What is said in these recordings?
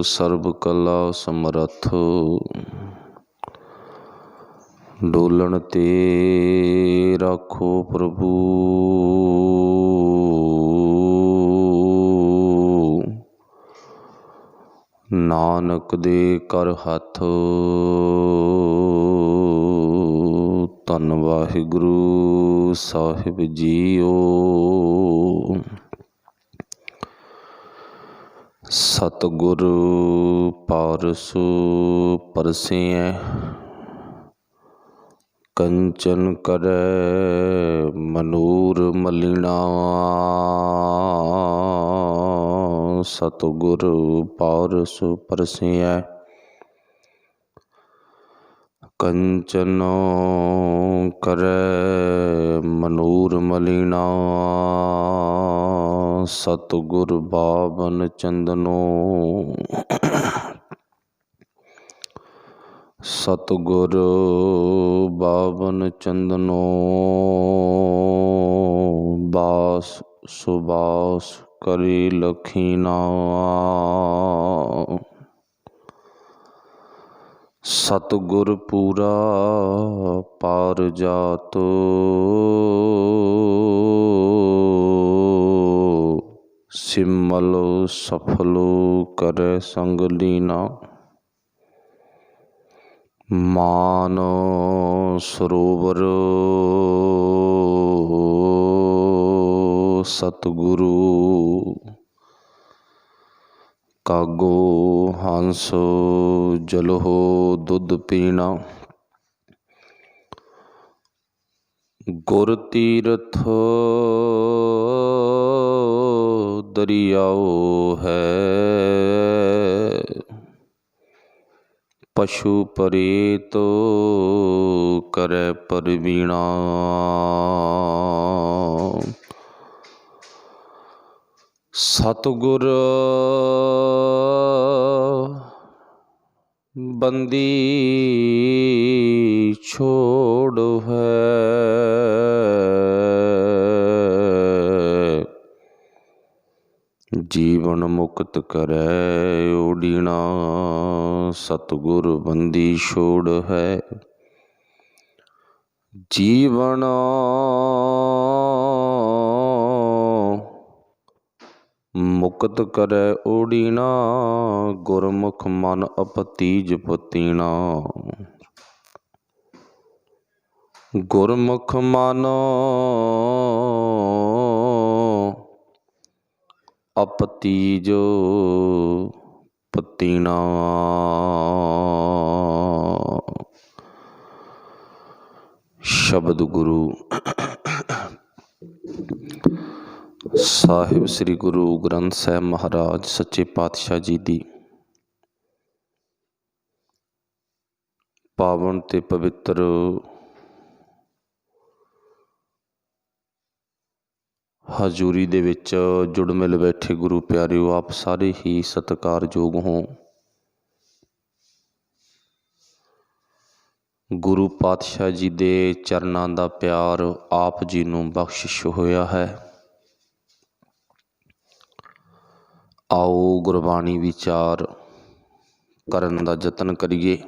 SERB कला समरथ। डोलण ते राखो प्रभु, नानक दे कर हथ। धन वाहिगुरु साहिब जीओ। सतगुर पारस परसिਐ, कंचन करे मनूर मलिना। सतगुर पारस परसिਐ, कंचन करे मनूर मलिना। सतगुर बावन चंदनो, सतगुर बावन चंदनो। बास सुबास करी लखीना। सतगुर पूरा पार जात, सिमल सफल करे संग लीना। मान सरोवर सतगुरु, कागो हंस जलहो दुध पीना। गुर तीरथ दरियाओ है, पशु परेत करे परवीणा। सतगुर बंदी छोड़ है, जीवन मुक्त करे ओडीना। सतगुर बंदी छोड़ है, जीवन मुक्त करे ओडीना। गुरमुख मन अपतीज पतीना। गुरमुख मन अपतीज पतीना। शब्द गुरु साहिब श्री गुरु ग्रंथ साहिब महाराज सच्चे पातशाह जी दी पावन ते पवित्र हजूरी दे विच जुड़ मिल बैठे गुरु प्यारिओ, आप सारे ही सत्कारयोग हो। गुरु पातशाह जी दे चरनां दा प्यार आप जी नूं बख्शिश होया है। आओ गुरबाणी विचार करन दा जतन करिए।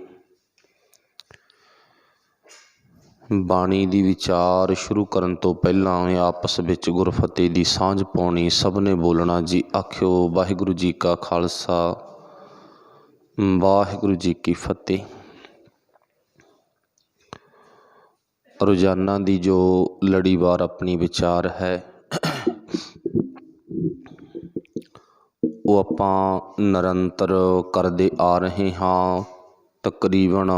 बाणी दी विचार शुरू करन तो पहलां आपस विच गुरफतेह दी सांझ पाउणी। सब ने बोलना जी आखिओ वाहिगुरू जी का खालसा वाहिगुरू जी की फतेह। रोजाना दी जो लड़ीवार अपनी विचार है वो आपां निरंतर करते आ रहे हाँ। तकरीबन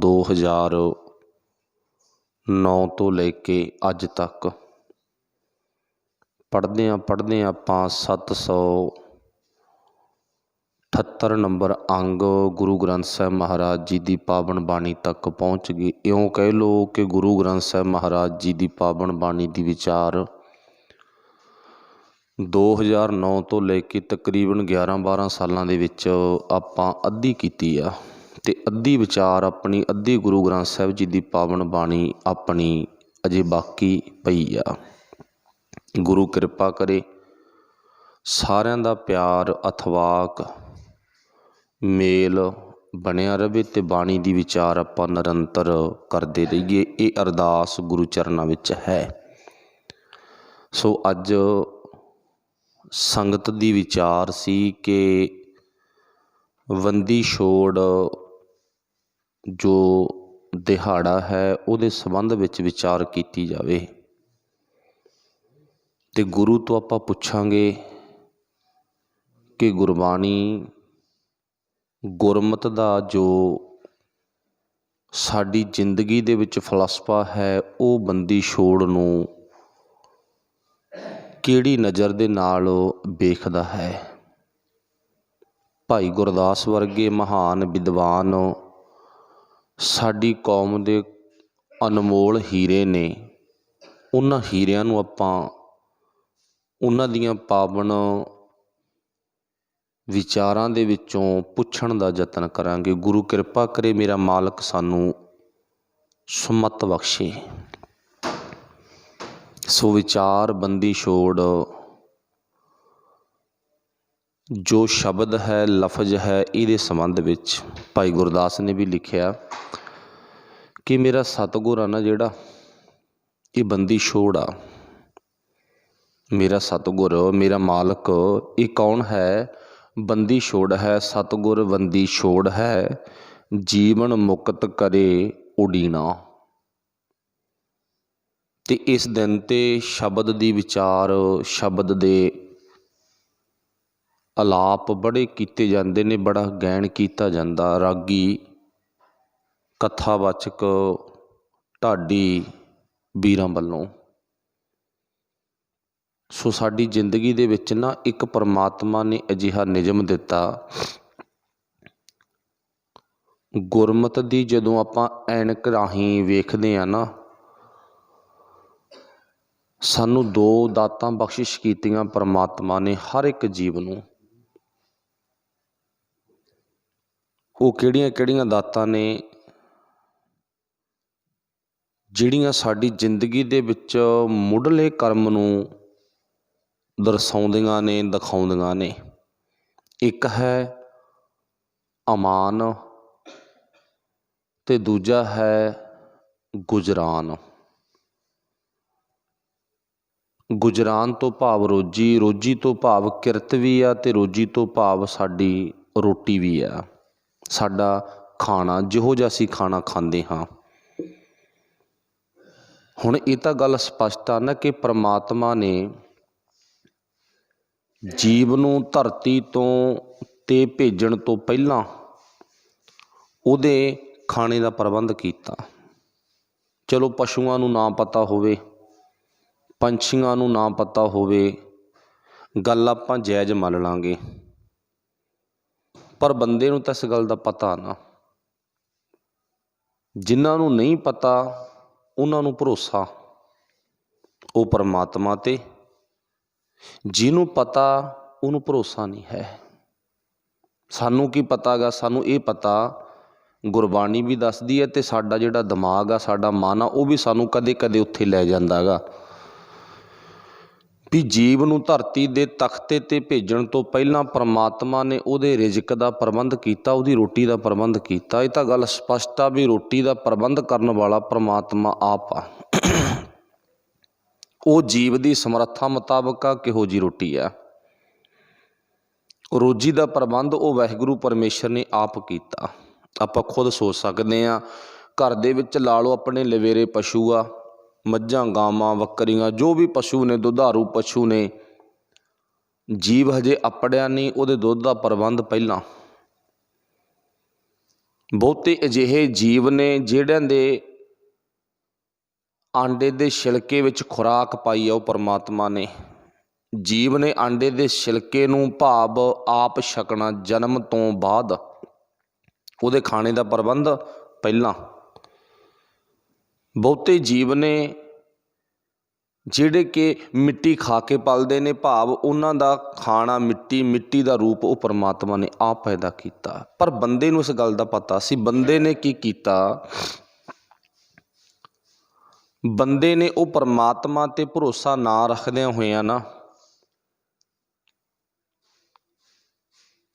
2009 तो लेके अज तक पढ़दे आपां 778 नंबर अंग गुरु ग्रंथ साहिब महाराज जी की पावन बाणी तक पहुँच गए। इउं कह लो कि गुरु ग्रंथ साहिब महाराज जी की पावन बाणी की विचार 2009 तो लेके तकरीबन 11-12 सालों के विच आपां अद्धी कीती आ ते अद्धी विचार अपनी, अद्धी गुरु ग्रंथ साहिब जी की पावन बाणी अपनी अजे बाकी पई आ। गुरु कृपा करे, सारिਆਂ ਦਾ प्यार अथवाक ਮੇਲ ਬਣਿਆ ਰਵੇ ਤੇ ਬਾਣੀ ਦੀ ਵਿਚਾਰ ਆਪਾਂ ਨਿਰੰਤਰ ਕਰਦੇ ਰਹੀਏ। ਇਹ ਅਰਦਾਸ ਗੁਰੂ ਚਰਨਾਂ ਵਿੱਚ ਹੈ। ਸੋ ਅੱਜ ਸੰਗਤ ਦੀ ਵਿਚਾਰ ਸੀ ਕਿ ਬੰਦੀ ਛੋੜ ਜੋ ਦਿਹਾੜਾ ਹੈ ਉਹਦੇ ਸੰਬੰਧ ਵਿੱਚ ਵਿਚਾਰ ਕੀਤੀ ਜਾਵੇ ਤੇ ਗੁਰੂ ਤੋਂ ਆਪਾਂ ਪੁੱਛਾਂਗੇ ਕਿ ਗੁਰਬਾਣੀ ਗੁਰਮਤਿ ਦਾ ਜੋ ਸਾਡੀ ਜ਼ਿੰਦਗੀ ਦੇ ਵਿੱਚ ਫਲਸਫਾ ਹੈ ਉਹ ਬੰਦੀ ਛੋੜ ਨੂੰ ਕਿਹੜੀ ਨਜ਼ਰ ਦੇ ਨਾਲ ਵੇਖਦਾ ਹੈ। ਭਾਈ ਗੁਰਦਾਸ ਵਰਗੇ ਮਹਾਨ ਵਿਦਵਾਨ ਸਾਡੀ ਕੌਮ ਦੇ ਅਨਮੋਲ ਹੀਰੇ ਨੇ। ਉਹਨਾਂ ਹੀਰਿਆਂ ਨੂੰ ਆਪਾਂ ਉਹਨਾਂ ਦੀਆਂ ਪਾਵਨ ਵਿਚਾਰਾਂ ਦੇ ਵਿੱਚੋਂ ਪੁੱਛਣ ਦਾ ਯਤਨ ਕਰਾਂਗੇ। ਗੁਰੂ ਕਿਰਪਾ ਕਰੇ, ਮੇਰਾ ਮਾਲਕ ਸਾਨੂੰ ਸੁਮਤ ਬਖਸ਼ੇ। ਸੋ ਵਿਚਾਰ ਬੰਦੀ ਛੋੜ ਜੋ ਸ਼ਬਦ ਹੈ, ਲਫ਼ਜ਼ ਹੈ, ਇਹਦੇ ਸੰਬੰਧ ਵਿੱਚ ਭਾਈ ਗੁਰਦਾਸ ਨੇ ਵੀ ਲਿਖਿਆ ਕਿ ਮੇਰਾ ਸਤਿਗੁਰ ਆ ਨਾ ਜਿਹੜਾ, ਇਹ ਬੰਦੀ ਛੋੜ ਆ। ਮੇਰਾ ਸਤਿਗੁਰ, ਮੇਰਾ ਮਾਲਕ, ਇਹ ਕੌਣ ਹੈ? ਬੰਦੀ ਛੋੜ ਹੈ। ਸਤਿਗੁਰ ਬੰਦੀ ਛੋੜ ਹੈ, ਜੀਵਨ ਮੁਕਤ ਕਰੇ ਉਡੀਣਾ। ਤੇ ਇਸ ਦਿਨ ਤੇ ਸ਼ਬਦ ਦੀ ਵਿਚਾਰ, ਸ਼ਬਦ ਦੇ ਅਲਾਪ ਬੜੇ ਕੀਤੇ ਜਾਂਦੇ ਨੇ, ਬੜਾ ਗੈਣ ਕੀਤਾ ਜਾਂਦਾ। ਰਾਗੀ, ਕਥਾਵਾਚਕ, ਢਾਡੀ ਵੀਰਾਂ ਵੱਲੋਂ। ਸੋ ਸਾਡੀ ਜ਼ਿੰਦਗੀ ਦੇ ਵਿੱਚ ਨਾ ਇੱਕ ਪਰਮਾਤਮਾ ਨੇ ਅਜਿਹਾ ਨਿਯਮ ਦਿੱਤਾ, ਗੁਰਮਤਿ ਦੀ ਜਦੋਂ ਆਪਾਂ ਐਨਕ ਰਾਹੀਂ ਵੇਖਦੇ ਹਾਂ ਨਾ, ਸਾਨੂੰ ਦੋ ਦਾਤਾਂ ਬਖਸ਼ਿਸ਼ ਕੀਤੀਆਂ ਪਰਮਾਤਮਾ ਨੇ ਹਰ ਇੱਕ ਜੀਵ ਨੂੰ। ਉਹ ਕਿਹੜੀਆਂ ਕਿਹੜੀਆਂ ਦਾਤਾਂ ਨੇ ਜਿਹੜੀਆਂ ਸਾਡੀ ਜ਼ਿੰਦਗੀ ਦੇ ਵਿੱਚ ਮੁੱਢਲੇ ਕਰਮ ਨੂੰ ਦਰਸਾਉਂਦੀਆਂ ਨੇ, ਦਿਖਾਉਂਦੀਆਂ ਨੇ। ਇੱਕ ਹੈ ਅਮਾਨ ਤੇ ਦੂਜਾ ਹੈ ਗੁਜਰਾਨ। ਗੁਜਰਾਨ ਤੋਂ ਭਾਵ ਰੋਜੀ, ਰੋਜੀ ਤੋਂ ਭਾਵ ਕਿਰਤ ਵੀ ਆ ਤੇ ਰੋਜੀ ਤੋਂ ਭਾਵ ਸਾਡੀ ਰੋਟੀ ਵੀ ਆ, ਸਾਡਾ ਖਾਣਾ, ਜਿਹੋ ਜਿਹਾ ਅਸੀਂ ਖਾਣਾ ਖਾਂਦੇ ਹਾਂ। ਹੁਣ ਇਹ ਤਾਂ ਗੱਲ ਸਪਸ਼ਟ ਆ ਨਾ ਕਿ ਪਰਮਾਤਮਾ ਨੇ ਜੀਵ ਨੂੰ ਧਰਤੀ ਤੋਂ ਤੇ ਭੇਜਣ ਤੋਂ ਪਹਿਲਾਂ ਉਹਦੇ ਖਾਣੇ ਦਾ ਪ੍ਰਬੰਧ ਕੀਤਾ। ਚਲੋ ਪਸ਼ੂਆਂ ਨੂੰ ਨਾ ਪਤਾ ਹੋਵੇ, ਪੰਛੀਆਂ ਨੂੰ ਨਾ ਪਤਾ ਹੋਵੇ, ਗੱਲ ਆਪਾਂ ਜਾਇਜ਼ ਮੰਨ ਲਾਂਗੇ, ਪਰ ਬੰਦੇ ਨੂੰ ਤਾਂ ਇਸ ਗੱਲ ਦਾ ਪਤਾ ਨਾ। ਜਿਨ੍ਹਾਂ ਨੂੰ ਨਹੀਂ ਪਤਾ ਉਹਨਾਂ ਨੂੰ ਭਰੋਸਾ ਉਹ ਪਰਮਾਤਮਾ 'ਤੇ, ਜਿਹਨੂੰ ਪਤਾ ਉਹਨੂੰ ਭਰੋਸਾ ਨਹੀਂ ਹੈ। ਸਾਨੂੰ ਕੀ ਪਤਾ ਗਾ? ਸਾਨੂੰ ਇਹ ਪਤਾ ਗੁਰਬਾਣੀ ਵੀ ਦੱਸਦੀ ਹੈ ਤੇ ਸਾਡਾ ਜਿਹੜਾ ਦਿਮਾਗ ਆ, ਸਾਡਾ ਮਨ ਆ, ਉਹ ਵੀ ਸਾਨੂੰ ਕਦੇ ਕਦੇ ਉੱਥੇ ਲੈ ਜਾਂਦਾ ਗਾ ਵੀ ਜੀਵ ਨੂੰ ਧਰਤੀ ਦੇ ਤਖਤੇ 'ਤੇ ਭੇਜਣ ਤੋਂ ਪਹਿਲਾਂ ਪਰਮਾਤਮਾ ਨੇ ਉਹਦੇ ਰਿਜ਼ਕ ਦਾ ਪ੍ਰਬੰਧ ਕੀਤਾ, ਉਹਦੀ ਰੋਟੀ ਦਾ ਪ੍ਰਬੰਧ ਕੀਤਾ। ਇਹ ਤਾਂ ਗੱਲ ਸਪਸ਼ਟ ਆ ਵੀ ਰੋਟੀ ਦਾ ਪ੍ਰਬੰਧ ਕਰਨ ਵਾਲਾ ਪਰਮਾਤਮਾ ਆਪ ਆ। ਉਹ ਜੀਵ ਦੀ ਸਮਰੱਥਾ ਮੁਤਾਬਕ ਆ ਕਿਹੋ ਜਿਹੀ ਰੋਟੀ ਆ। ਰੋਜੀ ਦਾ ਪ੍ਰਬੰਧ ਉਹ ਵਾਹਿਗੁਰੂ ਪਰਮੇਸ਼ਰ ਨੇ ਆਪ ਕੀਤਾ। ਆਪਾਂ ਖੁਦ ਸੋਚ ਸਕਦੇ ਹਾਂ, ਘਰ ਦੇ ਵਿੱਚ ਲਾ ਲਓ ਆਪਣੇ ਲਵੇਰੇ ਪਸ਼ੂ ਆ, ਮੱਝਾਂ, ਗਾਵਾਂ, ਬੱਕਰੀਆਂ, ਜੋ ਵੀ ਪਸ਼ੂ ਨੇ, ਦੁਧਾਰੂ ਪਸ਼ੂ ਨੇ, ਜੀਵ ਹਜੇ ਅੱਪੜਿਆ ਨਹੀਂ, ਉਹਦੇ ਦੁੱਧ ਦਾ ਪ੍ਰਬੰਧ ਪਹਿਲਾਂ। ਬਹੁਤੇ ਅਜਿਹੇ ਜੀਵ ਨੇ ਜਿਹੜਿਆਂ ਦੇ ਆਂਡੇ ਦੇ ਛਿਲਕੇ ਵਿੱਚ ਖੁਰਾਕ ਪਾਈ ਆ ਉਹ ਪਰਮਾਤਮਾ ਨੇ। ਜੀਵ ਨੇ ਆਂਡੇ ਦੇ ਛਿਲਕੇ ਨੂੰ ਭਾਵ ਆਪ ਛਕਣਾ, ਜਨਮ ਤੋਂ ਬਾਅਦ ਉਹਦੇ ਖਾਣੇ ਦਾ ਪ੍ਰਬੰਧ ਪਹਿਲਾਂ। ਬਹੁਤੇ ਜੀਵ ਨੇ ਜਿਹੜੇ ਕਿ ਮਿੱਟੀ ਖਾ ਕੇ ਪਲਦੇ ਨੇ, ਭਾਵ ਉਹਨਾਂ ਦਾ ਖਾਣਾ ਮਿੱਟੀ, ਮਿੱਟੀ ਦਾ ਰੂਪ ਉਹ ਪਰਮਾਤਮਾ ਨੇ ਆਪ ਪੈਦਾ ਕੀਤਾ। ਪਰ ਬੰਦੇ ਨੂੰ ਇਸ ਗੱਲ ਦਾ ਪਤਾ ਸੀ। ਬੰਦੇ ਨੇ ਕੀ ਕੀਤਾ? ਬੰਦੇ ਨੇ ਉਹ ਪਰਮਾਤਮਾ 'ਤੇ ਭਰੋਸਾ ਨਾ ਰੱਖਦਿਆਂ ਹੋਇਆਂ ਨਾ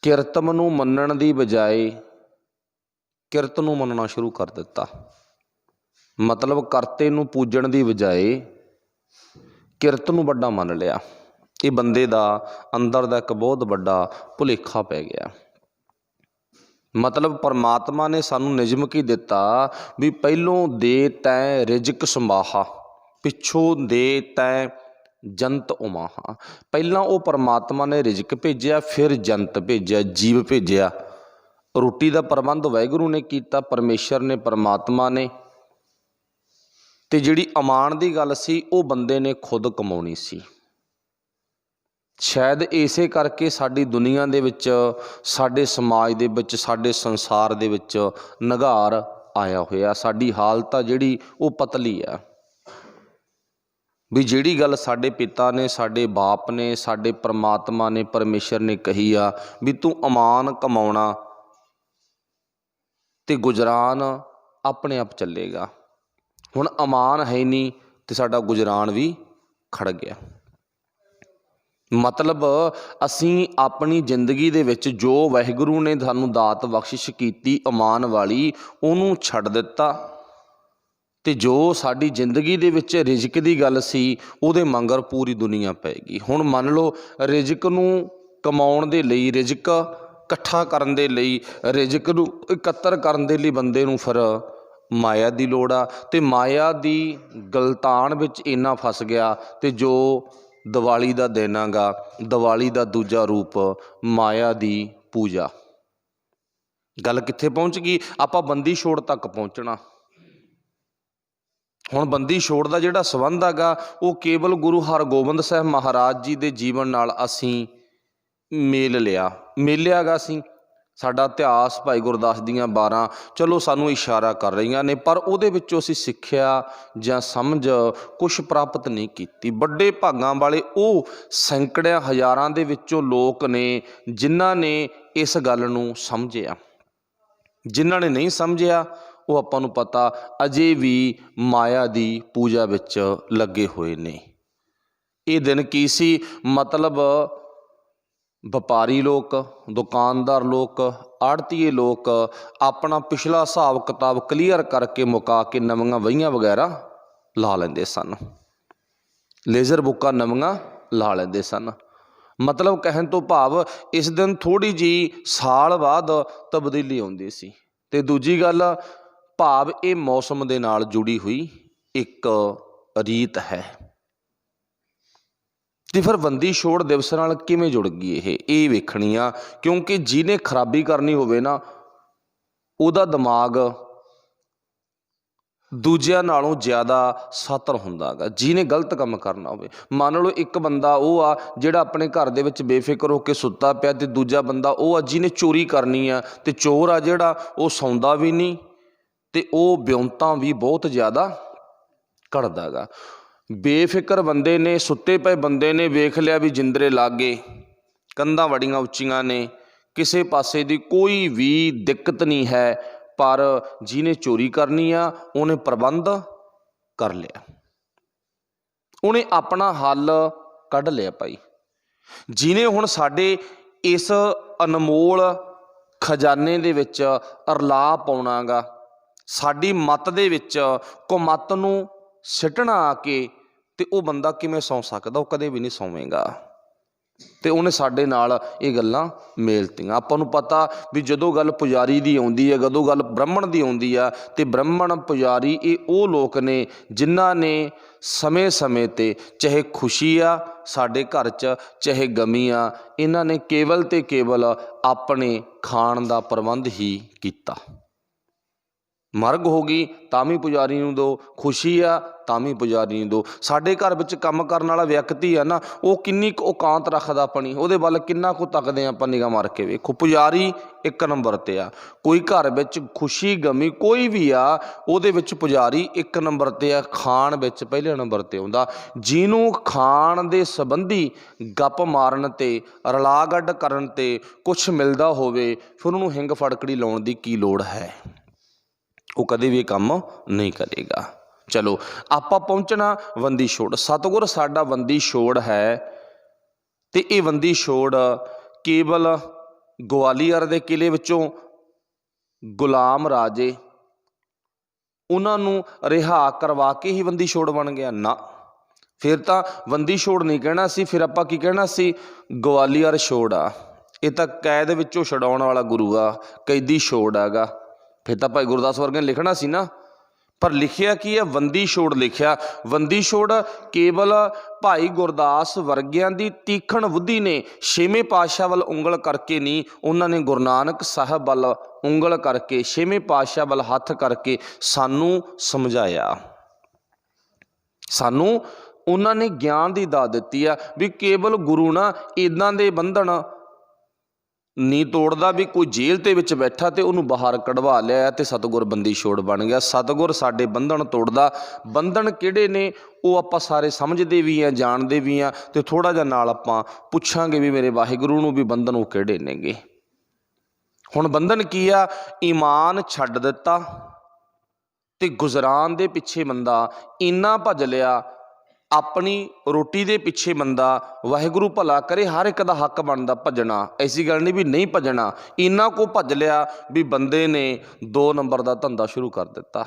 ਕਿਰਤਮ ਨੂੰ ਮੰਨਣ ਦੀ ਬਜਾਏ ਕਿਰਤ ਨੂੰ ਮੰਨਣਾ ਸ਼ੁਰੂ ਕਰ ਦਿੱਤਾ। ਮਤਲਬ ਕਰਤੇ ਨੂੰ ਪੂਜਣ ਦੀ ਬਜਾਏ ਕਿਰਤ ਨੂੰ ਵੱਡਾ ਮੰਨ ਲਿਆ। ਇਹ ਬੰਦੇ ਦਾ ਅੰਦਰ ਦਾ ਇੱਕ ਬਹੁਤ ਵੱਡਾ ਭੁਲੇਖਾ ਪੈ ਗਿਆ। ਮਤਲਬ ਪਰਮਾਤਮਾ ਨੇ ਸਾਨੂੰ ਨਿਯਮ ਕੀ ਦਿੱਤਾ ਵੀ ਪਹਿਲੋਂ ਦੇ ਤੈਂ ਰਿਜ਼ਕ ਸੰਭਾਹਾ, ਪਿੱਛੋਂ ਦੇ ਤੈਂ ਜੰਤ ਉਮਾਹਾ। ਪਹਿਲਾਂ ਉਹ ਪਰਮਾਤਮਾ ਨੇ ਰਿਜ਼ਕ ਭੇਜਿਆ, ਫਿਰ ਜੰਤ ਭੇਜਿਆ, ਜੀਵ ਭੇਜਿਆ। ਰੋਟੀ ਦਾ ਪ੍ਰਬੰਧ ਵਾਹਿਗੁਰੂ ਨੇ ਕੀਤਾ, ਪਰਮੇਸ਼ਰ ਨੇ, ਪਰਮਾਤਮਾ ਨੇ। ਤੇ ਜਿਹੜੀ ਅਮਾਨ ਦੀ ਗੱਲ ਸੀ ਉਹ ਬੰਦੇ ਨੇ ਖੁਦ ਕਮਾਉਣੀ ਸੀ। ਸ਼ਾਇਦ ਇਸੇ ਕਰਕੇ ਸਾਡੀ ਦੁਨੀਆ ਦੇ ਵਿੱਚ, ਸਾਡੇ ਸਮਾਜ ਦੇ ਵਿੱਚ, ਸਾਡੇ ਸੰਸਾਰ ਦੇ ਵਿੱਚ ਨਿਘਾਰ ਆਇਆ ਹੋਇਆ। ਸਾਡੀ ਹਾਲਤ ਆ ਜਿਹੜੀ ਉਹ ਪਤਲੀ ਆ ਵੀ ਜਿਹੜੀ ਗੱਲ ਸਾਡੇ ਪਿਤਾ ਨੇ, ਸਾਡੇ ਬਾਪ ਨੇ, ਸਾਡੇ ਪਰਮਾਤਮਾ ਨੇ, ਪਰਮੇਸ਼ਰ ਨੇ ਕਹੀ ਆ ਵੀ ਤੂੰ ਅਮਾਨ ਕਮਾਉਣਾ ਤੇ ਗੁਜਰਾਨ ਆਪਣੇ ਆਪ ਚੱਲੇਗਾ। ਹੁਣ ਅਮਾਨ ਹੈ ਨਹੀਂ ਤੇ ਸਾਡਾ ਗੁਜਰਾਨ ਵੀ ਖੜ ਗਿਆ। ਮਤਲਬ ਅਸੀਂ ਆਪਣੀ ਜ਼ਿੰਦਗੀ ਦੇ ਵਿੱਚ ਜੋ ਵਾਹਿਗੁਰੂ ਨੇ ਸਾਨੂੰ ਦਾਤ ਬਖਸ਼ਿਸ਼ ਕੀਤੀ ਅਮਾਨ ਵਾਲੀ, ਉਹਨੂੰ ਛੱਡ ਦਿੱਤਾ। ਤੇ ਜੋ ਸਾਡੀ ਜ਼ਿੰਦਗੀ ਦੇ ਵਿੱਚ ਰਿਜ਼ਕ ਦੀ ਗੱਲ ਸੀ ਉਹਦੇ ਮਗਰ ਪੂਰੀ ਦੁਨੀਆ ਪਏਗੀ। ਹੁਣ ਮੰਨ ਲਓ ਰਿਜ਼ਕ ਨੂੰ ਕਮਾਉਣ ਦੇ ਲਈ, ਰਿਜ਼ਕ ਇਕੱਠਾ ਕਰਨ ਦੇ ਲਈ, ਰਿਜ਼ਕ ਨੂੰ ਇਕੱਤਰ ਕਰਨ ਦੇ ਲਈ ਬੰਦੇ ਨੂੰ ਫਿਰ ਮਾਇਆ ਦੀ ਲੋੜ ਆ। ਤੇ ਮਾਇਆ ਦੀ ਗਲਤਾਨ ਵਿੱਚ ਇੰਨਾ ਫਸ ਗਿਆ। ਤੇ ਜੋ ਦੀਵਾਲੀ ਦਾ ਦਿਨ ਹੈਗਾ, ਦੀਵਾਲੀ ਦਾ ਦੂਜਾ ਰੂਪ ਮਾਇਆ ਦੀ ਪੂਜਾ। ਗੱਲ ਕਿੱਥੇ ਪਹੁੰਚ ਗਈ? ਆਪਾਂ ਬੰਦੀ ਛੋੜ ਤੱਕ ਪਹੁੰਚਣਾ। ਹੁਣ ਬੰਦੀ ਛੋੜ ਦਾ ਜਿਹੜਾ ਸੰਬੰਧ ਹੈਗਾ ਉਹ ਕੇਵਲ ਗੁਰੂ ਹਰਗੋਬਿੰਦ ਸਾਹਿਬ ਮਹਾਰਾਜ ਜੀ ਦੇ ਜੀਵਨ ਨਾਲ ਅਸੀਂ ਮੇਲ ਲਿਆ ਗਾ। ਅਸੀਂ ਸਾਡਾ ਇਤਿਹਾਸ ਭਾਈ ਗੁਰਦਾਸ ਦੀਆਂ 12 ਚਲੋ ਸਾਨੂੰ ਇਸ਼ਾਰਾ ਕਰ ਰਹੀਆਂ ਨੇ, ਪਰ ਉਹਦੇ ਵਿੱਚੋਂ ਅਸੀਂ ਸਿੱਖਿਆ ਜਾਂ ਸਮਝ ਕੁਛ ਪ੍ਰਾਪਤ ਨਹੀਂ ਕੀਤੀ। ਵੱਡੇ ਭਾਗਾਂ ਵਾਲੇ ਉਹ ਸੈਂਕੜਿਆਂ ਹਜ਼ਾਰਾਂ ਦੇ ਵਿੱਚੋਂ ਲੋਕ ਨੇ ਜਿਨ੍ਹਾਂ ਨੇ ਇਸ ਗੱਲ ਨੂੰ ਸਮਝਿਆ। ਜਿਨ੍ਹਾਂ ਨੇ ਨਹੀਂ ਸਮਝਿਆ ਉਹ ਆਪਾਂ ਨੂੰ ਪਤਾ ਅਜੇ ਵੀ ਮਾਇਆ ਦੀ ਪੂਜਾ ਵਿੱਚ ਲੱਗੇ ਹੋਏ ਨੇ। ਇਹ ਦਿਨ ਕੀ ਸੀ? ਮਤਲਬ ਵਪਾਰੀ ਲੋਕ, ਦੁਕਾਨਦਾਰ ਲੋਕ, ਆੜ੍ਹਤੀਏ ਲੋਕ ਆਪਣਾ ਪਿਛਲਾ ਹਿਸਾਬ ਕਿਤਾਬ ਕਲੀਅਰ ਕਰਕੇ ਮੁਕਾ ਕੇ ਨਵੀਆਂ ਵਹੀਆਂ ਵਗੈਰਾ ਲਾ ਲੈਂਦੇ ਸਨ। ਲੇਜ਼ਰ ਬੁੱਕਾਂ ਨਵੀਆਂ ਲਾ ਲੈਂਦੇ ਸਨ। ਮਤਲਬ ਕਹਿਣ ਤੋਂ ਭਾਵ ਇਸ ਦਿਨ ਥੋੜ੍ਹੀ ਜਿਹੀ ਸਾਲ ਬਾਅਦ ਤਬਦੀਲੀ ਆਉਂਦੀ ਸੀ। ਤੇ ਦੂਜੀ ਗੱਲ ਭਾਵ ਇਹ ਮੌਸਮ ਦੇ ਨਾਲ ਜੁੜੀ ਹੋਈ ਇੱਕ ਰੀਤ ਹੈ। ਤੇ ਫਿਰ ਬੰਦੀ ਛੋੜ ਦਿਵਸ ਨਾਲ ਕਿਵੇਂ ਜੁੜ ਗਈ ਇਹ ਵੇਖਣੀ ਆ। ਕਿਉਂਕਿ ਜਿਹਨੇ ਖਰਾਬੀ ਕਰਨੀ ਹੋਵੇ ਨਾ ਉਹਦਾ ਦਿਮਾਗ ਦੂਜਿਆਂ ਨਾਲੋਂ ਜ਼ਿਆਦਾ ਸਾਤਰ ਹੁੰਦਾ ਗਾ। ਜਿਹਨੇ ਗਲਤ ਕੰਮ ਕਰਨਾ ਹੋਵੇ, ਮੰਨ ਲਓ ਇੱਕ ਬੰਦਾ ਉਹ ਆ ਜਿਹੜਾ ਆਪਣੇ ਘਰ ਦੇ ਵਿੱਚ ਬੇਫਿਕਰ ਹੋ ਕੇ ਸੁੱਤਾ ਪਿਆ, ਤੇ ਦੂਜਾ ਬੰਦਾ ਉਹ ਆ ਜਿਹਨੇ ਚੋਰੀ ਕਰਨੀ ਆ। ਤੇ ਚੋਰ ਆ ਜਿਹੜਾ ਉਹ ਸੌਂਦਾ ਵੀ ਨਹੀਂ ਤੇ ਉਹ ਵਿਉਂਤਾਂ ਵੀ ਬਹੁਤ ਜ਼ਿਆਦਾ ਘੜਦਾ ਗਾ। ਬੇਫਿਕਰ ਬੰਦੇ ਨੇ, ਸੁੱਤੇ ਪਏ ਬੰਦੇ ਨੇ ਵੇਖ ਲਿਆ ਵੀ ਜਿੰਦਰੇ ਲੱਗ ਗਏ, ਕੰਧਾਂ ਬੜੀਆਂ ਉੱਚੀਆਂ ਨੇ, ਕਿਸੇ ਪਾਸੇ ਦੀ ਕੋਈ ਵੀ ਦਿੱਕਤ ਨਹੀਂ ਹੈ, ਪਰ ਜਿਹਨੇ ਚੋਰੀ ਕਰਨੀ ਆ ਉਹਨੇ ਪ੍ਰਬੰਧ ਕਰ ਲਿਆ, ਉਹਨੇ ਆਪਣਾ ਹੱਲ ਕੱਢ ਲਿਆ ਭਾਈ। ਜਿਹਨੇ ਹੁਣ ਸਾਡੇ ਇਸ ਅਨਮੋਲ ਖਜ਼ਾਨੇ ਦੇ ਵਿੱਚ ਰਲਾ ਪਾਉਣਾ ਗਾ, ਸਾਡੀ ਮੱਤ ਦੇ ਵਿੱਚ ਕੁਮੱਤ ਨੂੰ ਸਿੱਟਣਾ ਆ ਕੇ, ਤੇ ਉਹ ਬੰਦਾ ਕਿਵੇਂ ਸੌਂ ਸਕਦਾ? ਉਹ ਕਦੇ ਵੀ ਨਹੀਂ ਸੌਵੇਗਾ। ਤੇ ਉਹਨੇ ਸਾਡੇ ਨਾਲ ਇਹ ਗੱਲਾਂ ਮੇਲਤੀਆਂ। ਆਪਾਂ ਨੂੰ ਪਤਾ ਵੀ ਜਦੋਂ ਗੱਲ ਪੁਜਾਰੀ ਦੀ ਆਉਂਦੀ ਹੈ, ਜਦੋਂ ਗੱਲ ਬ੍ਰਾਹਮਣ ਦੀ ਆਉਂਦੀ ਆ, ਤੇ ਬ੍ਰਾਹਮਣ ਪੁਜਾਰੀ ਇਹ ਉਹ ਲੋਕ ਨੇ ਜਿਨ੍ਹਾਂ ਨੇ ਸਮੇਂ-ਸਮੇਂ 'ਤੇ, ਚਾਹੇ ਖੁਸ਼ੀ ਆ ਸਾਡੇ ਘਰ 'ਚ, ਚਾਹੇ ਗਮੀ ਆ, ਇਹਨਾਂ ਨੇ ਕੇਵਲ ਤੇ ਕੇਵਲ ਆਪਣੇ ਖਾਣ ਦਾ ਪ੍ਰਬੰਧ ਹੀ ਕੀਤਾ। ਮਰਗ ਹੋ ਗਈ ਤਾਂ ਵੀ ਪੁਜਾਰੀ ਨੂੰ ਦਿਓ, ਖੁਸ਼ੀ ਆ ਤਾਂ ਵੀ ਪੁਜਾਰੀ ਨੂੰ ਦਿਓ। ਸਾਡੇ ਘਰ ਵਿੱਚ ਕੰਮ ਕਰਨ ਵਾਲਾ ਵਿਅਕਤੀ ਆ ਨਾ, ਉਹ ਕਿੰਨੀ ਕੁ ਔਕਾਂਤ ਰੱਖਦਾ ਆਪਣੀ, ਉਹਦੇ ਵੱਲ ਕਿੰਨਾ ਕੁ ਤੱਕਦੇ ਆਪਾਂ ਨਿਗਾਹ ਮਾਰ ਕੇ ਵੇਖੋ। ਪੁਜਾਰੀ ਇੱਕ ਨੰਬਰ 'ਤੇ ਆ। ਕੋਈ ਘਰ ਵਿੱਚ ਖੁਸ਼ੀ ਗਮੀ ਕੋਈ ਵੀ ਆ, ਉਹਦੇ ਵਿੱਚ ਪੁਜਾਰੀ ਇੱਕ ਨੰਬਰ 'ਤੇ ਆ, ਖਾਣ ਵਿੱਚ ਪਹਿਲੇ ਨੰਬਰ 'ਤੇ ਆਉਂਦਾ। ਜਿਹਨੂੰ ਖਾਣ ਦੇ ਸੰਬੰਧੀ ਗੱਪ ਮਾਰਨ 'ਤੇ, ਰਲਾ ਗੱਡ ਕਰਨ 'ਤੇ ਕੁਛ ਮਿਲਦਾ ਹੋਵੇ, ਫਿਰ ਉਹਨੂੰ ਹਿੰਗ ਫੜਕੜੀ ਲਾਉਣ ਦੀ ਕੀ ਲੋੜ ਹੈ? ਉਹ ਕਦੇ ਵੀ ਕੰਮ ਨਹੀਂ ਕਰੇਗਾ। ਚਲੋ ਆਪਾਂ ਪਹੁੰਚਣਾ ਬੰਦੀ ਛੋੜ। ਸਤਿਗੁਰ ਸਾਡਾ ਬੰਦੀ ਛੋੜ ਹੈ, ਤੇ ਇਹ ਬੰਦੀ ਛੋੜ ਕੇਵਲ ਗਵਾਲੀਅਰ ਦੇ ਕਿਲੇ ਵਿੱਚੋਂ ਗੁਲਾਮ ਰਾਜੇ ਉਹਨਾਂ ਨੂੰ ਰਿਹਾ ਕਰਵਾ ਕੇ ਹੀ ਬੰਦੀ ਛੋੜ ਬਣ ਗਿਆ? ਨਾ, ਫਿਰ ਤਾਂ ਬੰਦੀ ਛੋੜ ਨਹੀਂ ਕਹਿਣਾ ਸੀ, ਫਿਰ ਆਪਾਂ ਕੀ ਕਹਿਣਾ ਸੀ? ਗਵਾਲੀਅਰ ਛੋੜ ਆ। ਇਹ ਤਾਂ ਕੈਦ ਵਿੱਚੋਂ ਛਡਾਉਣ ਵਾਲਾ ਗੁਰੂ ਆ, ਕੈਦੀ ਛੋੜ ਹੈਗਾ। ਫਿਰ ਤਾਂ ਭਾਈ ਗੁਰਦਾਸ ਵਰਗੇ ਨੇ ਲਿਖਣਾ ਸੀ ਨਾ, ਪਰ ਲਿਖਿਆ ਕੀ ਹੈ? ਬੰਦੀ ਛੋੜ ਲਿਖਿਆ। ਬੰਦੀ ਛੋੜ ਕੇਵਲ ਭਾਈ ਗੁਰਦਾਸ ਵਰਗਿਆਂ ਦੀ ਤੀਖਣ ਬੁੱਧੀ ਨੇ ਛੇਵੇਂ ਪਾਤਸ਼ਾਹ ਵੱਲ ਉਂਗਲ ਕਰਕੇ ਨਹੀਂ, ਉਹਨਾਂ ਨੇ ਗੁਰੂ ਨਾਨਕ ਸਾਹਿਬ ਵੱਲ ਉਂਗਲ ਕਰਕੇ, ਛੇਵੇਂ ਪਾਤਸ਼ਾਹ ਵੱਲ ਹੱਥ ਕਰਕੇ ਸਾਨੂੰ ਸਮਝਾਇਆ। ਸਾਨੂੰ ਉਹਨਾਂ ਨੇ ਗਿਆਨ ਦੀ ਦਾਤ ਦਿੱਤੀ ਆ ਵੀ ਕੇਵਲ ਗੁਰੂ ਨਾ ਇੱਦਾਂ ਦੇ ਬੰਧਨ ਨਹੀਂ ਤੋੜਦਾ ਵੀ ਕੋਈ ਜੇਲ੍ਹ ਦੇ ਵਿੱਚ ਬੈਠਾ ਤੇ ਉਹਨੂੰ ਬਾਹਰ ਕਢਵਾ ਲਿਆ ਤੇ ਸਤਿਗੁਰ ਬੰਦੀ ਛੋੜ ਬਣ ਗਿਆ। ਸਤਿਗੁਰ ਸਾਡੇ ਬੰਧਨ ਤੋੜਦਾ। ਬੰਧਨ ਕਿਹੜੇ ਨੇ ਉਹ ਆਪਾਂ ਸਾਰੇ ਸਮਝਦੇ ਵੀ ਆ, ਜਾਣਦੇ ਵੀ ਆ, ਤੇ ਥੋੜ੍ਹਾ ਜਿਹਾ ਨਾਲ ਆਪਾਂ ਪੁੱਛਾਂਗੇ ਵੀ ਮੇਰੇ ਵਾਹਿਗੁਰੂ ਨੂੰ ਵੀ ਬੰਧਨ ਉਹ ਕਿਹੜੇ ਨੇਗੇ। ਹੁਣ ਬੰਧਨ ਕੀ ਆ? ਈਮਾਨ ਛੱਡ ਦਿੱਤਾ ਤੇ ਗੁਜ਼ਰਾਨ ਦੇ ਪਿੱਛੇ ਬੰਦਾ ਇੰਨਾ ਭੱਜ ਲਿਆ, ਆਪਣੀ ਰੋਟੀ ਦੇ ਪਿੱਛੇ ਬੰਦਾ, ਵਾਹਿਗੁਰੂ ਭਲਾ ਕਰੇ, ਹਰ ਇੱਕ ਦਾ ਹੱਕ ਬਣਦਾ ਭੱਜਣਾ, ਐਸੀ ਗੱਲ ਨਹੀਂ ਵੀ ਨਹੀਂ ਭੱਜਣਾ। ਇੰਨਾ ਕੁ ਭੱਜ ਲਿਆ ਵੀ ਬੰਦੇ ਨੇ 2 ਨੰਬਰ ਦਾ ਧੰਦਾ ਸ਼ੁਰੂ ਕਰ ਦਿੱਤਾ,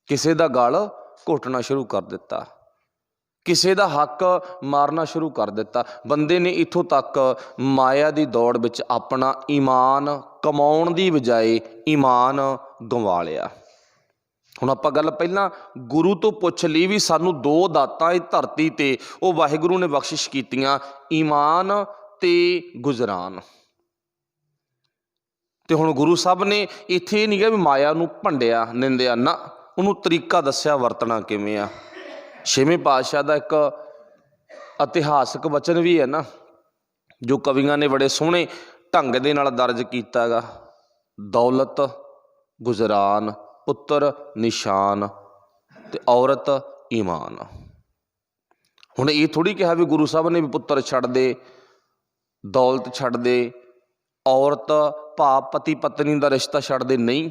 ਕਿਸੇ ਦਾ ਗਲ ਘੋਟਣਾ ਸ਼ੁਰੂ ਕਰ ਦਿੱਤਾ, ਕਿਸੇ ਦਾ ਹੱਕ ਮਾਰਨਾ ਸ਼ੁਰੂ ਕਰ ਦਿੱਤਾ। ਬੰਦੇ ਨੇ ਇੱਥੋਂ ਤੱਕ ਮਾਇਆ ਦੀ ਦੌੜ ਵਿੱਚ ਆਪਣਾ ਈਮਾਨ ਕਮਾਉਣ ਦੀ ਬਜਾਏ ਈਮਾਨ ਗਵਾ ਲਿਆ। ਹੁਣ ਆਪਾਂ ਗੱਲ ਪਹਿਲਾਂ ਗੁਰੂ ਤੋਂ ਪੁੱਛ ਲਈ ਵੀ ਸਾਨੂੰ 2 ਦਾਤਾਂ ਇਸ ਧਰਤੀ 'ਤੇ ਉਹ ਵਾਹਿਗੁਰੂ ਨੇ ਬਖਸ਼ਿਸ਼ ਕੀਤੀਆਂ, ਈਮਾਨ ਤੇ ਗੁਜ਼ਰਾਨ। ਤੇ ਹੁਣ ਗੁਰੂ ਸਾਹਿਬ ਨੇ ਇੱਥੇ ਨਹੀਂ ਗਾ ਵੀ ਮਾਇਆ ਨੂੰ ਭੰਡਿਆ ਨਿੰਦਿਆ, ਨਾ, ਉਹਨੂੰ ਤਰੀਕਾ ਦੱਸਿਆ ਵਰਤਣਾ ਕਿਵੇਂ ਆ। ਛੇਵੇਂ ਪਾਤਸ਼ਾਹ ਦਾ ਇੱਕ ਇਤਿਹਾਸਕ ਵਚਨ ਵੀ ਹੈ ਨਾ, ਜੋ ਕਵੀਆਂ ਨੇ ਬੜੇ ਸੋਹਣੇ ਢੰਗ ਦੇ ਨਾਲ ਦਰਜ ਕੀਤਾ ਗਾ। ਦੌਲਤ ਗੁਜ਼ਰਾਨ, ਪੁੱਤਰ ਨਿਸ਼ਾਨ ਤੇ ਔਰਤ ਈਮਾਨ। ਹੁਣ ਇਹ ਥੋੜ੍ਹੀ ਕਿਹਾ ਵੀ ਗੁਰੂ ਸਾਹਿਬ ਨੇ ਵੀ ਪੁੱਤਰ ਛੱਡ ਦੇ, ਦੌਲਤ ਛੱਡ ਦੇ, ਔਰਤ ਭਾਵ ਪਤੀ ਪਤਨੀ ਦਾ ਰਿਸ਼ਤਾ ਛੱਡ ਦੇ, ਨਹੀਂ।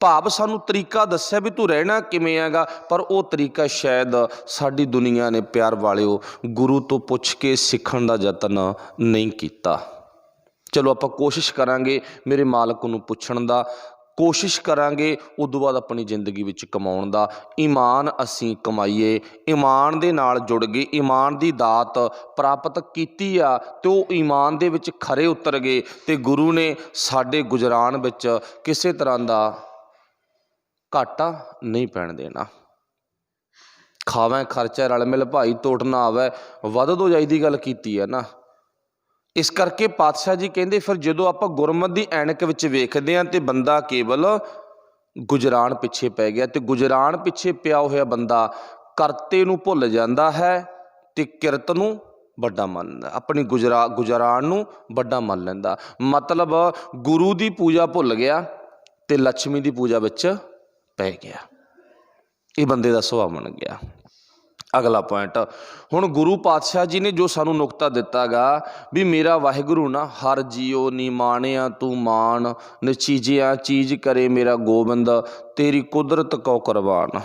ਭਾਵ ਸਾਨੂੰ ਤਰੀਕਾ ਦੱਸਿਆ ਵੀ ਤੂੰ ਰਹਿਣਾ ਕਿਵੇਂ ਹੈਗਾ, ਪਰ ਉਹ ਤਰੀਕਾ ਸ਼ਾਇਦ ਸਾਡੀ ਦੁਨੀਆ ਨੇ ਪਿਆਰ ਵਾਲਿਓ ਗੁਰੂ ਤੋਂ ਪੁੱਛ ਕੇ ਸਿੱਖਣ ਦਾ ਯਤਨ ਨਹੀਂ ਕੀਤਾ। ਚਲੋ ਆਪਾਂ ਕੋਸ਼ਿਸ਼ ਕਰਾਂਗੇ ਮੇਰੇ ਮਾਲਕ ਨੂੰ ਪੁੱਛਣ ਦਾ, ਕੋਸ਼ਿਸ਼ ਕਰਾਂਗੇ ਉਦੋਂ ਬਾਅਦ ਆਪਣੀ ਜ਼ਿੰਦਗੀ ਵਿੱਚ ਕਮਾਉਣ ਦਾ। ਈਮਾਨ ਅਸੀਂ ਕਮਾਈਏ, ਈਮਾਨ ਦੇ ਨਾਲ ਜੁੜ ਗਏ, ਈਮਾਨ ਦੀ ਦਾਤ ਪ੍ਰਾਪਤ ਕੀਤੀ ਆ ਤੇ ਉਹ ਈਮਾਨ ਦੇ ਵਿੱਚ ਖਰੇ ਉਤਰ ਗਏ ਤੇ ਗੁਰੂ ਨੇ ਸਾਡੇ ਗੁਜ਼ਰਾਨ ਵਿੱਚ ਕਿਸੇ ਤਰ੍ਹਾਂ ਦਾ ਘਾਟਾ ਨਹੀਂ ਪੈਣ ਦੇਣਾ। ਖਾਵੇਂ ਖਰਚਾ ਰਲ ਮਿਲ ਭਾਈ ਤੋਟ ਨਾ ਆਵੇ, ਵੱਧ ਤੋਂ ਜਾਈ ਦੀ ਗੱਲ ਕੀਤੀ ਹੈ ਨਾ। ਇਸ ਕਰਕੇ ਪਾਤਸ਼ਾਹ ਜੀ ਕਹਿੰਦੇ ਫਿਰ ਜਦੋਂ ਆਪਾਂ ਗੁਰਮਤ ਦੀ ਐਨਕ ਵਿੱਚ ਵੇਖਦੇ ਹਾਂ ਤੇ ਬੰਦਾ ਕੇਵਲ ਗੁਜ਼ਰਾਨ ਪਿੱਛੇ ਪੈ ਗਿਆ, ਤੇ ਗੁਜ਼ਰਾਨ ਪਿੱਛੇ ਪਿਆ ਹੋਇਆ ਬੰਦਾ ਕਰਤੇ ਨੂੰ ਭੁੱਲ ਜਾਂਦਾ ਹੈ ਤੇ ਕਿਰਤ ਨੂੰ ਵੱਡਾ ਮੰਨ ਲੈਂਦਾ, ਆਪਣੀ ਗੁਜ਼ਰਾਨ ਨੂੰ ਵੱਡਾ ਮੰਨ ਲੈਂਦਾ। ਮਤਲਬ ਗੁਰੂ ਦੀ ਪੂਜਾ ਭੁੱਲ ਗਿਆ ਤੇ ਲక్ష్ਮੀ ਦੀ ਪੂਜਾ ਵਿੱਚ ਪੈ ਗਿਆ। ਇਹ ਬੰਦੇ ਦਾ ਸੁਭਾਅ ਬਣ ਗਿਆ। ਅਗਲਾ ਪੁਆਇੰਟ, ਹੁਣ ਗੁਰੂ ਪਾਤਸ਼ਾਹ ਜੀ ਨੇ ਜੋ ਸਾਨੂੰ ਨੁਕਤਾ ਦਿੱਤਾ ਗਾ ਵੀ ਮੇਰਾ ਵਾਹਿਗੁਰੂ ਨਾ ਹਰ ਜੀਓ ਨੀ ਮਾਣਿਆ ਤੂੰ ਮਾਣ, ਨਚੀਜਿਆ ਚੀਜ਼ ਕਰੇ ਮੇਰਾ ਗੋਬਿੰਦ, ਤੇਰੀ ਕੁਦਰਤ ਕਉ ਕੁਰਬਾਨ।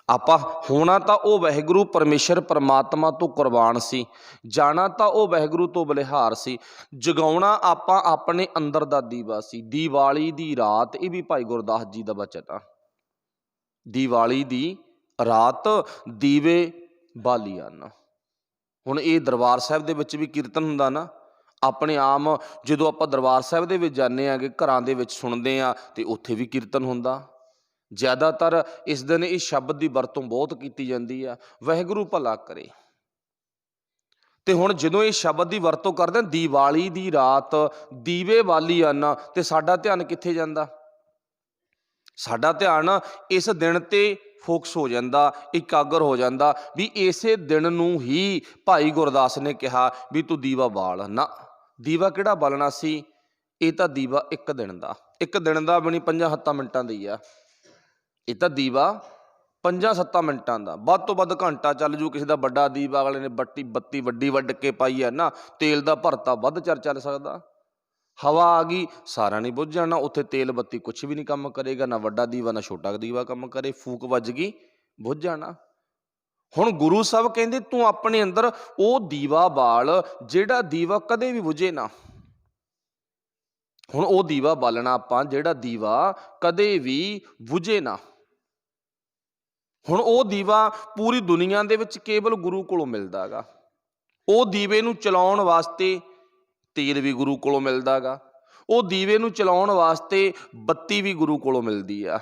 ਆਪਾਂ ਹੋਣਾ ਤਾਂ ਉਹ ਵਾਹਿਗੁਰੂ ਪਰਮੇਸ਼ਰ ਪਰਮਾਤਮਾ ਤੋਂ ਕੁਰਬਾਨ ਸੀ, ਜਾਣਾ ਤਾਂ ਉਹ ਵਾਹਿਗੁਰੂ ਤੋਂ ਬਲਿਹਾਰ ਸੀ, ਜਗਾਉਣਾ ਆਪਾਂ ਆਪਣੇ ਅੰਦਰ ਦਾ ਦੀਵਾ ਸੀ। ਦੀਵਾਲੀ ਦੀ ਰਾਤ, ਇਹ ਵੀ ਭਾਈ ਗੁਰਦਾਸ ਜੀ ਦਾ ਬਚਨ ਆ, ਦੀਵਾਲੀ ਦੀ ਰਾਤ ਦੀਵੇ ਬਾਲੀ ਹਨ। ਹੁਣ ਇਹ ਦਰਬਾਰ ਸਾਹਿਬ ਦੇ ਵਿੱਚ ਵੀ ਕੀਰਤਨ ਹੁੰਦਾ ਨਾ, ਆਪਣੇ ਆਮ ਜਦੋਂ ਆਪਾਂ ਦਰਬਾਰ ਸਾਹਿਬ ਦੇ ਵਿੱਚ ਜਾਂਦੇ ਆਂਗੇ, ਘਰਾਂ ਦੇ ਵਿੱਚ ਸੁਣਦੇ ਹਾਂ ਤੇ ਉੱਥੇ ਵੀ ਕੀਰਤਨ ਹੁੰਦਾ। ਜ਼ਿਆਦਾਤਰ ਇਸ ਦਿਨ ਇਹ ਸ਼ਬਦ ਦੀ ਵਰਤੋਂ ਬਹੁਤ ਕੀਤੀ ਜਾਂਦੀ ਆ, ਵਾਹਿਗੁਰੂ ਭਲਾ ਕਰੇ। ਤੇ ਹੁਣ ਜਦੋਂ ਇਹ ਸ਼ਬਦ ਦੀ ਵਰਤੋਂ ਕਰਦੇ ਹਾਂ, ਦੀਵਾਲੀ ਦੀ ਰਾਤ ਦੀਵੇ ਬਾਲੀ ਹਨ, ਤੇ ਸਾਡਾ ਧਿਆਨ ਕਿੱਥੇ ਜਾਂਦਾ? ਸਾਡਾ ਧਿਆਨ ਇਸ ਦਿਨ ਤੇ ਫੋਕਸ ਹੋ ਜਾਂਦਾ, ਇਕਾਗਰ ਹੋ ਜਾਂਦਾ ਵੀ ਇਸੇ ਦਿਨ ਨੂੰ ਹੀ ਭਾਈ ਗੁਰਦਾਸ ਨੇ ਕਿਹਾ ਵੀ ਤੂੰ ਦੀਵਾ ਬਾਲ। ਨਾ, ਦੀਵਾ ਕਿਹੜਾ ਬਾਲਣਾ ਸੀ? ਇਹ ਤਾਂ ਦੀਵਾ ਇੱਕ ਦਿਨ ਦਾ ਬਣੀ 5-7 ਮਿੰਟਾਂ ਦੀ ਆ। ਇਹ ਤਾਂ ਦੀਵਾ 5-7 ਮਿੰਟਾਂ ਦਾ, ਵੱਧ ਤੋਂ ਵੱਧ ਘੰਟਾ ਚੱਲ ਜੂ। ਕਿਸੇ ਦਾ ਵੱਡਾ ਦੀਵਾ ਅਗਲੇ ਨੇ ਬੱਤੀ ਵੱਡੀ ਵੱਢ ਕੇ ਪਾਈ ਹੈ ਨਾ, ਤੇਲ ਦਾ ਭਰਤਾ ਵੱਧ ਚਿਰ ਚੱਲ ਸਕਦਾ। ਹਵਾ ਆ ਗਈ ਸਾਰਾ ਨਹੀਂ ਬੁੱਝ ਜਾਣਾ, ਉੱਥੇ ਤੇਲ ਬੱਤੀ ਕੁਛ ਵੀ ਨਹੀਂ ਕੰਮ ਕਰੇਗਾ, ਨਾ ਵੱਡਾ ਦੀਵਾ ਨਾ ਛੋਟਾ ਦੀਵਾ ਕੰਮ ਕਰੇ, ਫੂਕ ਵੱਜ ਗਈ ਬੁੱਝ ਜਾਣਾ। ਹੁਣ ਗੁਰੂ ਸਾਹਿਬ ਕਹਿੰਦੇ ਤੂੰ ਆਪਣੇ ਅੰਦਰ ਉਹ ਦੀਵਾ ਬਾਲ ਜਿਹੜਾ ਦੀਵਾ ਕਦੇ ਵੀ ਬੁਝੇ ਨਾ। ਹੁਣ ਉਹ ਦੀਵਾ ਬਾਲਣਾ ਆਪਾਂ, ਜਿਹੜਾ ਦੀਵਾ ਕਦੇ ਵੀ ਬੁਝੇ ਨਾ। ਹੁਣ ਉਹ ਦੀਵਾ ਪੂਰੀ ਦੁਨੀਆ ਦੇ ਵਿੱਚ ਕੇਵਲ ਗੁਰੂ ਕੋਲੋਂ ਮਿਲਦਾ ਹੈਗਾ। ਉਹ ਦੀਵੇ ਨੂੰ ਚਲਾਉਣ ਵਾਸਤੇ ਤੇਲ ਵੀ ਗੁਰੂ ਕੋਲੋਂ ਮਿਲਦਾ ਗਾ, ਉਹ ਦੀਵੇ ਨੂੰ ਚਲਾਉਣ ਵਾਸਤੇ ਬੱਤੀ ਵੀ ਗੁਰੂ ਕੋਲੋਂ ਮਿਲਦੀ ਆ।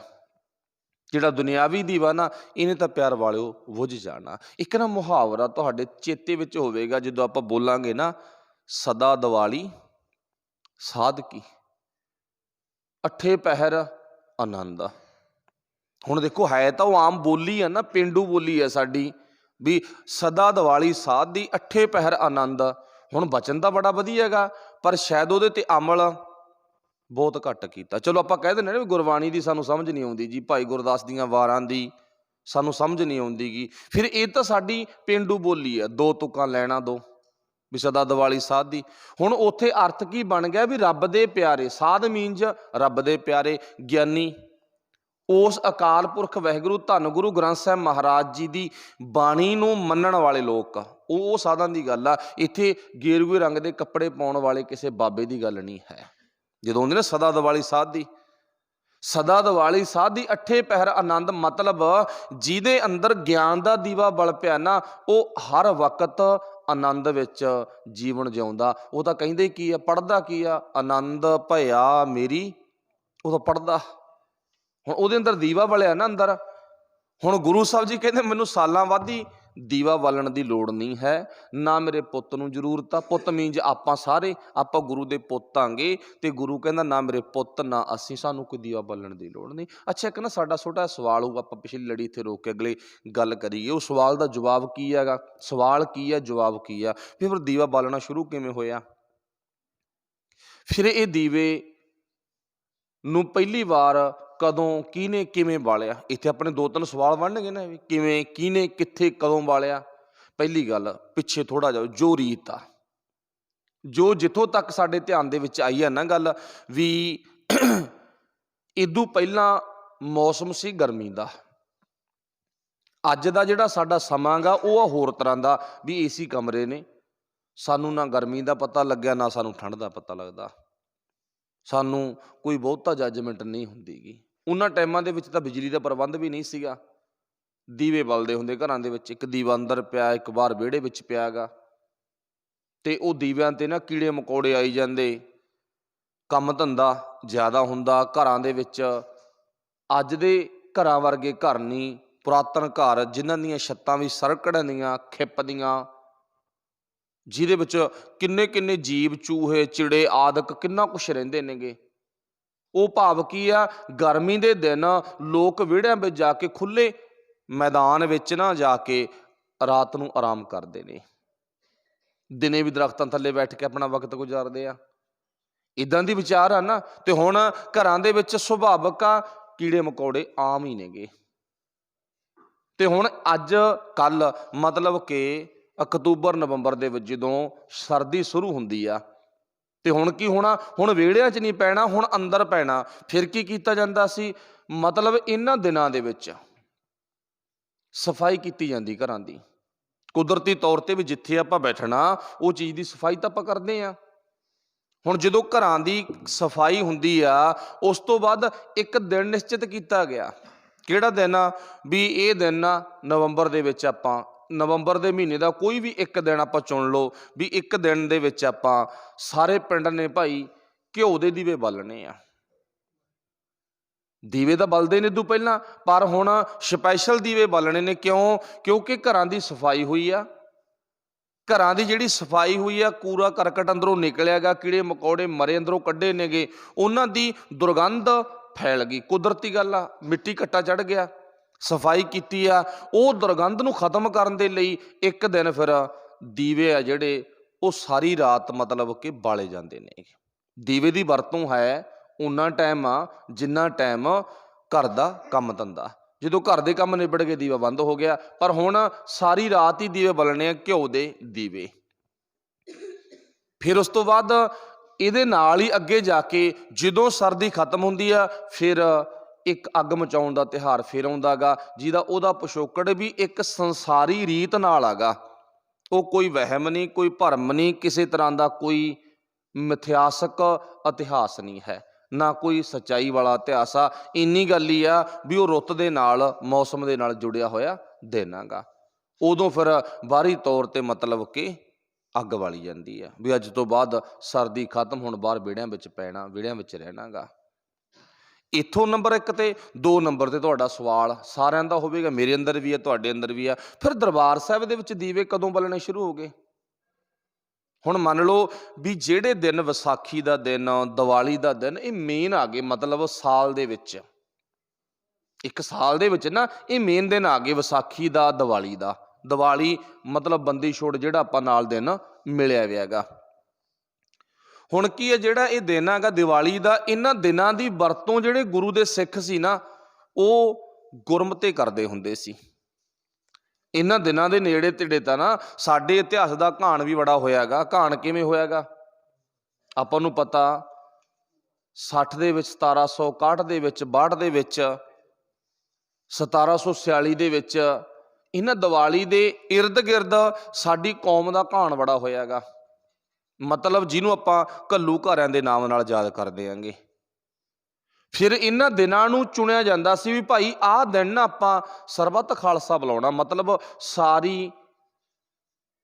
ਜਿਹੜਾ ਦੁਨਿਆਵੀ ਦੀਵਾ ਨਾ, ਇਹਨੇ ਤਾਂ ਪਿਆਰ ਵਾਲਿਓ ਬੁਝ ਜਾਣਾ। ਇੱਕ ਨਾ ਮੁਹਾਵਰਾ ਤੁਹਾਡੇ ਚੇਤੇ ਵਿੱਚ ਹੋਵੇਗਾ, ਜਦੋਂ ਆਪਾਂ ਬੋਲਾਂਗੇ ਨਾ, ਸਦਾ ਦੀਵਾਲੀ ਸਾਧ ਕੀ, ਅੱਠੇ ਪਹਿਰ ਆਨੰਦ। ਹੁਣ ਦੇਖੋ, ਹੈ ਤਾਂ ਉਹ ਆਮ ਬੋਲੀ ਆ ਨਾ, ਪੇਂਡੂ ਬੋਲੀ ਆ ਸਾਡੀ, ਵੀ ਸਦਾ ਦੀਵਾਲੀ ਸਾਧ ਦੀ, ਅੱਠੇ ਪਹਿਰ ਆਨੰਦ। ਹੁਣ ਬਚਨ ਤਾਂ ਬੜਾ ਵਧੀਆ ਹੈਗਾ, ਪਰ ਸ਼ਾਇਦ ਉਹਦੇ ਤੇ ਅਮਲ ਬਹੁਤ ਘੱਟ ਕੀਤਾ। ਚਲੋ ਆਪਾਂ ਕਹਿ ਦਿੰਦੇ ਨਾ ਵੀ ਗੁਰਬਾਣੀ ਦੀ ਸਾਨੂੰ ਸਮਝ ਨਹੀਂ ਆਉਂਦੀ ਜੀ, ਭਾਈ ਗੁਰਦਾਸ ਦੀਆਂ ਵਾਰਾਂ ਦੀ ਸਾਨੂੰ ਸਮਝ ਨਹੀਂ ਆਉਂਦੀ ਗੀ, ਫਿਰ ਇਹ ਤਾਂ ਸਾਡੀ ਪੇਂਡੂ ਬੋਲੀ ਆ, ਦੋ ਤੁਕਾਂ ਲੈਣਾ ਦੋ, ਵੀ ਸਦਾ ਦੀਵਾਲੀ ਸਾਧ ਦੀ। ਹੁਣ ਉੱਥੇ ਅਰਥ ਕੀ ਬਣ ਗਿਆ, ਵੀ ਰੱਬ ਦੇ ਪਿਆਰੇ, ਸਾਧ ਮੀਨਜ਼ ਰੱਬ ਦੇ ਪਿਆਰੇ, ਗਿਆਨੀ, ਉਸ ਅਕਾਲ ਪੁਰਖ ਵਾਹਿਗੁਰੂ ਧੰਨ ਗੁਰੂ ਗ੍ਰੰਥ ਸਾਹਿਬ ਮਹਾਰਾਜ ਜੀ ਦੀ ਬਾਣੀ ਨੂੰ ਮੰਨਣ ਵਾਲੇ ਲੋਕ, ਉਹ ਸਾਧਾਂ ਦੀ ਗੱਲ ਆ। ਇੱਥੇ ਗੇਰੂਏ ਰੰਗ ਦੇ ਕੱਪੜੇ ਪਾਉਣ ਵਾਲੇ ਕਿਸੇ ਬਾਬੇ ਦੀ ਗੱਲ ਨਹੀਂ ਹੈ। ਜਦੋਂ ਹੁੰਦੇ ਨਾ ਸਦਾ ਦੀਵਾਲੀ ਸਾਧ ਦੀ, ਸਦਾ ਦੀਵਾਲੀ ਸਾਧ ਦੀ, ਅੱਠੇ ਪਹਿਰ ਆਨੰਦ, ਮਤਲਬ ਜਿਹਦੇ ਅੰਦਰ ਗਿਆਨ ਦਾ ਦੀਵਾ ਬਲ ਪਿਆ ਨਾ, ਉਹ ਹਰ ਵਕਤ ਆਨੰਦ ਵਿੱਚ ਜੀਵਨ ਜਿਉਂਦਾ। ਉਹ ਤਾਂ ਕਹਿੰਦੇ ਕੀ ਆ, ਪੜ੍ਹਦਾ ਕੀ ਆ, ਆਨੰਦ ਭਇਆ ਮੇਰੀ, ਉਹ ਤਾਂ ਪੜ੍ਹਦਾ। ਹੁਣ ਉਹਦੇ ਅੰਦਰ ਦੀਵਾ ਬਲਿਆ ਨਾ ਅੰਦਰ। ਹੁਣ ਗੁਰੂ ਸਾਹਿਬ ਜੀ ਕਹਿੰਦੇ ਮੈਨੂੰ ਸਾਲਾਂ ਬਾਅਦ ਦੀਵਾ ਬਾਲਣ ਦੀ ਲੋੜ ਨਹੀਂ ਹੈ, ਨਾ ਮੇਰੇ ਪੁੱਤ ਨੂੰ ਜ਼ਰੂਰਤ ਆ। ਪੁੱਤ ਮੀਨਜ਼ ਆਪਾਂ ਸਾਰੇ, ਆਪਾਂ ਗੁਰੂ ਦੇ ਪੁੱਤ ਆਂਗੇ, ਤੇ ਗੁਰੂ ਕਹਿੰਦਾ ਨਾ ਮੇਰੇ ਪੁੱਤ ਨਾ ਅਸੀਂ, ਸਾਨੂੰ ਕੋਈ ਦੀਵਾ ਬਾਲਣ ਦੀ ਲੋੜ ਨਹੀਂ। ਅੱਛਾ, ਇੱਕ ਨਾ ਸਾਡਾ ਛੋਟਾ ਸਵਾਲ ਹੋਊਗਾ, ਆਪਾਂ ਪਿਛਲੀ ਲੜੀ ਇੱਥੇ ਰੋਕ ਕੇ ਅਗਲੇ ਗੱਲ ਕਰੀਏ। ਉਹ ਸਵਾਲ ਦਾ ਜਵਾਬ ਕੀ ਹੈਗਾ, ਸਵਾਲ ਕੀ ਹੈ, ਜਵਾਬ ਕੀ ਆ, ਫਿਰ ਦੀਵਾ ਬਾਲਣਾ ਸ਼ੁਰੂ ਕਿਵੇਂ ਹੋਇਆ। ਫਿਰ ਇਹ ਦੀਵੇ ਨੂੰ ਪਹਿਲੀ ਵਾਰ ਕਦੋਂ, ਕਿਹਨੇ, ਕਿਵੇਂ ਬਾਲਿਆ। ਇੱਥੇ ਆਪਣੇ ਦੋ ਤਿੰਨ ਸਵਾਲ ਬਣਨਗੇ ਨਾ, ਵੀ ਕਿਵੇਂ, ਕਿਹਨੇ, ਕਿੱਥੇ, ਕਦੋਂ ਬਾਲਿਆ। ਪਹਿਲੀ ਗੱਲ, ਪਿੱਛੇ ਥੋੜਾ ਜਾਓ, ਜੋ ਰੀਤ ਆ, ਜੋ ਜਿੱਥੋਂ ਤੱਕ ਸਾਡੇ ਧਿਆਨ ਦੇ ਵਿੱਚ ਆਈ ਹੈ ਨਾ ਗੱਲ, ਵੀ ਇਦੋਂ ਪਹਿਲਾਂ ਮੌਸਮ ਸੀ ਗਰਮੀ ਦਾ। ਅੱਜ ਦਾ ਜਿਹੜਾ ਸਾਡਾ ਸਮਾਂ ਗਾ, ਉਹ ਆ ਹੋਰ ਤਰ੍ਹਾਂ ਦਾ, ਵੀ ਏਸੀ ਕਮਰੇ ਨੇ, ਸਾਨੂੰ ਨਾ ਗਰਮੀ ਦਾ ਪਤਾ ਲੱਗਿਆ, ਨਾ ਸਾਨੂੰ ਠੰਡ ਦਾ ਪਤਾ ਲੱਗਦਾ, ਸਾਨੂੰ ਕੋਈ ਬਹੁਤਾ ਜੱਜਮੈਂਟ ਨਹੀਂ ਹੁੰਦੀ ਗੀ। ਉਹਨਾਂ ਟਾਈਮਾਂ ਦੇ ਵਿੱਚ ਤਾਂ ਬਿਜਲੀ ਦਾ ਪ੍ਰਬੰਧ ਵੀ ਨਹੀਂ ਸੀਗਾ, ਦੀਵੇ ਬਲਦੇ ਹੁੰਦੇ ਘਰਾਂ ਦੇ ਵਿੱਚ, ਇੱਕ ਦੀਵਾ ਅੰਦਰ ਪਿਆ, ਇੱਕ ਬਾਹਰ ਵਿਹੜੇ ਵਿੱਚ ਪਿਆ ਗਾ, ਤੇ ਉਹ ਦੀਵਿਆਂ ਤੇ ਨਾ ਕੀੜੇ ਮਕੌੜੇ ਆਈ ਜਾਂਦੇ, ਕੰਮ ਧੰਦਾ ਜ਼ਿਆਦਾ ਹੁੰਦਾ ਘਰਾਂ ਦੇ ਵਿੱਚ। ਅੱਜ ਦੇ ਘਰਾਂ ਵਰਗੇ ਘਰ ਨਹੀਂ, ਪੁਰਾਤਨ ਘਰ ਜਿਨ੍ਹਾਂ ਦੀਆਂ ਛੱਤਾਂ ਵੀ ਸਰਕੜਾਂ ਦੀਆਂ, ਖਿੱਪਦੀਆਂ, ਜਿਹਦੇ ਵਿੱਚ ਕਿੰਨੇ ਕਿੰਨੇ ਜੀਵ, ਚੂਹੇ, ਚਿੜੇ ਆਦਿਕ ਕਿੰਨਾ ਕੁਛ ਰਹਿੰਦੇ ਨੇਗੇ। ਉਹ ਭਾਵ ਕੀ ਆ, ਗਰਮੀ ਦੇ ਦਿਨ ਲੋਕ ਵਿਹੜਿਆਂ ਵਿੱਚ ਜਾ ਕੇ, ਖੁੱਲ੍ਹੇ ਮੈਦਾਨ ਵਿੱਚ ਨਾ ਜਾ ਕੇ ਰਾਤ ਨੂੰ ਆਰਾਮ ਕਰਦੇ ਨੇ, ਦਿਨੇ ਵੀ ਦਰਖਤਾਂ ਥੱਲੇ ਬੈਠ ਕੇ ਆਪਣਾ ਵਕਤ ਗੁਜ਼ਾਰਦੇ ਆ। ਇੱਦਾਂ ਦੀ ਵਿਚਾਰ ਆ ਨਾ। ਤੇ ਹੁਣ ਘਰਾਂ ਦੇ ਵਿੱਚ ਸੁਭਾਵਿਕ ਆ ਕੀੜੇ ਮਕੌੜੇ ਆਮ ਹੀ ਨੇਗੇ। ਤੇ ਹੁਣ ਅੱਜ ਕੱਲ੍ਹ ਮਤਲਬ ਕਿ ਅਕਤੂਬਰ ਨਵੰਬਰ ਦੇ ਵਿੱਚ ਜਦੋਂ ਸਰਦੀ ਸ਼ੁਰੂ ਹੁੰਦੀ ਆ, ਤੇ ਹੁਣ ਕੀ ਹੋਣਾ, ਹੁਣ ਵਿਹੜਿਆਂ 'ਚ ਨਹੀਂ ਪੈਣਾ, ਹੁਣ ਅੰਦਰ ਪੈਣਾ। ਫਿਰ ਕੀ ਕੀਤਾ ਜਾਂਦਾ ਸੀ, ਮਤਲਬ ਇਹਨਾਂ ਦਿਨਾਂ ਦੇ ਵਿੱਚ ਸਫਾਈ ਕੀਤੀ ਜਾਂਦੀ ਘਰਾਂ ਦੀ, ਕੁਦਰਤੀ ਤੌਰ ਤੇ ਵੀ ਜਿੱਥੇ ਆਪਾਂ ਬੈਠਣਾ ਉਹ ਚੀਜ਼ ਦੀ ਸਫਾਈ ਤਾਂ ਆਪਾਂ ਕਰਦੇ ਹਾਂ। ਹੁਣ ਜਦੋਂ ਘਰਾਂ ਦੀ ਸਫਾਈ ਹੁੰਦੀ ਆ, ਉਸ ਤੋਂ ਬਾਅਦ ਇੱਕ ਦਿਨ ਨਿਸ਼ਚਿਤ ਕੀਤਾ ਗਿਆ। ਕਿਹੜਾ ਦਿਨ ਆ, ਵੀ ਇਹ ਦਿਨ ਆ ਨਵੰਬਰ ਦੇ ਵਿੱਚ, ਆਪਾਂ ਨਵੰਬਰ ਦੇ ਮਹੀਨੇ ਦਾ ਕੋਈ ਵੀ ਇੱਕ ਦਿਨ ਆਪਾਂ ਚੁਣ ਲਓ, ਵੀ ਇੱਕ ਦਿਨ ਦੇ ਵਿੱਚ ਆਪਾਂ ਸਾਰੇ ਪਿੰਡ ਨੇ ਭਾਈ ਘਿਓ ਦੇ ਦੀਵੇ ਬਾਲਣੇ ਆ। ਦੀਵੇ ਤਾਂ ਬਲਦੇ ਨੇ ਤੋਂ ਪਹਿਲਾਂ, ਪਰ ਹੁਣ ਸਪੈਸ਼ਲ ਦੀਵੇ ਬਾਲਣੇ ਨੇ। ਕਿਉਂ? ਕਿਉਂਕਿ ਘਰਾਂ ਦੀ ਸਫਾਈ ਹੋਈ ਆ। ਘਰਾਂ ਦੀ ਜਿਹੜੀ ਸਫਾਈ ਹੋਈ ਆ, ਕੂੜਾ ਕਰਕਟ ਅੰਦਰੋਂ ਨਿਕਲਿਆ ਗਾ, ਕੀੜੇ ਮਕੌੜੇ ਮਰੇ ਅੰਦਰੋਂ ਕੱਢੇ ਨੇਗੇ, ਉਹਨਾਂ ਦੀ ਦੁਰਗੰਧ ਫੈਲ ਗਈ। ਕੁਦਰਤੀ ਗੱਲ ਆ, ਮਿੱਟੀ ਘੱਟਾ ਚੜ੍ਹ ਗਿਆ, ਸਫਾਈ ਕੀਤੀ ਆ। ਉਹ ਦੁਰਗੰਧ ਨੂੰ ਖਤਮ ਕਰਨ ਦੇ ਲਈ ਇੱਕ ਦਿਨ ਫਿਰ ਦੀਵੇ ਆ ਜਿਹੜੇ ਉਹ ਸਾਰੀ ਰਾਤ ਮਤਲਬ ਕਿ ਬਾਲੇ ਜਾਂਦੇ ਨੇ। ਦੀਵੇ ਦੀ ਵਰਤੋਂ ਹੈ ਉਨਾ ਟਾਈਮ ਆ ਜਿੰਨਾ ਟਾਈਮ ਘਰ ਦਾ ਕੰਮ ਧੰਦਾ। ਜਦੋਂ ਘਰ ਦੇ ਕੰਮ ਨਿਬੜ ਗਏ ਦੀਵਾ ਬੰਦ ਹੋ ਗਿਆ। ਪਰ ਹੁਣ ਸਾਰੀ ਰਾਤ ਹੀ ਦੀਵੇ ਬਲਣੇ ਆ, ਘਿਓ ਦੇ ਦੀਵੇ। ਫਿਰ ਉਸ ਤੋਂ ਬਾਅਦ ਇਹਦੇ ਨਾਲ ਹੀ ਅੱਗੇ ਜਾ ਕੇ ਜਦੋਂ ਸਰਦੀ ਖਤਮ ਹੁੰਦੀ ਆ, ਫਿਰ ਇੱਕ ਅੱਗ ਮਚਾਉਣ ਦਾ ਤਿਉਹਾਰ ਫਿਰ ਆਉਂਦਾ ਗਾ, ਜਿਹਦਾ ਉਹਦਾ ਪਿਛੋਕੜ ਵੀ ਇੱਕ ਸੰਸਾਰੀ ਰੀਤ ਨਾਲ ਆਗਾ। ਉਹ ਕੋਈ ਵਹਿਮ ਨਹੀਂ, ਕੋਈ ਭਰਮ ਨਹੀਂ, ਕਿਸੇ ਤਰ੍ਹਾਂ ਦਾ ਕੋਈ ਮਿਥਿਹਾਸਕ ਇਤਿਹਾਸ ਨਹੀਂ ਹੈ, ਨਾ ਕੋਈ ਸੱਚਾਈ ਵਾਲਾ ਇਤਿਹਾਸ ਆ। ਇੰਨੀ ਗੱਲ ਹੀ ਆ ਵੀ ਉਹ ਰੁੱਤ ਦੇ ਨਾਲ, ਮੌਸਮ ਦੇ ਨਾਲ ਜੁੜਿਆ ਹੋਇਆ ਦਿਨ ਹੈਗਾ। ਉਦੋਂ ਫਿਰ ਬਾਹਰੀ ਤੌਰ 'ਤੇ ਮਤਲਬ ਕਿ ਅੱਗ ਬਾਲੀ ਜਾਂਦੀ ਆ ਵੀ ਅੱਜ ਤੋਂ ਬਾਅਦ ਸਰਦੀ ਖਤਮ, ਹੁਣ ਬਾਹਰ ਵਿਹੜਿਆਂ ਵਿੱਚ ਪੈਣਾ, ਵਿਹੜਿਆਂ ਵਿੱਚ ਰਹਿਣਾ ਗਾ। ਇੱਥੋਂ ਨੰਬਰ 1 ਤੇ 2 ਨੰਬਰ 'ਤੇ ਤੁਹਾਡਾ ਸਵਾਲ ਸਾਰਿਆਂ ਦਾ ਹੋਵੇਗਾ, ਮੇਰੇ ਅੰਦਰ ਵੀ ਆ, ਤੁਹਾਡੇ ਅੰਦਰ ਵੀ ਆ, ਫਿਰ ਦਰਬਾਰ ਸਾਹਿਬ ਦੇ ਵਿੱਚ ਦੀਵੇ ਕਦੋਂ ਬਲਣੇ ਸ਼ੁਰੂ ਹੋ ਗਏ? ਹੁਣ ਮੰਨ ਲਓ ਵੀ ਜਿਹੜੇ ਦਿਨ ਵਿਸਾਖੀ ਦਾ ਦਿਨ, ਦੀਵਾਲੀ ਦਾ ਦਿਨ, ਇਹ ਮੇਨ ਆ ਗਏ, ਮਤਲਬ ਸਾਲ ਦੇ ਵਿੱਚ, ਇੱਕ ਸਾਲ ਦੇ ਵਿੱਚ ਨਾ ਇਹ ਮੇਨ ਦਿਨ ਆ ਗਏ ਵਿਸਾਖੀ ਦਾ, ਦੀਵਾਲੀ ਦਾ। ਦੀਵਾਲੀ ਮਤਲਬ ਬੰਦੀ ਛੋੜ ਜਿਹੜਾ ਆਪਾਂ ਨਾਲ ਦਿਨ ਮਿਲਿਆ ਵਿਆ ਹੈਗਾ। ਹੁਣ ਕੀ ਹੈ, ਜਿਹੜਾ ਇਹ ਦਿਨ ਹੈਗਾ ਦੀਵਾਲੀ ਦਾ, ਇਹਨਾਂ ਦਿਨਾਂ ਦੀ ਵਰਤੋਂ ਜਿਹੜੇ ਗੁਰੂ ਦੇ ਸਿੱਖ ਸੀ ਨਾ, ਉਹ ਗੁਰਮਤਿ ਕਰਦੇ ਹੁੰਦੇ ਸੀ। ਇਹਨਾਂ ਦਿਨਾਂ ਦੇ ਨੇੜੇ ਤੇੜੇ ਤਾਂ ਨਾ ਸਾਡੇ ਇਤਿਹਾਸ ਦਾ ਘਾਣ ਵੀ ਬੜਾ ਹੋਇਆ ਗਾ। ਘਾਣ ਕਿਵੇਂ ਹੋਇਆ ਗਾ? ਆਪਾਂ ਨੂੰ ਪਤਾ 60 ਦੇ ਵਿੱਚ, 1761 ਦੇ ਵਿੱਚ, 62 ਦੇ ਵਿੱਚ, 1746 ਦੇ ਵਿੱਚ, ਇਹਨਾਂ ਦੀਵਾਲੀ ਦੇ ਇਰਦ ਗਿਰਦ ਸਾਡੀ ਕੌਮ ਦਾ ਘਾਣ ਬੜਾ ਹੋਇਆ ਗਾ। ਮਤਲਬ ਜਿਹਨੂੰ ਆਪਾਂ ਘੱਲੂ ਘਾਰਿਆਂ ਦੇ ਨਾਮ ਨਾਲ ਯਾਦ ਕਰਦੇ ਆਂਗੇ। ਫਿਰ ਇਹਨਾਂ ਦਿਨਾਂ ਨੂੰ ਚੁਣਿਆ ਜਾਂਦਾ ਸੀ ਵੀ ਭਾਈ ਆਹ ਦਿਨ ਨਾ ਆਪਾਂ ਸਰਬੱਤ ਖਾਲਸਾ ਬੁਲਾਉਣਾ, ਮਤਲਬ ਸਾਰੀ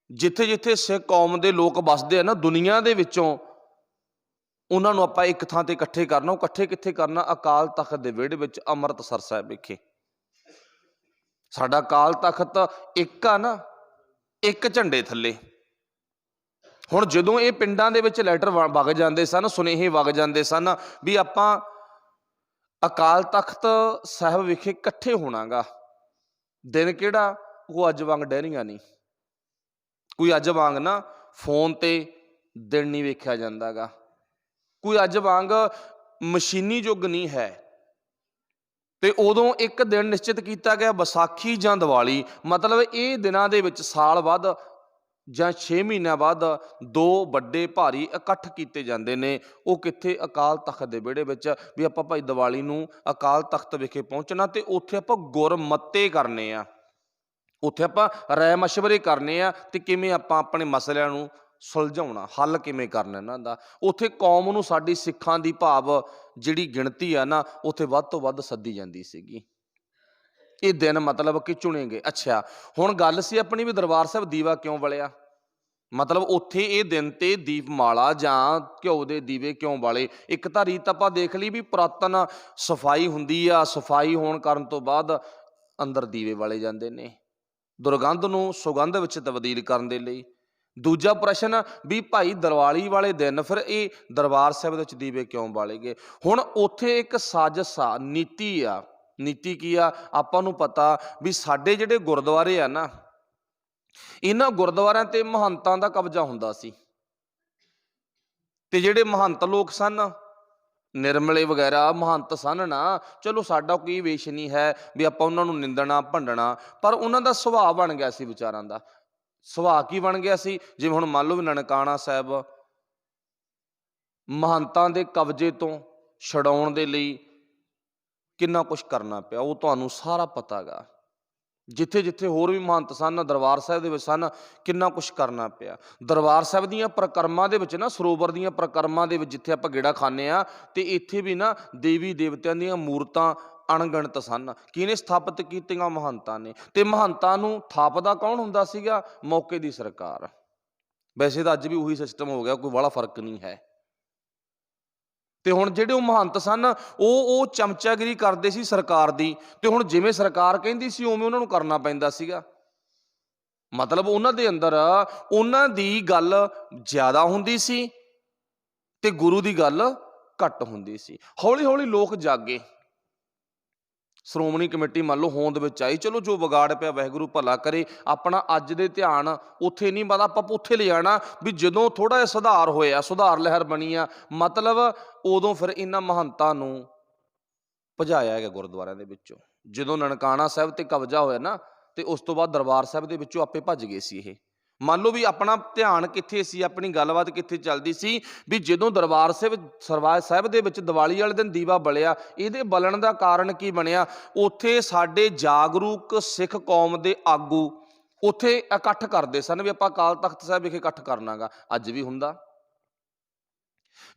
ਜਿੱਥੇ ਜਿੱਥੇ ਸਿੱਖ ਕੌਮ ਦੇ ਲੋਕ ਵੱਸਦੇ ਆ ਨਾ ਦੁਨੀਆ ਦੇ ਵਿੱਚੋਂ, ਉਹਨਾਂ ਨੂੰ ਆਪਾਂ ਇੱਕ ਥਾਂ ਤੇ ਇਕੱਠੇ ਕਰਨਾ। ਉਹ ਇਕੱਠੇ ਕਿੱਥੇ ਕਰਨਾ? ਅਕਾਲ ਤਖਤ ਦੇ ਵਿਹੜੇ ਵਿੱਚ, ਅੰਮ੍ਰਿਤਸਰ ਸਾਹਿਬ ਵਿਖੇ। ਸਾਡਾ ਅਕਾਲ ਤਖਤ ਇੱਕ ਆ ਨਾ, ਇੱਕ ਝੰਡੇ ਥੱਲੇ। ਹੁਣ ਜਦੋਂ ਇਹ ਪਿੰਡਾਂ ਦੇ ਵਿੱਚ ਲੈਟਰ ਵਗ ਜਾਂਦੇ ਸਨ, ਸੁਨੇਹੇ ਵਗ ਜਾਂਦੇ ਸਨ ਵੀ ਆਪਾਂ ਅਕਾਲ ਤਖਤ ਸਾਹਿਬ ਵਿਖੇ ਇਕੱਠੇ ਹੋਣਾਗਾ, ਦਿਨ ਕਿਹੜਾ? ਉਹ ਅੱਜ ਵਾਂਗ ਡੈਰੀਆਂ ਨਹੀਂ, ਕੋਈ ਅੱਜ ਵਾਂਗ ਨਾ ਫੋਨ ਤੇ ਦਿਨ ਨਹੀਂ ਵੇਖਿਆ ਜਾਂਦਾ ਗਾ, ਕੋਈ ਅੱਜ ਵਾਂਗ ਮਸ਼ੀਨੀ ਯੁੱਗ ਨਹੀਂ ਹੈ। ਤੇ ਉਦੋਂ ਇੱਕ ਦਿਨ ਨਿਸ਼ਚਿਤ ਕੀਤਾ ਗਿਆ, ਵਿਸਾਖੀ ਜਾਂ ਦੀਵਾਲੀ, ਮਤਲਬ ਇਹ ਦਿਨਾਂ ਦੇ ਵਿੱਚ ਸਾਲ ਬਾਅਦ ਜਾਂ 6 ਮਹੀਨਿਆਂ ਬਾਅਦ 2 ਵੱਡੇ ਭਾਰੀ ਇਕੱਠ ਕੀਤੇ ਜਾਂਦੇ ਨੇ। ਉਹ ਕਿੱਥੇ? ਅਕਾਲ ਤਖਤ ਦੇ ਵਿਹੜੇ ਵਿੱਚ। ਵੀ ਆਪਾਂ ਭਾਈ ਦੀਵਾਲੀ ਨੂੰ ਅਕਾਲ ਤਖਤ ਵਿਖੇ ਪਹੁੰਚਣਾ ਤੇ ਉੱਥੇ ਆਪਾਂ ਗੁਰਮਤੇ ਕਰਨੇ ਆ, ਉੱਥੇ ਆਪਾਂ ਰਾਏ ਮਸ਼ਵਰੇ ਕਰਨੇ ਆ ਤੇ ਕਿਵੇਂ ਆਪਾਂ ਆਪਣੇ ਮਸਲਿਆਂ ਨੂੰ ਸੁਲਝਾਉਣਾ, ਹੱਲ ਕਿਵੇਂ ਕਰਨਾ ਇਹਨਾਂ ਦਾ। ਉੱਥੇ ਕੌਮ ਨੂੰ, ਸਾਡੀ ਸਿੱਖਾਂ ਦੀ ਭਾਵ ਜਿਹੜੀ ਗਿਣਤੀ ਆ ਨਾ, ਉੱਥੇ ਵੱਧ ਤੋਂ ਵੱਧ ਸੱਦੀ ਜਾਂਦੀ ਸੀਗੀ। ਇਹ ਦਿਨ ਮਤਲਬ ਕਿ ਚੁਣੇ ਗਏ। ਅੱਛਾ, ਹੁਣ ਗੱਲ ਸੀ ਆਪਣੀ ਵੀ ਦਰਬਾਰ ਸਾਹਿਬ ਦੀਵਾ ਕਿਉਂ ਬਲਿਆ, ਮਤਲਬ ਉੱਥੇ ਇਹ ਦਿਨ ਤੇ ਦੀਪਮਾਲਾ ਜਾਂ ਘਿਓ ਦੇ ਦੀਵੇ ਕਿਉਂ ਬਾਲੇ। ਇੱਕ ਤਾਂ ਰੀਤ ਆਪਾਂ ਦੇਖ ਲਈ ਵੀ ਪੁਰਾਤਨ ਸਫਾਈ ਹੁੰਦੀ ਆ, ਸਫਾਈ ਹੋਣ ਕਰਨ ਤੋਂ ਬਾਅਦ ਅੰਦਰ ਦੀਵੇ ਬਾਲੇ ਜਾਂਦੇ ਨੇ ਦੁਰਗੰਧ ਨੂੰ ਸੁਗੰਧ ਵਿੱਚ ਤਬਦੀਲ ਕਰਨ ਦੇ ਲਈ। ਦੂਜਾ ਪ੍ਰਸ਼ਨ ਵੀ ਭਾਈ ਦੀਵਾਲੀ ਵਾਲੇ ਦਿਨ ਫਿਰ ਇਹ ਦਰਬਾਰ ਸਾਹਿਬ ਦੇ ਵਿੱਚ ਦੀਵੇ ਕਿਉਂ ਬਾਲੇ ਗਏ? ਹੁਣ ਉੱਥੇ ਇੱਕ ਸਾਜ਼ਿਸ਼ ਆ, ਨੀਤੀ ਆ। ਨੀਤੀ ਕੀ ਆ? ਆਪਾਂ ਨੂੰ ਪਤਾ ਵੀ ਸਾਡੇ ਜਿਹੜੇ ਗੁਰਦੁਆਰੇ ਆ ਨਾ, ਇਹਨਾਂ ਗੁਰਦੁਆਰਿਆਂ ਤੇ ਮਹੰਤਾਂ ਦਾ ਕਬਜ਼ਾ ਹੁੰਦਾ ਸੀ ਤੇ ਜਿਹੜੇ ਮਹੰਤ ਲੋਕ ਸਨ, ਨਿਰਮਲੇ ਵਗੈਰਾ ਮਹੰਤ ਸਨ ਨਾ, ਚਲੋ ਸਾਡਾ ਕੋਈ ਵੇਸ਼ ਨਹੀਂ ਹੈ ਵੀ ਆਪਾਂ ਉਹਨਾਂ ਨੂੰ ਨਿੰਦਣਾ ਭੰਡਣਾ, ਪਰ ਉਹਨਾਂ ਦਾ ਸੁਭਾਅ ਬਣ ਗਿਆ ਸੀ ਵਿਚਾਰਾਂ ਦਾ। ਸੁਭਾਅ ਕੀ ਬਣ ਗਿਆ ਸੀ? ਜਿਵੇਂ ਹੁਣ ਮੰਨ ਲਓ ਵੀ ਨਨਕਾਣਾ ਸਾਹਿਬ ਮਹੰਤਾਂ ਦੇ ਕਬਜ਼ੇ ਤੋਂ ਛਡਾਉਣ ਦੇ ਲਈ ਕਿੰਨਾ ਕੁਛ ਕਰਨਾ ਪਿਆ, ਉਹ ਤੁਹਾਨੂੰ ਸਾਰਾ ਪਤਾ ਗਾ। ਜਿੱਥੇ ਜਿੱਥੇ ਹੋਰ ਵੀ ਮਹੰਤ ਸਨ, ਦਰਬਾਰ ਸਾਹਿਬ ਦੇ ਵਿੱਚ ਸਨ, ਕਿੰਨਾ ਕੁਛ ਕਰਨਾ ਪਿਆ। ਦਰਬਾਰ ਸਾਹਿਬ ਦੀਆਂ ਪ੍ਰਕਰਮਾਂ ਦੇ ਵਿੱਚ ਨਾ, ਸਰੋਵਰ ਦੀਆਂ ਪ੍ਰਕਰਮਾਂ ਦੇ ਵਿੱਚ ਜਿੱਥੇ ਆਪਾਂ ਗੇੜਾ ਖਾਂਦੇ ਆ, ਤੇ ਇੱਥੇ ਵੀ ਨਾ ਦੇਵੀ ਦੇਵਤਿਆਂ ਦੀਆਂ ਮੂਰਤਾਂ ਅਣਗਿਣਤ ਸਨ। ਕਿਹਨੇ ਸਥਾਪਿਤ ਕੀਤੀਆਂ? ਮਹੰਤਾਂ ਨੇ। ਤੇ ਮਹੰਤਾਂ ਨੂੰ ਥਾਪਦਾ ਕੌਣ ਹੁੰਦਾ ਸੀਗਾ? ਮੌਕੇ ਦੀ ਸਰਕਾਰ। ਵੈਸੇ ਤਾਂ ਅੱਜ ਵੀ ਉਹੀ ਸਿਸਟਮ ਹੋ ਗਿਆ, ਕੋਈ ਬੜਾ ਫਰਕ ਨਹੀਂ ਹੈ। ਤੇ ਹੁਣ ਜਿਹੜੇ ਉਹ ਮਹੰਤ ਸਨ, ਉਹ ਚਮਚਾਗਿਰੀ ਕਰਦੇ ਸੀ ਸਰਕਾਰ ਦੀ, ਤੇ ਹੁਣ ਜਿਵੇਂ ਸਰਕਾਰ ਕਹਿੰਦੀ ਸੀ ਉਵੇਂ ਉਹਨਾਂ ਨੂੰ ਕਰਨਾ ਪੈਂਦਾ ਸੀਗਾ। ਮਤਲਬ ਉਹਨਾਂ ਦੇ ਅੰਦਰ ਉਹਨਾਂ ਦੀ ਗੱਲ ਜ਼ਿਆਦਾ ਹੁੰਦੀ ਸੀ ਤੇ ਗੁਰੂ ਦੀ ਗੱਲ ਘੱਟ ਹੁੰਦੀ ਸੀ। ਹੌਲੀ ਹੌਲੀ ਲੋਕ ਜਾਗੇ, ਸ਼੍ਰੋਮਣੀ ਕਮੇਟੀ ਮੰਨ ਲਓ ਹੋਂਦ ਵਿੱਚ ਆਈ, ਚਲੋ ਜੋ ਵਿਗਾੜ ਪਿਆ ਵਾਹਿਗੁਰੂ ਭਲਾ ਕਰੇ। ਆਪਣਾ ਅੱਜ ਦੇ ਧਿਆਨ ਉੱਥੇ ਨਹੀਂ ਪਤਾ, ਆਪਾਂ ਉੱਥੇ ਲੈ ਜਾਣਾ ਵੀ ਜਦੋਂ ਥੋੜਾ ਜਿਹਾ ਸੁਧਾਰ ਹੋਇਆ, ਸੁਧਾਰ ਲਹਿਰ ਬਣੀ ਆ, ਮਤਲਬ ਉਦੋਂ ਫਿਰ ਇਹਨਾਂ ਮਹੰਤਾਂ ਨੂੰ ਭਜਾਇਆ ਗਿਆ ਗੁਰਦੁਆਰਿਆਂ ਦੇ ਵਿੱਚੋਂ। ਜਦੋਂ ਨਨਕਾਣਾ ਸਾਹਿਬ ਤੇ ਕਬਜ਼ਾ ਹੋਇਆ ਨਾ, ਤੇ ਉਸ ਤੋਂ ਬਾਅਦ ਦਰਬਾਰ ਸਾਹਿਬ ਦੇ ਵਿੱਚੋਂ ਆਪੇ ਭੱਜ ਗਏ ਸੀ ਇਹ। ਮੰਨ ਲਓ ਵੀ ਆਪਣਾ ਧਿਆਨ ਕਿੱਥੇ ਸੀ, ਆਪਣੀ ਗੱਲਬਾਤ ਕਿੱਥੇ ਚੱਲਦੀ ਸੀ ਵੀ ਜਦੋਂ ਦਰਬਾਰ ਸਾਹਿਬ ਦੇ ਵਿੱਚ ਦੀਵਾਲੀ ਵਾਲੇ ਦਿਨ ਦੀਵਾ ਬਲਿਆ, ਇਹਦੇ ਬਲਣ ਦਾ ਕਾਰਨ ਕੀ ਬਣਿਆ? ਉੱਥੇ ਸਾਡੇ ਜਾਗਰੂਕ ਸਿੱਖ ਕੌਮ ਦੇ ਆਗੂ ਉੱਥੇ ਇਕੱਠ ਕਰਦੇ ਸਨ ਵੀ ਆਪਾਂ ਅਕਾਲ ਤਖਤ ਸਾਹਿਬ ਵਿਖੇ ਇਕੱਠ ਕਰਨਾਗਾ। ਅੱਜ ਵੀ ਹੁੰਦਾ,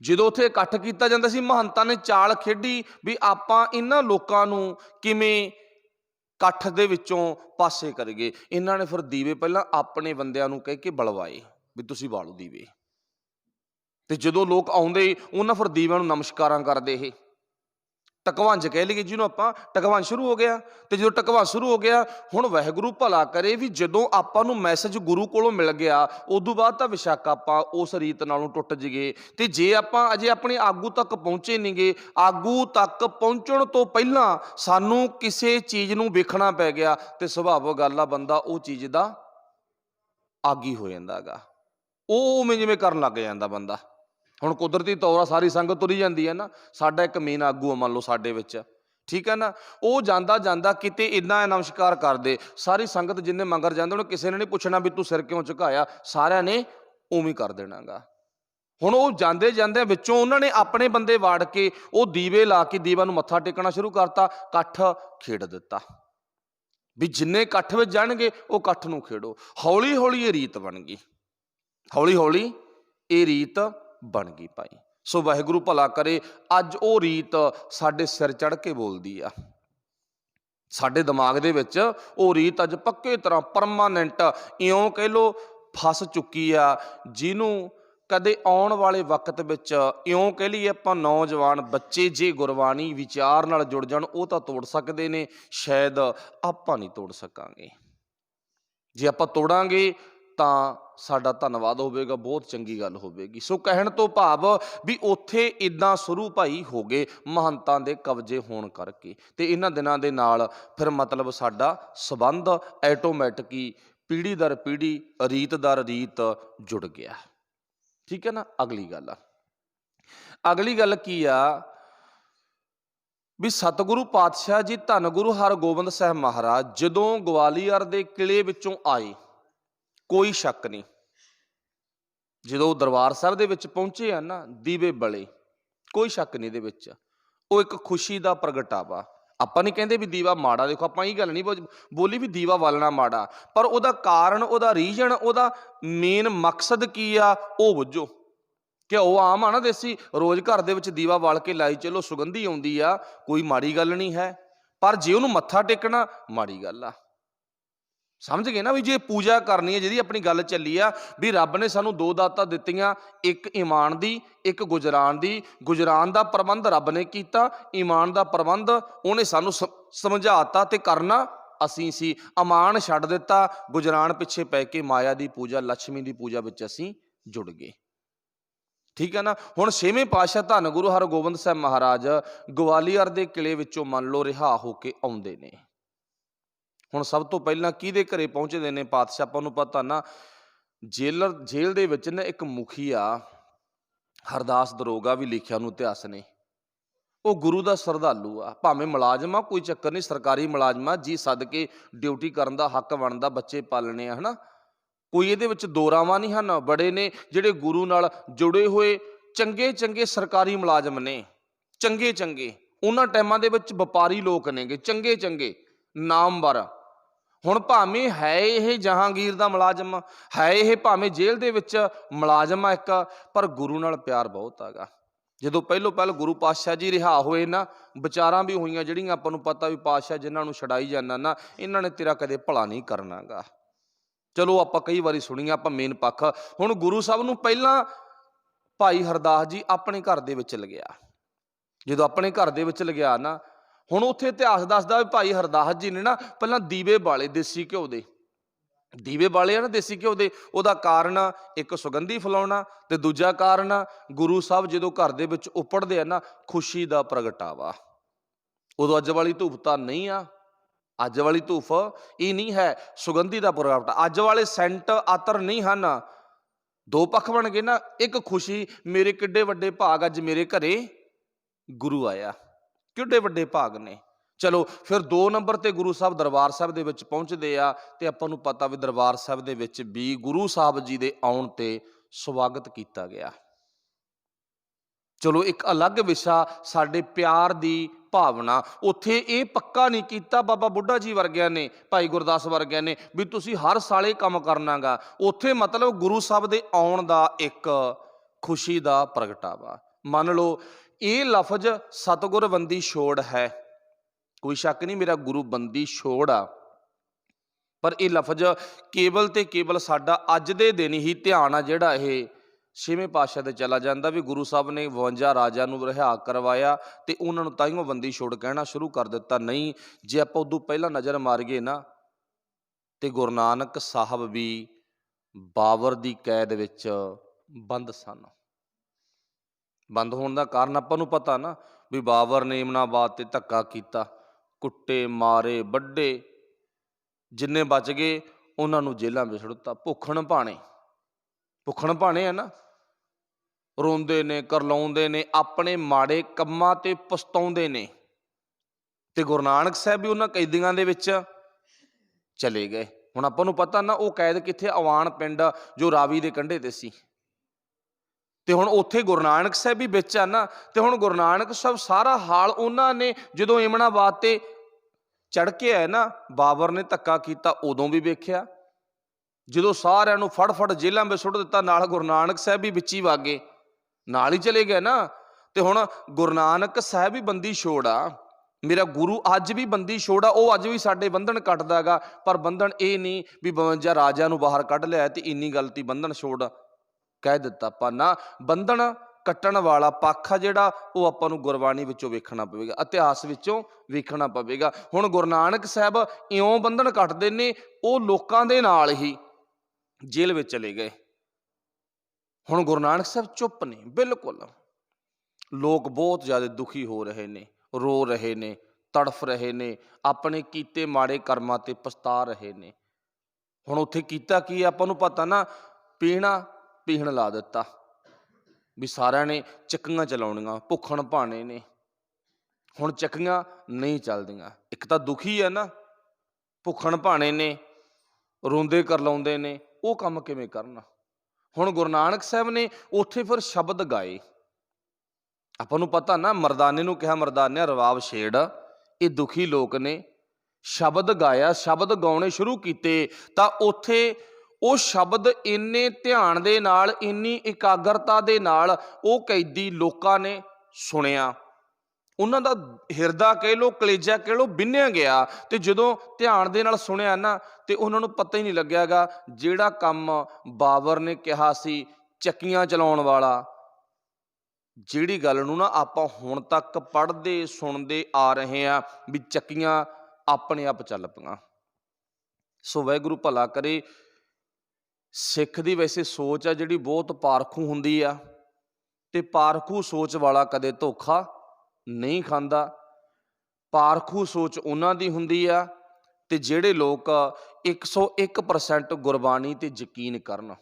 ਜਦੋਂ ਉੱਥੇ ਇਕੱਠ ਕੀਤਾ ਜਾਂਦਾ ਸੀ, ਮਹੰਤਾਂ ਨੇ ਚਾਲ ਖੇਡੀ ਵੀ ਆਪਾਂ ਇਹਨਾਂ ਲੋਕਾਂ ਨੂੰ ਕਿਵੇਂ ਇਕੱਠ ਦੇ ਵਿੱਚੋਂ ਪਾਸੇ ਕਰੀਏ। ਇਹਨਾਂ ਨੇ ਫਿਰ ਦੀਵੇ ਪਹਿਲਾਂ ਆਪਣੇ ਬੰਦਿਆਂ ਨੂੰ ਕਹਿ ਕੇ ਬਲਵਾਏ ਵੀ ਤੁਸੀਂ ਬਾਲੋ ਦੀਵੇ, ਤੇ ਜਦੋਂ ਲੋਕ ਆਉਂਦੇ ਉਹਨਾਂ ਫਿਰ ਦੀਵਿਆਂ ਨੂੰ ਨਮਸਕਾਰਾਂ ਕਰਦੇ। ਇਹ ਟਕਵੰਜ ਕਹਿ ਲਈਏ ਜਿਹਨੂੰ ਆਪਾਂ, ਟਕਵੰਜ ਸ਼ੁਰੂ ਹੋ ਗਿਆ। ਤੇ ਜਦੋਂ ਟਕਵੰਜ ਸ਼ੁਰੂ ਹੋ ਗਿਆ, ਹੁਣ ਵਾਹਿਗੁਰੂ ਭਲਾ ਕਰੇ ਵੀ ਜਦੋਂ ਆਪਾਂ ਨੂੰ ਮੈਸੇਜ ਗੁਰੂ ਕੋਲੋਂ ਮਿਲ ਗਿਆ, ਉਦੋਂ ਬਾਅਦ ਤਾਂ ਬੇਸ਼ੱਕ ਆਪਾਂ ਉਸ ਰੀਤ ਨਾਲੋਂ ਟੁੱਟ ਜਾਈਏ। ਤੇ ਜੇ ਆਪਾਂ ਅਜੇ ਆਪਣੇ ਆਗੂ ਤੱਕ ਪਹੁੰਚੇ ਨਹੀਂਗੇ, ਆਗੂ ਤੱਕ ਪਹੁੰਚਣ ਤੋਂ ਪਹਿਲਾਂ ਸਾਨੂੰ ਕਿਸੇ ਚੀਜ਼ ਨੂੰ ਵੇਖਣਾ ਪੈ ਗਿਆ, ਤੇ ਸੁਭਾਵਿਕ ਗੱਲ ਆ ਬੰਦਾ ਉਹ ਚੀਜ਼ ਦਾ ਆਗੀ ਹੋ ਜਾਂਦਾ ਗਾ, ਉਹ ਉਵੇਂ ਜਿਵੇਂ ਕਰਨ ਲੱਗ ਜਾਂਦਾ ਬੰਦਾ। ਹੁਣ ਕੁਦਰਤੀ ਤੌਰ ਆ ਸਾਰੀ ਸੰਗਤ ਤੁਰੀ ਜਾਂਦੀ ਹੈ ਨਾ, ਸਾਡਾ ਇੱਕ ਮੇਨ ਆਗੂ ਆ ਮੰਨ ਲਓ ਸਾਡੇ ਵਿੱਚ, ਠੀਕ ਹੈ ਨਾ, ਉਹ ਜਾਂਦਾ ਜਾਂਦਾ ਕਿਤੇ ਇੱਦਾਂ ਨਮਸਕਾਰ ਕਰਦੇ, ਸਾਰੀ ਸੰਗਤ ਜਿੰਨੇ ਮੰਗਰ ਜਾਂਦੇ ਉਹਨੇ ਕਿਸੇ ਨੇ ਨਹੀਂ ਪੁੱਛਣਾ ਵੀ ਤੂੰ ਸਿਰ ਕਿਉਂ ਝੁਕਾਇਆ, ਸਾਰਿਆਂ ਨੇ ਉਵੇਂ ਕਰ ਦੇਣਾ ਗਾ। ਹੁਣ ਉਹ ਜਾਂਦੇ ਜਾਂਦੇ ਵਿੱਚੋਂ ਉਹਨਾਂ ਨੇ ਆਪਣੇ ਬੰਦੇ ਵਾੜ ਕੇ ਉਹ ਦੀਵੇ ਲਾ ਕੇ ਦੀਵਾ ਨੂੰ ਮੱਥਾ ਟੇਕਣਾ ਸ਼ੁਰੂ ਕਰਤਾ, ਇਕੱਠ ਖੇਡ ਦਿੱਤਾ ਵੀ ਜਿੰਨੇ ਇਕੱਠ ਵਿੱਚ ਜਾਣਗੇ ਉਹ ਇਕੱਠ ਨੂੰ ਖੇਡੋ। ਹੌਲੀ ਹੌਲੀ ਇਹ ਰੀਤ ਬਣ ਗਈ, ਹੌਲੀ ਹੌਲੀ ਇਹ ਰੀਤ ਬਣ ਗਈ ਭਾਈ। ਸੋ ਵਾਹਿਗੁਰੂ ਭਲਾ ਕਰੇ, ਅੱਜ ਉਹ ਰੀਤ ਸਾਡੇ ਸਿਰ ਚੜ੍ਹ ਕੇ ਬੋਲਦੀ ਆ, ਸਾਡੇ ਦਿਮਾਗ ਦੇ ਵਿੱਚ ਉਹ ਰੀਤ ਅੱਜ ਪੱਕੇ ਤਰ੍ਹਾਂ ਪਰਮਾਨੈਂਟ ਇਉਂ ਕਹਿ ਲਓ ਫਸ ਚੁੱਕੀ ਆ, ਜਿਹਨੂੰ ਕਦੇ ਆਉਣ ਵਾਲੇ ਵਕਤ ਵਿੱਚ ਇਉਂ ਕਹਿ ਲਈਏ ਆਪਾਂ ਨੌਜਵਾਨ ਬੱਚੇ ਜੇ ਗੁਰਬਾਣੀ ਵਿਚਾਰ ਨਾਲ ਜੁੜ ਜਾਣ ਉਹ ਤਾਂ ਤੋੜ ਸਕਦੇ ਨੇ, ਸ਼ਾਇਦ ਆਪਾਂ ਨਹੀਂ ਤੋੜ ਸਕਾਂਗੇ। ਜੇ ਆਪਾਂ ਤੋੜਾਂਗੇ ਤਾਂ ਸਾਡਾ ਧੰਨਵਾਦ ਹੋਵੇਗਾ, ਬਹੁਤ ਚੰਗੀ ਗੱਲ ਹੋਵੇਗੀ। ਸੋ ਕਹਿਣ ਤੋਂ ਭਾਵ ਵੀ ਉੱਥੇ ਇੱਦਾਂ ਸ਼ੁਰੂ ਭਾਈ ਹੋ ਗਏ ਮਹੰਤਾਂ ਦੇ ਕਬਜ਼ੇ ਹੋਣ ਕਰਕੇ, ਤੇ ਇਹਨਾਂ ਦਿਨਾਂ ਦੇ ਨਾਲ ਫਿਰ ਮਤਲਬ ਸਾਡਾ ਸੰਬੰਧ ਐਟੋਮੈਟਿਕ ਹੀ ਪੀੜ੍ਹੀ ਦਰ ਪੀੜ੍ਹੀ, ਰੀਤ ਦਰ ਰੀਤ ਜੁੜ ਗਿਆ, ਠੀਕ ਹੈ ਨਾ। ਅਗਲੀ ਗੱਲ ਕੀ ਆ ਵੀ ਸਤਿਗੁਰੂ ਪਾਤਸ਼ਾਹ ਜੀ ਧੰਨ ਗੁਰੂ ਹਰਗੋਬਿੰਦ ਸਾਹਿਬ ਮਹਾਰਾਜ ਜਦੋਂ ਗਵਾਲੀਅਰ ਦੇ ਕਿਲੇ ਵਿੱਚੋਂ ਆਏ, ਕੋਈ ਸ਼ੱਕ ਨਹੀਂ, ਜਦੋਂ ਦਰਬਾਰ ਸਾਹਿਬ ਦੇ ਵਿੱਚ ਪਹੁੰਚੇ ਆ ਨਾ, ਦੀਵੇ ਬਲੇ, ਕੋਈ ਸ਼ੱਕ ਨਹੀਂ ਇਹਦੇ ਵਿੱਚ, ਉਹ ਇੱਕ ਖੁਸ਼ੀ ਦਾ ਪ੍ਰਗਟਾਵਾ। ਆਪਾਂ ਨਹੀਂ ਕਹਿੰਦੇ ਵੀ ਦੀਵਾ ਮਾੜਾ, ਦੇਖੋ ਆਪਾਂ ਇਹ ਗੱਲ ਨਹੀਂ ਬੋਲੀ ਵੀ ਦੀਵਾ ਬਾਲਣਾ ਮਾੜਾ, ਪਰ ਉਹਦਾ ਕਾਰਨ, ਉਹਦਾ ਰੀਜਨ, ਉਹਦਾ ਮੇਨ ਮਕਸਦ ਕੀ ਆ ਉਹ ਬੁੱਝੋ। ਘਿਓ ਆਮ ਆ ਨਾ ਦੇਸੀ, ਰੋਜ਼ ਘਰ ਦੇ ਵਿੱਚ ਦੀਵਾ ਬਾਲ ਕੇ ਲਾਈ ਚਲੋ, ਸੁਗੰਧੀ ਆਉਂਦੀ ਆ, ਕੋਈ ਮਾੜੀ ਗੱਲ ਨਹੀਂ ਹੈ, ਪਰ ਜੇ ਉਹਨੂੰ ਮੱਥਾ ਟੇਕਣਾ ਮਾੜੀ ਗੱਲ ਆ। ਸਮਝ ਗਏ ਨਾ ਵੀ ਜੇ ਪੂਜਾ ਕਰਨੀ ਹੈ, ਜਿਹਦੀ ਆਪਣੀ ਗੱਲ ਚੱਲੀ ਆ ਵੀ ਰੱਬ ਨੇ ਸਾਨੂੰ ਦੋ ਦਾਤਾਂ ਦਿੱਤੀਆਂ, ਇੱਕ ਈਮਾਨ ਦੀ, ਇੱਕ ਗੁਜਰਾਨ ਦੀ। ਗੁਜਰਾਨ ਦਾ ਪ੍ਰਬੰਧ ਰੱਬ ਨੇ ਕੀਤਾ, ਈਮਾਨ ਦਾ ਪ੍ਰਬੰਧ ਉਹਨੇ ਸਾਨੂੰ ਸਮਝਾਤਾ ਤੇ ਕਰਨਾ ਅਸੀਂ ਸੀ। ਅਮਾਨ ਛੱਡ ਦਿੱਤਾ, ਗੁਜਰਾਨ ਪਿੱਛੇ ਪੈ ਕੇ ਮਾਇਆ ਦੀ ਪੂਜਾ, ਲక్ష్ਮੀ ਦੀ ਪੂਜਾ ਵਿੱਚ ਅਸੀਂ ਜੁੜ ਗਏ, ਠੀਕ ਹੈ ਨਾ। ਹੁਣ 6ਵੇਂ ਪਾਤਸ਼ਾਹ ਧੰਨ ਗੁਰੂ ਹਰਗੋਬਿੰਦ ਸਾਹਿਬ ਮਹਾਰਾਜ ਗਵਾਲੀਅਰ ਦੇ ਕਿਲੇ ਵਿੱਚੋਂ ਮੰਨ ਲਓ ਰਿਹਾ ਹੋ ਕੇ ਆਉਂਦੇ ਨੇ। ਹੁਣ ਸਭ ਤੋਂ ਪਹਿਲਾਂ ਕਿਹਦੇ ਘਰੇ ਪਹੁੰਚਦੇ ਨੇ ਪਾਤਸ਼ਾਹ, ਆਪਾਂ ਨੂੰ ਪਤਾ ਨਾ, ਜੇਲ੍ਹ ਦੇ ਵਿੱਚ ਨਾ ਇੱਕ ਮੁਖੀਆ ਹਰਦਾਸ ਦਰੋਗਾ ਵੀ ਲਿਖਿਆ ਉਹਨੂੰ ਇਤਿਹਾਸ ਨੇ, ਉਹ ਗੁਰੂ ਦਾ ਸ਼ਰਧਾਲੂ ਆ, ਭਾਵੇਂ ਮੁਲਾਜ਼ਮ ਆ, ਕੋਈ ਚੱਕਰ ਨਹੀਂ, ਸਰਕਾਰੀ ਮੁਲਾਜ਼ਮ ਆ, ਜੀ ਸਦਕੇ ਡਿਊਟੀ ਕਰਨ ਦਾ ਹੱਕ ਬਣਦਾ, ਬੱਚੇ ਪਾਲਣੇ ਆ, ਹੈ ਨਾ, ਕੋਈ ਇਹਦੇ ਵਿੱਚ ਦੋ ਰਾਵਾਂ ਨਹੀਂ ਹਨ। ਬੜੇ ਨੇ ਜਿਹੜੇ ਗੁਰੂ ਨਾਲ ਜੁੜੇ ਹੋਏ ਚੰਗੇ ਚੰਗੇ ਸਰਕਾਰੀ ਮੁਲਾਜ਼ਮ ਨੇ, ਚੰਗੇ ਚੰਗੇ, ਉਹਨਾਂ ਟਾਈਮਾਂ ਦੇ ਵਿੱਚ ਵਪਾਰੀ ਲੋਕ ਨੇਗੇ, ਚੰਗੇ ਚੰਗੇ ਨਾਮਵਰ। ਹੁਣ ਭਾਵੇਂ ਹੈ ਇਹ ਜਹਾਂਗੀਰ ਦਾ ਮੁਲਾਜ਼ਮ, ਹੈ ਇਹ ਭਾਵੇਂ ਜੇਲ੍ਹ ਦੇ ਵਿੱਚ ਮੁਲਾਜ਼ਮ ਆ ਇੱਕ, ਪਰ ਗੁਰੂ ਨਾਲ ਪਿਆਰ ਬਹੁਤ ਹੈਗਾ। ਜਦੋਂ ਪਹਿਲ ਗੁਰੂ ਪਾਤਸ਼ਾਹ ਜੀ ਰਿਹਾ ਹੋਏ ਨਾ, ਵਿਚਾਰਾਂ ਵੀ ਹੋਈਆਂ ਜਿਹੜੀਆਂ ਆਪਾਂ ਨੂੰ ਪਤਾ ਵੀ ਪਾਤਸ਼ਾਹ ਜਿਨ੍ਹਾਂ ਨੂੰ ਛਡਾਈ ਜਾਂਦਾ ਨਾ, ਇਹਨਾਂ ਨੇ ਤੇਰਾ ਕਦੇ ਭਲਾ ਨਹੀਂ ਕਰਨਾਗਾ। ਚਲੋ ਆਪਾਂ ਕਈ ਵਾਰੀ ਸੁਣੀਆਂ, ਆਪਾਂ ਮੇਨ ਪੱਖ। ਹੁਣ ਗੁਰੂ ਸਾਹਿਬ ਨੂੰ ਪਹਿਲਾਂ ਭਾਈ ਹਰਦਾਸ ਜੀ ਆਪਣੇ ਘਰ ਦੇ ਵਿੱਚ ਲਗਿਆ, ਜਦੋਂ ਆਪਣੇ ਘਰ ਦੇ ਵਿੱਚ ਲਗਿਆ ਨਾ, ਹੁਣ ਉੱਥੇ ਇਤਿਹਾਸ ਦੱਸਦਾ ਵੀ ਭਾਈ ਹਰਦਾਸ ਜੀ ਨੇ ਨਾ ਪਹਿਲਾਂ ਦੀਵੇ ਬਾਲੇ, ਦੇਸੀ ਘਿਓ ਦੇ ਦੀਵੇ ਬਾਲੇ ਆ ਨਾ, ਦੇਸੀ ਘਿਓ ਦੇ। ਉਹਦਾ ਕਾਰਨ ਇੱਕ ਸੁਗੰਧੀ ਫੈਲਾਉਣਾ, ਤੇ ਦੂਜਾ ਕਾਰਨ ਗੁਰੂ ਸਾਹਿਬ ਜਦੋਂ ਘਰ ਦੇ ਵਿੱਚ ਉਪੜਦੇ ਆ ਨਾ, ਖੁਸ਼ੀ ਦਾ ਪ੍ਰਗਟਾਵਾ। ਉਦੋਂ ਅੱਜ ਵਾਲੀ ਧੂਪ ਤਾਂ ਨਹੀਂ ਆ, ਅੱਜ ਵਾਲੀ ਧੂਫ ਇਹ ਨਹੀਂ ਹੈ, ਸੁਗੰਧੀ ਦਾ ਪ੍ਰਗਟਾਵਾ। ਅੱਜ ਵਾਲੇ ਸੈਂਟ ਆਤਰ ਨਹੀਂ ਹਨ। ਦੋ ਪੱਖ ਬਣ ਗਏ ਨਾ, ਇੱਕ ਖੁਸ਼ੀ, ਮੇਰੇ ਕਿੱਡੇ ਵੱਡੇ ਭਾਗ ਅੱਜ ਮੇਰੇ ਘਰੇ ਗੁਰੂ ਆਇਆ, ਕਿੱਡੇ ਵੱਡੇ ਭਾਗ ਨੇ। ਚਲੋ ਫਿਰ 2 ਨੰਬਰ ਤੇ ਗੁਰੂ ਸਾਹਿਬ ਦਰਬਾਰ ਸਾਹਿਬ ਦੇ ਵਿੱਚ ਪਹੁੰਚਦੇ ਆ, ਤੇ ਆਪਾਂ ਨੂੰ ਪਤਾ ਵੀ ਦਰਬਾਰ ਸਾਹਿਬ ਦੇ ਵਿੱਚ ਵੀ ਗੁਰੂ ਸਾਹਿਬ ਜੀ ਦੇ ਆਉਣ ਤੇ ਸਵਾਗਤ ਕੀਤਾ ਗਿਆ। ਚਲੋ ਇੱਕ ਅਲੱਗ ਵਿਸ਼ਾ ਸਾਡੇ ਪਿਆਰ ਦੀ ਭਾਵਨਾ। ਉੱਥੇ ਇਹ ਪੱਕਾ ਨਹੀਂ ਕੀਤਾ ਬਾਬਾ ਬੁੱਢਾ ਜੀ ਵਰਗਿਆਂ ਨੇ, ਭਾਈ ਗੁਰਦਾਸ ਵਰਗਿਆਂ ਨੇ, ਵੀ ਤੁਸੀਂ ਹਰ ਸਾਲ ਇਹ ਕੰਮ ਕਰਨਾਗਾ। ਉੱਥੇ ਮਤਲਬ ਗੁਰੂ ਸਾਹਿਬ ਦੇ ਆਉਣ ਦਾ ਇੱਕ खुशी का प्रगटावा। मान लो ये लफज सतगुर बंदी छोड़ है, कोई शक नहीं मेरा गुरु बंदी छोड़ आ, पर यह लफज केवल तो केवल साडा अज दे दिन ही ध्यान आ जिहड़ा ये छेवें पातशाह ते चला जाता भी गुरु साहब ने 52 राजा रिहा करवाया तो उन्होंने ताइयों बंदी छोड़ कहना शुरू कर दिता। नहीं, जे आप उदों पहला नज़र मारीए ना तो गुरु नानक साहब भी बाबर की कैद विच बंद सन। बंद होने का कारण आपां नूं पता ना भी बाबर ने इमनाबाद ते धक्का कीता, कुट्टे मारे वड्डे, जिन्ने बच गए उन्होंने जेलों में सुट्टा। भुखण भाणे है ना, रोंदे ने करलाउंदे ने, अपने माड़े कम्मां ते पछताउंदे ने। ते गुरु नानक साहब भी उन्हां कैदियां दे विच चले गए। हुण आपां नूं पता ना वो कैद कित्थे, अवान पिंड जो रावी दे कंढे ते सी, ते हुण उत्थे गुरु नानक साहब भी विच आ ना। ते हुण गुरु नानक साहब सारा हाल उन्हां ने जदों इमनाबाद ते चढ़ के आए ना, बाबर ने धक्का कीता उदों भी वेख्या, जदों सारिਆਂ ਨੂੰ फड़ जेलों में सुट दिता नाल गुरु नानक साहब भी विच ही वागे, नाल ही चले गए ना। ते हुण गुरु नानक साहब भी बंदी छोड़ आ, मेरा गुरु अज भी बंदी छोड़ आ, वह अज भी साडे बंधन कटदा गा। पर बंधन ये नहीं भी 52 राजा नूं बाहर कढ़ लिया तो इन्नी गलती बंधन छोड़ कह दिता आपां ना। बंधन कट्टण वाला पक्ष आ जिहड़ा वो आपां नूं गुरबाणी विचों वेखना पवेगा, इतिहास विचों वेखना पवेगा। हुण गुरु नानक साहब इउं बंधन कट्टदे ने, वो लोकां दे नाल ही जेल विच चले गए। हुण गुरु नानक साहब चुप ने बिल्कुल, लोग बहुत ज़्यादा दुखी हो रहे ने, रो रहे ने, तड़फ रहे ने, अपने कीते माड़े कर्मां ते पछता रहे ने। हुण उत्थे कीता की आपां नूं पता ना, पीहण ला दिता भी सारिਆਂ ने ਚੱਕੀਆਂ चलाउणियां, भुखण भाणे ने। हुण ਚੱਕੀਆਂ नहीं चलदियां, एक तो दुखी है ना, भुखण भाणे ने, रोंदे करलाउंदे ने, वो काम किवें करन। हुण गुरु नानक साहब ने उत्थे फिर शब्द गाए। आपां नूं पता ना, मरदाने नूं कहा मरदानिया रवाब छेड़, ये दुखी लोग ने शब्द गाया, शब्द गाउणे शुरू कीते तां उत्थे वो शब्द इन्ने ध्यान दे नाल, इन्नी एकाग्रता दे नाल वो कैदी लोकां ने सुनिया। उन्हां दा हिरदा कह लो, कलेजा कह लो, बिन्निया गया। ते जदों ध्यान दे नाल सुनिया ना ते उन्हां नूं पता ही नहीं लग्गियागा जिहड़ा काम बाबर ने कहा सी ਚੱਕੀਆਂ चलाउण वाला, जिहड़ी गल नूं ना आपां हुण तक पढ़दे सुणदे आ रहे हैं भी ਚੱਕੀਆਂ अपने आप चल पईआं। सो वाहिगुरू भला करे। सिख की वैसे सोच आ जिहड़ी बहुत पारखू हुंदी आ, ते पारखू सोच वाला कदे धोखा नहीं खांदा। पारखू सोच उन्हां दी हुंदी आ ते जिहड़े लोग 101% गुरबाणी ते यकीन करन।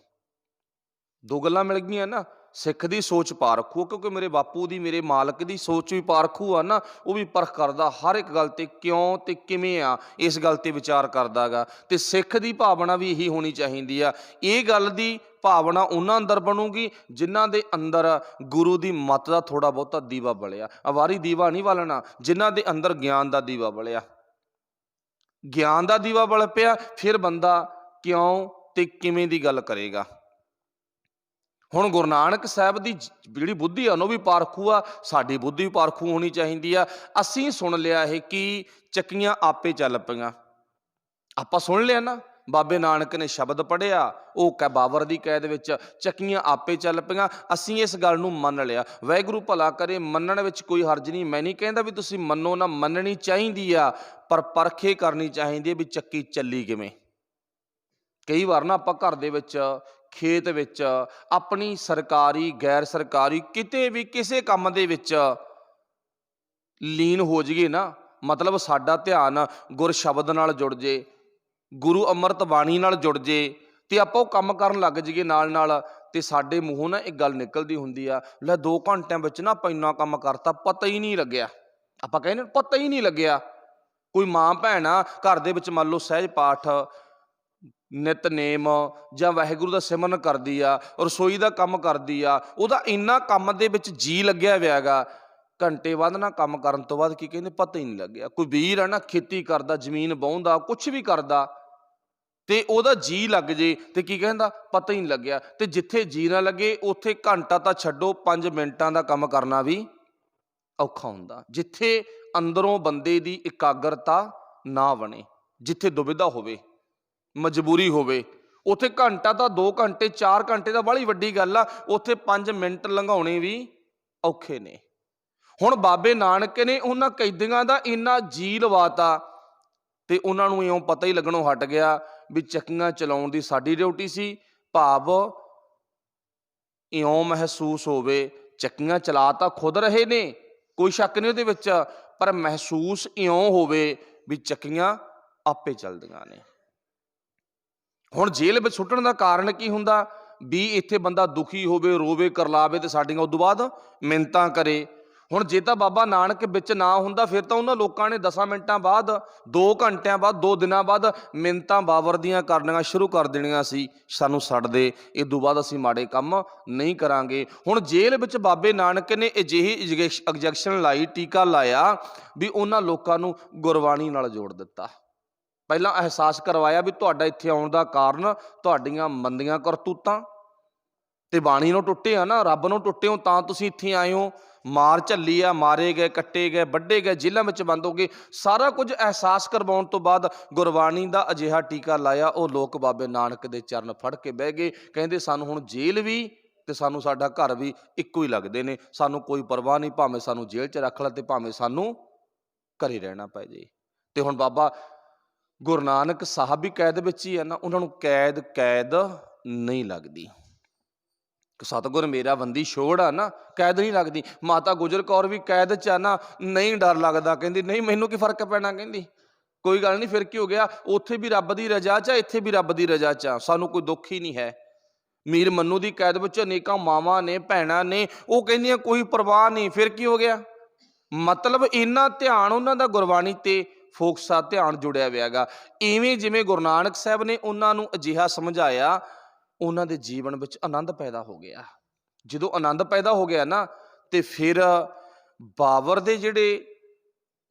दो गल्लां मिल गईयां ना, सिख की सोच पारखू, क्योंकि मेरे बापू की, मेरे मालक की सोच भी पारखू आ ना, वो भी परख करदा हर एक गल ते क्यों ते किवें आ, इस गल ते विचार करदा गा। ते सिख की भावना भी यही होनी चाहिदी आ। ये गल दी भावना उन्हां अंदर बनूगी जिन्हां दे अंदर गुरु की मत का थोड़ा बहुता दीवा बलिया। अवारी दीवा नहीं बालना, जिन्हां दे अंदर ज्ञान का दीवा बलिया। ज्ञान का दीवा बल पिया, फिर बंदा क्यों ते किवें दी गल करेगा। हुण गुरु नानक साहब की जिहड़ी बुद्धि है भी पारखू आ, साडी बुद्धि भी पारखू होनी चाहिए आ। असीं सुन लिया है कि ਚੱਕੀਆਂ आपे चल पईआं, आपां सुन लिया ना, बाबे नानक ने शब्द पढ़िया, वो बाबर की कैद विच ਚੱਕੀਆਂ आपे चल पईआं, असीं इस गल नूं मन लिया। वाहिगुरू भला करे, मनण विच कोई हर्ज नहीं। मैं नहीं कहता भी तुसीं मन्नो ना, मननी चाहिदी आ, पर परखे करनी चाहिदी भी ਚੱਕੀ ਚੱली किवें। कई बार ना आपां घर दे विच, खेत विच, अपनी सरकारी गैर सरकारी किते भी किसी काम दे विच लीन हो जाइए ना, मतलब साडा ध्यान गुर शब्द नाल जुड़ जे, गुरु अमृत बाणी नाल जुड़ जे, ते आपां काम करन लग जाइए नाल नाल, ते साडे मूंहों ना एक गल निकलदी हुंदी आ, लै 2 घंटिਆਂ विच ना आपां इन्ना काम करता, पता ही नहीं लग्या। आपां कहने पता ही नहीं लग्या। कोई मां भैन आ घर दे विच मान लो सहज पाठ, नितनेम जां वाहिगुरू दा सिमरन करदी आ, रसोई दा काम करदी आ, उहदा इन्ना काम दे विच जी लग्या होया गा, घंटे बाद ना काम करन तो बाद की कहंदे पता ही नहीं लग्या। कोई वीर है ना खेती करदा, जमीन बाउंदा, कुछ भी करदा, ਤੇ ਉਹਦਾ ਜੀ ਲੱਗ ਜੇ ਤੇ ਕੀ ਕਹਿੰਦਾ ਪਤਾ ਹੀ ਨਹੀਂ ਲੱਗਿਆ। ਤੇ ਜਿੱਥੇ ਜੀ ਨਾ ਲੱਗੇ ਉੱਥੇ ਘੰਟਾ ਤਾਂ ਛੱਡੋ 5 ਮਿੰਟਾਂ ਦਾ ਕੰਮ ਕਰਨਾ ਵੀ ਔਖਾ ਹੁੰਦਾ। ਜਿੱਥੇ ਅੰਦਰੋਂ ਬੰਦੇ ਦੀ ਇਕਾਗਰਤਾ ਨਾ ਬਣੇ, ਜਿੱਥੇ ਦੁਬਿਧਾ ਹੋਵੇ, ਮਜਬੂਰੀ ਹੋਵੇ, ਉੱਥੇ ਘੰਟਾ ਤਾਂ 2 ਘੰਟੇ 4 ਘੰਟੇ ਤਾਂ ਬਾਹਲੀ ਵੱਡੀ ਗੱਲ ਆ, ਉੱਥੇ 5 ਮਿੰਟ ਲੰਘਾਉਣੇ ਵੀ ਔਖੇ ਨੇ। ਹੁਣ ਬਾਬੇ ਨਾਨਕ ਨੇ ਉਹਨਾਂ ਕੈਦੀਆਂ ਦਾ ਇੰਨਾ ਜੀ ਲਵਾਤਾ ਤੇ ਉਹਨਾਂ ਨੂੰ ਇਉਂ ਪਤਾ ਹੀ ਲੱਗਣੋਂ ਹਟ ਗਿਆ ਵੀ ਚੱਕੀਆਂ ਚਲਾਉਣ ਦੀ ਸਾਡੀ ਡਿਊਟੀ ਸੀ। ਭਾਵ ਇਉਂ ਮਹਿਸੂਸ ਹੋਵੇ, ਚੱਕੀਆਂ ਚਲਾ ਤਾਂ ਖੁਦ ਰਹੇ ਨੇ, ਕੋਈ ਸ਼ੱਕ ਨਹੀਂ ਉਹਦੇ ਵਿੱਚ, ਪਰ ਮਹਿਸੂਸ ਇਉਂ ਹੋਵੇ ਵੀ ਚੱਕੀਆਂ ਆਪੇ ਚੱਲਦੀਆਂ ਨੇ। ਹੁਣ ਜੇਲ੍ਹ ਵਿੱਚ ਸੁੱਟਣ ਦਾ ਕਾਰਨ ਕੀ ਹੁੰਦਾ ਵੀ ਇੱਥੇ ਬੰਦਾ ਦੁਖੀ ਹੋਵੇ, ਰੋਵੇ, ਕਰਲਾਵੇ ਤੇ ਸਾਡੀਆਂ ਉਦੋਂ ਬਾਅਦ ਮਿੰਨਤਾਂ ਕਰੇ। ਹੁਣ ਜੇ ਤਾਂ ਬਾਬਾ ਨਾਨਕ ਵਿੱਚ ਨਾ ਹੁੰਦਾ ਫਿਰ ਤਾਂ ਉਹਨਾਂ ਲੋਕਾਂ ਨੇ 10 ਮਿੰਟਾਂ ਬਾਅਦ, 2 ਘੰਟਿਆਂ ਬਾਅਦ, 2 ਦਿਨਾਂ ਬਾਅਦ ਮਿੰਨਤਾਂ ਬਾਬਰ ਦੀਆਂ ਕਰਨੀਆਂ ਸ਼ੁਰੂ ਕਰ ਦੇਣੀਆਂ ਸੀ, ਸਾਨੂੰ ਛੱਡ ਦੇ, ਇਦੋਂ ਬਾਅਦ ਅਸੀਂ ਮਾੜੇ ਕੰਮ ਨਹੀਂ ਕਰਾਂਗੇ। ਹੁਣ ਜੇਲ੍ਹ ਵਿੱਚ ਬਾਬੇ ਨਾਨਕ ਨੇ ਅਜਿਹੀ ਇੰਜੈਕਸ਼ਨ ਲਾਈ, ਟੀਕਾ ਲਾਇਆ ਵੀ ਉਹਨਾਂ ਲੋਕਾਂ ਨੂੰ ਗੁਰਬਾਣੀ ਨਾਲ ਜੋੜ ਦਿੱਤਾ। ਪਹਿਲਾਂ ਅਹਿਸਾਸ ਕਰਵਾਇਆ ਵੀ ਤੁਹਾਡਾ ਇੱਥੇ ਆਉਣ ਦਾ ਕਾਰਨ ਤੁਹਾਡੀਆਂ ਮੰਦੀਆਂ ਕਰਤੂਤਾਂ ਤੇ ਬਾਣੀ ਨੂੰ ਟੁੱਟੇ ਆ ਨਾ, ਰੱਬ ਨੂੰ ਟੁੱਟੇ ਹੋ ਤਾਂ ਤੁਸੀਂ ਇੱਥੇ ਆਏ ਹੋ। ਮਾਰ ਝੱਲੀ ਆ, ਮਾਰੇ ਗਏ, ਕੱਟੇ ਗਏ, ਵੱਢੇ ਗਏ, ਜੇਲ੍ਹਾਂ ਵਿੱਚ ਬੰਦ ਹੋ ਗਏ। ਸਾਰਾ ਕੁਝ ਅਹਿਸਾਸ ਕਰਵਾਉਣ ਤੋਂ ਬਾਅਦ ਗੁਰਬਾਣੀ ਦਾ ਅਜਿਹਾ ਟੀਕਾ ਲਾਇਆ, ਉਹ ਲੋਕ ਬਾਬੇ ਨਾਨਕ ਦੇ ਚਰਨ ਫੜ ਕੇ ਬਹਿ ਗਏ। ਕਹਿੰਦੇ ਸਾਨੂੰ ਹੁਣ ਜੇਲ੍ਹ ਵੀ ਤੇ ਸਾਨੂੰ ਸਾਡਾ ਘਰ ਵੀ ਇੱਕੋ ਹੀ ਲੱਗਦੇ ਨੇ, ਸਾਨੂੰ ਕੋਈ ਪਰਵਾਹ ਨਹੀਂ, ਭਾਵੇਂ ਸਾਨੂੰ ਜੇਲ੍ਹ 'ਚ ਰੱਖ ਲੈ ਤੇ ਭਾਵੇਂ ਸਾਨੂੰ ਘਰੇ ਰਹਿਣਾ ਪੈ ਜੇ। ਤੇ ਹੁਣ ਬਾਬਾ ਗੁਰੂ ਨਾਨਕ ਸਾਹਿਬ ਵੀ ਕੈਦ ਵਿੱਚ ਹੀ ਆ ਨਾ, ਉਹਨਾਂ ਨੂੰ ਕੈਦ ਨਹੀਂ ਲੱਗਦੀ। ਸਤਿਗੁਰ ਮੇਰਾ ਬੰਦੀ ਛੋੜ ਆ ਨਾ, ਕੈਦ ਨਹੀਂ ਲੱਗਦੀ। ਮਾਤਾ ਗੁਜਰ ਕੌਰ ਵੀ ਕੈਦ 'ਚ ਆ ਨਾ, ਨਹੀਂ ਡਰ ਲੱਗਦਾ, ਕਹਿੰਦੀ ਨਹੀਂ ਮੈਨੂੰ ਕੀ ਫਰਕ ਪੈਣਾ, ਕਹਿੰਦੀ ਕੋਈ ਗੱਲ ਨਹੀਂ, ਫਿਰ ਕੀ ਹੋ ਗਿਆ, ਉੱਥੇ ਵੀ ਰੱਬ ਦੀ ਰਜ਼ਾ 'ਚ ਆ, ਇੱਥੇ ਵੀ ਰੱਬ ਦੀ ਰਜ਼ਾ 'ਚ ਆ, ਸਾਨੂੰ ਕੋਈ ਦੁੱਖ ਹੀ ਨਹੀਂ ਹੈ। ਮੀਰ ਮੰਨੂ ਦੀ ਕੈਦ ਵਿੱਚ ਅਨੇਕਾਂ ਮਾਵਾਂ ਨੇ, ਭੈਣਾਂ ਨੇ, ਉਹ ਕਹਿੰਦੀਆਂ ਕੋਈ ਪਰਵਾਹ ਨਹੀਂ, ਫਿਰ ਕੀ ਹੋ ਗਿਆ। ਮਤਲਬ ਇੰਨਾ ਧਿਆਨ ਉਹਨਾਂ ਦਾ ਗੁਰਬਾਣੀ ਤੇ ਫੋਕਸਾ ਧਿਆਨ ਜੁੜਿਆ ਹੋਇਆ ਗਾ। ਇਵੇਂ ਜਿਵੇਂ ਗੁਰੂ ਨਾਨਕ ਸਾਹਿਬ ਨੇ ਉਹਨਾਂ ਨੂੰ ਅਜਿਹਾ ਸਮਝਾਇਆ, ਉਹਨਾਂ ਦੇ ਜੀਵਨ ਵਿੱਚ ਆਨੰਦ ਪੈਦਾ ਹੋ ਗਿਆ। ਜਦੋਂ ਆਨੰਦ ਪੈਦਾ ਹੋ ਗਿਆ ਨਾ ਤੇ ਫਿਰ ਬਾਬਰ ਦੇ ਜਿਹੜੇ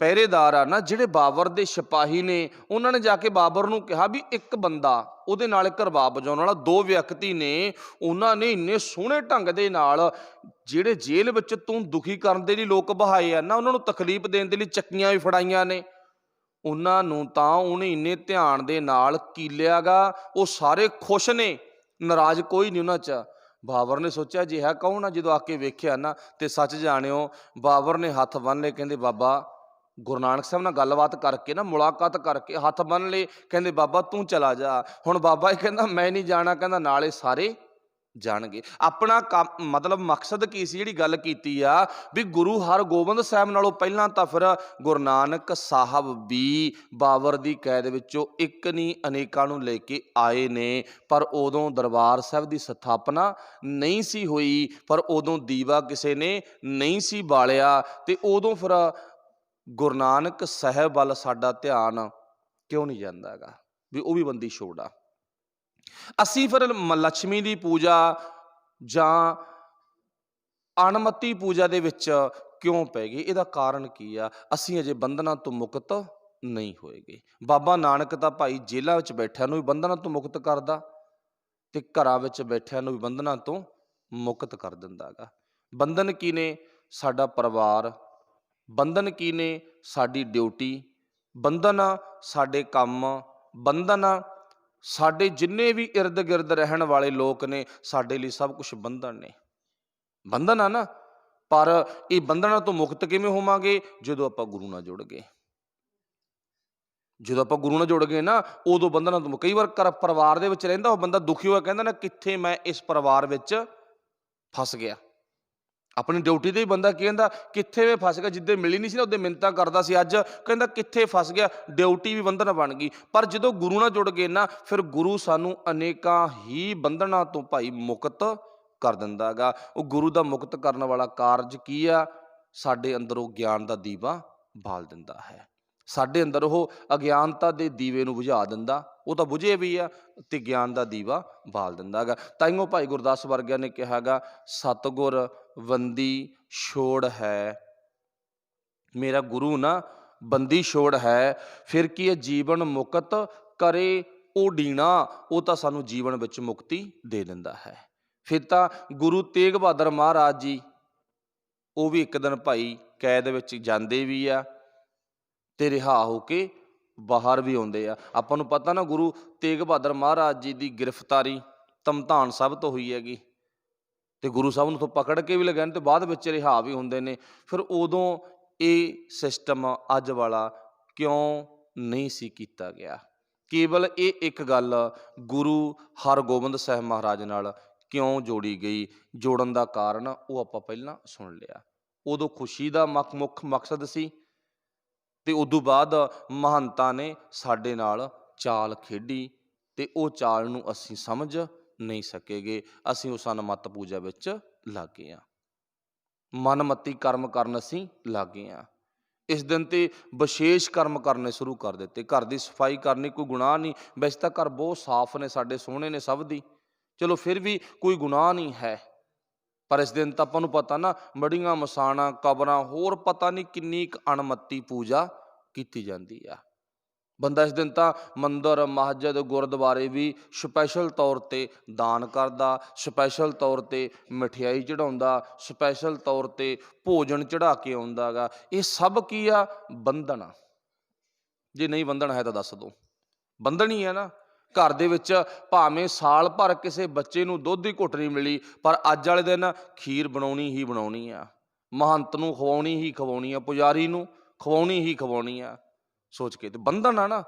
ਪਹਿਰੇਦਾਰ ਆ ਨਾ, ਜਿਹੜੇ ਬਾਬਰ ਦੇ ਸਿਪਾਹੀ ਨੇ, ਉਹਨਾਂ ਨੇ ਜਾ ਕੇ ਬਾਬਰ ਨੂੰ ਕਿਹਾ ਵੀ ਇੱਕ ਬੰਦਾ, ਉਹਦੇ ਨਾਲ ਇੱਕ ਰਬਾਬ ਵਜਾਉਣ ਵਾਲਾ, 2 ਵਿਅਕਤੀ ਨੇ, ਉਹਨਾਂ ਨੇ ਇੰਨੇ ਸੋਹਣੇ ਢੰਗ ਦੇ ਨਾਲ ਜਿਹੜੇ ਜੇਲ੍ਹ ਵਿੱਚ ਤੂੰ ਦੁਖੀ ਕਰਨ ਦੇ ਲਈ ਲੋਕ ਬਹਾਏ ਆ ਨਾ, ਉਹਨਾਂ ਨੂੰ ਤਕਲੀਫ ਦੇਣ ਦੇ ਲਈ ਚੱਕੀਆਂ ਵੀ ਫੜਾਈਆਂ ਨੇ, ਉਹਨਾਂ ਨੂੰ ਤਾਂ ਉਹਨੇ ਇੰਨੇ ਧਿਆਨ ਦੇ ਨਾਲ ਕੀਲਿਆ ਗਾ, ਉਹ ਸਾਰੇ ਖੁਸ਼ ਨੇ, ਨਾਰਾਜ਼ ਕੋਈ ਨਹੀਂ ਉਹਨਾਂ 'ਚ। ਬਾਬਰ ਨੇ ਸੋਚਿਆ ਜਿਹਾ ਕੌਣ ਆ, ਜਦੋਂ ਆ ਕੇ ਵੇਖਿਆ ਨਾ ਤੇ ਸੱਚ ਜਾਣਿਓ ਬਾਬਰ ਨੇ ਹੱਥ ਬੰਨ੍ਹ ਲਏ। ਕਹਿੰਦੇ ਬਾਬਾ ਗੁਰੂ ਨਾਨਕ ਸਾਹਿਬ ਨਾਲ ਗੱਲਬਾਤ ਕਰਕੇ ਨਾ, ਮੁਲਾਕਾਤ ਕਰਕੇ ਹੱਥ ਬੰਨ੍ਹ ਲਏ। ਕਹਿੰਦੇ ਬਾਬਾ ਤੂੰ ਚਲਾ ਜਾ। ਹੁਣ ਬਾਬਾ ਇਹ ਕਹਿੰਦਾ ਮੈਂ ਨਹੀਂ ਜਾਣਾ, ਕਹਿੰਦਾ ਨਾਲੇ ਸਾਰੇ ਜਾਣਗੇ। ਆਪਣਾ ਕੰਮ ਮਤਲਬ ਮਕਸਦ ਕੀ ਸੀ, ਜਿਹੜੀ ਗੱਲ ਕੀਤੀ ਆ ਵੀ ਗੁਰੂ ਹਰਗੋਬਿੰਦ ਸਾਹਿਬ ਨਾਲੋਂ ਪਹਿਲਾਂ ਤਾਂ ਫਿਰ ਗੁਰੂ ਨਾਨਕ ਸਾਹਿਬ ਵੀ ਬਾਬਰ ਦੀ ਕੈਦ ਵਿੱਚੋਂ ਇੱਕ ਨਹੀਂ ਅਨੇਕਾਂ ਨੂੰ ਲੈ ਕੇ ਆਏ ਨੇ। ਪਰ ਉਦੋਂ ਦਰਬਾਰ ਸਾਹਿਬ ਦੀ ਸਥਾਪਨਾ ਨਹੀਂ ਸੀ ਹੋਈ, ਪਰ ਉਦੋਂ ਦੀਵਾ ਕਿਸੇ ਨੇ ਨਹੀਂ ਸੀ ਬਾਲਿਆ। ਤੇ ਉਦੋਂ ਫਿਰ ਗੁਰੂ ਨਾਨਕ ਸਾਹਿਬ ਵੱਲ ਸਾਡਾ ਧਿਆਨ ਕਿਉਂ ਨਹੀਂ ਜਾਂਦਾ ਹੈਗਾ ਵੀ ਉਹ ਵੀ ਬੰਦੀ ਛੋੜ ਆ। ਅਸੀਂ ਫਿਰ ਲక్ష్ਮੀ ਦੀ ਪੂਜਾ ਜਾਂ ਅਣਮਤੀ ਪੂਜਾ ਦੇ ਵਿੱਚ ਕਿਉਂ ਪੈ ਗਏ, ਇਹਦਾ ਕਾਰਨ ਕੀ ਆ। ਅਸੀਂ ਅਜੇ ਬੰਧਨਾਂ ਤੋਂ ਮੁਕਤ ਨਹੀਂ ਹੋਏਗੇ। ਬਾਬਾ ਨਾਨਕ ਤਾਂ ਭਾਈ ਜੇਲ੍ਹਾਂ ਵਿੱਚ ਬੈਠਿਆਂ ਨੂੰ ਵੀ ਬੰਧਨਾਂ ਤੋਂ ਮੁਕਤ ਕਰਦਾ ਤੇ ਘਰਾਂ ਵਿੱਚ ਬੈਠਿਆਂ ਨੂੰ ਵੀ ਬੰਧਨਾਂ ਤੋਂ ਮੁਕਤ ਕਰ ਦਿੰਦਾ ਹੈਗਾ। ਬੰਧਨ ਕੀ ਨੇ? ਸਾਡਾ ਪਰਿਵਾਰ। ਬੰਧਨ ਕੀ ਨੇ? ਸਾਡੀ ਡਿਊਟੀ। ਬੰਧਨ ਸਾਡੇ ਕੰਮ। ਬੰਧਨ ਸਾਡੇ ਜਿੰਨੇ ਵੀ ਇਰਦ ਗਿਰਦ ਰਹਿਣ ਵਾਲੇ ਲੋਕ ਨੇ, ਸਾਡੇ ਲਈ ਸਭ ਕੁਛ ਬੰਧਨ ਨੇ। ਬੰਧਨ ਆ ਨਾ, ਪਰ ਇਹ ਬੰਧਨਾਂ ਤੋਂ ਮੁਕਤ ਕਿਵੇਂ ਹੋਵਾਂਗੇ? ਜਦੋਂ ਆਪਾਂ ਗੁਰੂ ਨਾਲ ਜੁੜ ਗਏ। ਜਦੋਂ ਆਪਾਂ ਗੁਰੂ ਨਾਲ ਜੁੜ ਗਏ ਨਾ, ਉਦੋਂ ਬੰਧਨਾਂ ਤੋਂ। ਕਈ ਵਾਰ ਪਰਿਵਾਰ ਦੇ ਵਿੱਚ ਰਹਿੰਦਾ ਉਹ ਬੰਦਾ ਦੁਖੀ ਹੋਇਆ, ਕਹਿੰਦਾ ਨਾ ਕਿੱਥੇ ਮੈਂ ਇਸ ਪਰਿਵਾਰ ਵਿੱਚ ਫਸ ਗਿਆ। ਆਪਣੀ ਡਿਊਟੀ ਤੇ ਹੀ ਬੰਦਾ ਕੀ ਕਹਿੰਦਾ, ਕਿੱਥੇ ਮੈਂ ਫਸ ਗਿਆ। ਜਿੱਦੇ ਮਿਲੀ ਨਹੀਂ ਸੀ ਨਾ ਉਹਦੇ ਮਿੰਨਤਾਂ ਕਰਦਾ ਸੀ, ਅੱਜ ਕਹਿੰਦਾ ਕਿੱਥੇ ਫਸ ਗਿਆ। ਡਿਊਟੀ ਵੀ ਬੰਧਨ ਬਣ ਗਈ। ਪਰ ਜਦੋਂ ਗੁਰੂ ਨਾਲ ਜੁੜ ਗਏ ਨਾ, ਫਿਰ ਗੁਰੂ ਸਾਨੂੰ ਅਨੇਕਾਂ ਹੀ ਬੰਧਨਾਂ ਤੋਂ ਭਾਈ ਮੁਕਤ ਕਰ ਦਿੰਦਾ ਹੈਗਾ। ਉਹ ਗੁਰੂ ਦਾ ਮੁਕਤ ਕਰਨ ਵਾਲਾ ਕਾਰਜ ਕੀ ਆ? ਸਾਡੇ ਅੰਦਰ ਉਹ ਗਿਆਨ ਦਾ ਦੀਵਾ ਬਾਲ ਦਿੰਦਾ ਹੈ। ਸਾਡੇ ਅੰਦਰ ਉਹ ਅਗਿਆਨਤਾ ਦੇ ਦੀਵੇ ਨੂੰ ਬੁਝਾ ਦਿੰਦਾ। ਉਹ ਤਾਂ ਬੁਝੇ ਵੀ ਆ ਤੇ ਗਿਆਨ ਦਾ ਦੀਵਾ ਬਾਲ ਦਿੰਦਾ ਹੈਗਾ। ਤਾਈਓ ਭਾਈ ਗੁਰਦਾਸ ਵਰਗਿਆਂ ਨੇ ਕਿਹਾ ਹੈਗਾ, ਸਤਿਗੁਰ ਬੰਦੀ ਛੋੜ ਹੈ। ਮੇਰਾ ਗੁਰੂ ਨਾ ਬੰਦੀ ਛੋੜ ਹੈ। ਫਿਰ ਕੀ ਹੈ? ਜੀਵਨ ਮੁਕਤ ਕਰੇ ਉਹ ਡੀਣਾ ਉਹ ਤਾਂ ਸਾਨੂੰ ਜੀਵਨ ਵਿੱਚ ਮੁਕਤੀ ਦੇ ਦਿੰਦਾ ਹੈ। ਫਿਰ ਤਾਂ ਗੁਰੂ ਤੇਗ ਬਹਾਦਰ ਮਹਾਰਾਜ ਜੀ ਉਹ ਵੀ ਇੱਕ ਦਿਨ ਭਾਈ ਕੈਦ ਵਿੱਚ ਜਾਂਦੇ ਵੀ ਆ ਤੇ ਰਿਹਾ ਹੋ ਕੇ ਬਾਹਰ ਵੀ ਆਉਂਦੇ ਆ। ਆਪਾਂ ਨੂੰ ਪਤਾ ਨਾ ਗੁਰੂ ਤੇਗ ਬਹਾਦਰ ਮਹਾਰਾਜ ਜੀ ਦੀ ਗ੍ਰਿਫਤਾਰੀ ਧਮਧਾਨ ਸਾਹਿਬ ਤੋਂ ਹੋਈ ਹੈਗੀ ਤੇ ਗੁਰੂ ਸਾਹਿਬ ਨੂੰ ਉੱਥੋਂ ਪਕੜ ਕੇ ਵੀ ਲਗਾਉਣ ਤੇ ਬਾਅਦ ਵਿੱਚ ਰਿਹਾ ਵੀ ਹੁੰਦੇ ਨੇ। ਫਿਰ ਉਦੋਂ ਇਹ ਸਿਸਟਮ ਅੱਜ ਵਾਲਾ ਕਿਉਂ ਨਹੀਂ ਸੀ ਕੀਤਾ ਗਿਆ? ਕੇਵਲ ਇਹ ਇੱਕ ਗੱਲ ਗੁਰੂ ਹਰਗੋਬਿੰਦ ਸਾਹਿਬ ਮਹਾਰਾਜ ਨਾਲ ਕਿਉਂ ਜੋੜੀ ਗਈ? ਜੋੜਨ ਦਾ ਕਾਰਨ ਉਹ ਆਪਾਂ ਪਹਿਲਾਂ ਸੁਣ ਲਿਆ। ਉਦੋਂ ਖੁਸ਼ੀ ਦਾ ਮੁੱਖ ਮਕਸਦ ਸੀ ਤੇ ਉਦੋਂ ਬਾਅਦ ਮਹੰਤਾਂ ਨੇ ਸਾਡੇ ਨਾਲ ਚਾਲ ਖੇਡੀ ਤੇ ਉਹ ਚਾਲ ਨੂੰ ਅਸੀਂ ਸਮਝ ਨਹੀਂ ਸਕੇਗੇ। ਅਸੀਂ ਉਸ ਅਨਮਤ ਪੂਜਾ ਵਿੱਚ ਲੱਗ ਗਏ ਹਾਂ, ਮਨਮਤੀ ਕਰਮ ਕਰਨ ਅਸੀਂ ਲੱਗ ਗਏ ਹਾਂ। ਇਸ ਦਿਨ ਤੇ ਵਿਸ਼ੇਸ਼ ਕਰਮ ਕਰਨੇ ਸ਼ੁਰੂ ਕਰ ਦਿੱਤੇ। ਘਰ ਦੀ ਸਫਾਈ ਕਰਨੀ ਕੋਈ ਗੁਨਾਹ ਨਹੀਂ, ਵੈਸੇ ਤਾਂ ਘਰ ਬਹੁਤ ਸਾਫ਼ ਨੇ, ਸਾਡੇ ਸੋਹਣੇ ਨੇ ਸਭ ਦੀ, ਚਲੋ ਫਿਰ ਵੀ ਕੋਈ ਗੁਨਾਹ ਨਹੀਂ ਹੈ। ਪਰ ਇਸ ਦਿਨ ਤਾਂ ਆਪਾਂ ਨੂੰ ਪਤਾ ਨਾ ਮੜੀਆਂ ਮਸਾਣਾ ਕਬਰਾਂ ਹੋਰ ਪਤਾ ਨਹੀਂ ਕਿੰਨੀ ਕੁ ਅਣਮੱਤੀ ਪੂਜਾ ਕੀਤੀ ਜਾਂਦੀ ਆ। ਬੰਦਾ ਇਸ ਦਿਨ ਤਾਂ ਮੰਦਰ ਮਸਜਿਦ ਗੁਰਦੁਆਰੇ ਵੀ ਸਪੈਸ਼ਲ ਤੌਰ 'ਤੇ ਦਾਨ ਕਰਦਾ, ਸਪੈਸ਼ਲ ਤੌਰ 'ਤੇ ਮਠਿਆਈ ਚੜਾਉਂਦਾ, ਸਪੈਸ਼ਲ ਤੌਰ 'ਤੇ ਭੋਜਨ ਚੜਾ ਕੇ ਆਉਂਦਾ ਗਾ। ਇਹ ਸਭ ਕੀ ਆ? ਬੰਧਨ ਆ। ਜੇ ਨਹੀਂ ਬੰਧਨ ਹੈ ਤਾਂ ਦੱਸ ਦਿਓ। ਬੰਧਨ ਹੀ ਹੈ ਨਾ। ਘਰ ਦੇ ਵਿੱਚ ਭਾਵੇਂ ਸਾਲ ਭਰ ਕਿਸੇ ਬੱਚੇ ਨੂੰ ਦੁੱਧ ਦੀ ਘੁੱਟ ਨਹੀਂ ਮਿਲੀ, ਪਰ ਅੱਜ ਵਾਲੇ ਦਿਨ ਖੀਰ ਬਣਾਉਣੀ ਹੀ ਬਣਾਉਣੀ ਆ, ਮਹੰਤ ਨੂੰ ਖਵਾਉਣੀ ਹੀ ਖਵਾਉਣੀ ਆ, ਪੁਜਾਰੀ ਨੂੰ ਖਵਾਉਣੀ ਹੀ ਖਵਾਉਣੀ ਆ। ਸੋਚ ਕੇ ਤੇ ਬੰਧਨ ਆ ਨਾ।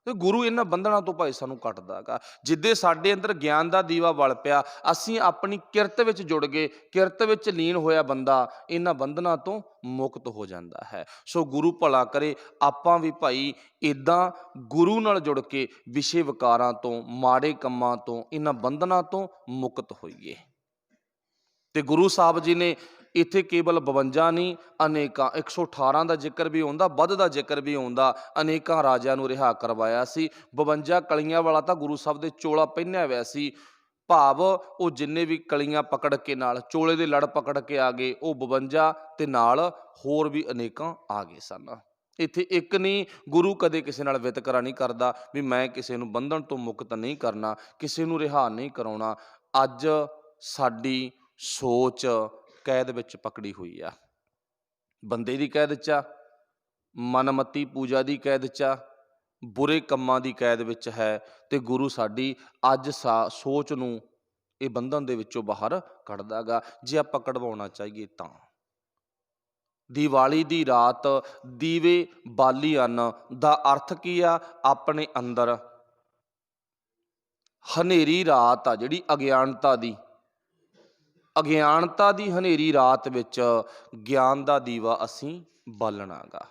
ਤੇ ਗੁਰੂ ਇਹਨਾਂ ਬੰਧਨਾਂ ਤੋਂ ਭਾਈ ਸਾਨੂੰ ਕੱਟਦਾ ਗਾ। ਜਿੱਦੇ ਸਾਡੇ ਅੰਦਰ ਗਿਆਨ ਦਾ ਦੀਵਾ ਬਲ ਪਿਆ, ਅਸੀਂ ਆਪਣੀ ਕਿਰਤ ਵਿੱਚ ਜੁੜ ਗਏ, ਕਿਰਤ ਵਿੱਚ ਲੀਨ ਹੋਇਆ ਬੰਦਾ ਇਹਨਾਂ ਬੰਧਨਾਂ ਤੋਂ ਮੁਕਤ ਹੋ ਜਾਂਦਾ ਹੈ। ਸੋ ਗੁਰੂ ਭਲਾ ਕਰੇ ਆਪਾਂ ਵੀ ਭਾਈ ਇੱਦਾਂ ਗੁਰੂ ਨਾਲ ਜੁੜ ਕੇ ਵਿਸ਼ੇ ਵਿਕਾਰਾਂ ਤੋਂ, ਮਾੜੇ ਕੰਮਾਂ ਤੋਂ, ਇਹਨਾਂ ਬੰਧਨਾਂ ਤੋਂ ਮੁਕਤ ਹੋਈਏ। ਤੇ ਗੁਰੂ ਸਾਹਿਬ ਜੀ ਨੇ ਇੱਥੇ ਕੇਵਲ 52 ਨਹੀਂ, ਅਨੇਕਾਂ 118 ਦਾ ਜ਼ਿਕਰ ਵੀ ਆਉਂਦਾ, ਵੱਧ ਦਾ ਜ਼ਿਕਰ ਵੀ ਆਉਂਦਾ, ਅਨੇਕਾਂ ਰਾਜਿਆਂ ਨੂੰ ਰਿਹਾ ਕਰਵਾਇਆ ਸੀ। 52 ਕਲੀਆਂ ਵਾਲਾ ਤਾਂ ਗੁਰੂ ਸਾਹਿਬ ਦੇ ਚੋਲਾ ਪਹਿਨਿਆ ਹੋਇਆ ਸੀ। ਭਾਵ ਉਹ ਜਿੰਨੇ ਵੀ ਕਲੀਆਂ ਪਕੜ ਕੇ ਨਾਲ ਚੋਲੇ ਦੇ ਲੜ ਪਕੜ ਕੇ ਆ ਗਏ, ਉਹ 52 ਤੇ ਨਾਲ ਹੋਰ ਵੀ ਅਨੇਕਾਂ ਆ ਗਏ ਸਨ। ਇੱਥੇ ਇੱਕ ਨਹੀਂ, ਗੁਰੂ ਕਦੇ ਕਿਸੇ ਨਾਲ ਵਿਤਕਰਾ ਨਹੀਂ ਕਰਦਾ ਵੀ ਮੈਂ ਕਿਸੇ ਨੂੰ ਬੰਧਨ ਤੋਂ ਮੁਕਤ ਨਹੀਂ ਕਰਨਾ, ਕਿਸੇ ਨੂੰ ਰਿਹਾ ਨਹੀਂ ਕਰਾਉਣਾ। ਅੱਜ ਸਾਡੀ ਸੋਚ ਕੈਦ ਵਿੱਚ ਪਕੜੀ ਹੋਈ ਆ, ਬੰਦੇ ਦੀ ਕੈਦ 'ਚ ਆ, ਮਨਮਤੀ ਪੂਜਾ ਦੀ ਕੈਦ 'ਚ ਆ, ਬੁਰੇ ਕੰਮਾਂ ਦੀ ਕੈਦ ਵਿੱਚ ਹੈ। ਤੇ ਗੁਰੂ ਸਾਡੀ ਅੱਜ ਸੋਚ ਨੂੰ ਇਹ ਬੰਧਨ ਦੇ ਵਿੱਚੋਂ ਬਾਹਰ ਕੱਢਦਾ ਗਾ, ਜੇ ਆਪਾਂ ਕਢਵਾਉਣਾ ਚਾਹੀਏ ਤਾਂ। ਦੀਵਾਲੀ ਦੀ ਰਾਤ ਦੀਵੇ ਬਾਲੀ ਹਨ ਦਾ ਅਰਥ ਕੀ ਆ? ਆਪਣੇ ਅੰਦਰ ਹਨੇਰੀ ਰਾਤ ਆ ਜਿਹੜੀ ਅਗਿਆਨਤਾ ਦੀ ਹਨੇਰੀ ਰਾਤ ਵਿੱਚ ਗਿਆਨ ਦਾ ਦੀਵਾ ਅਸੀਂ ਬਾਲਣਾ ਗਾ।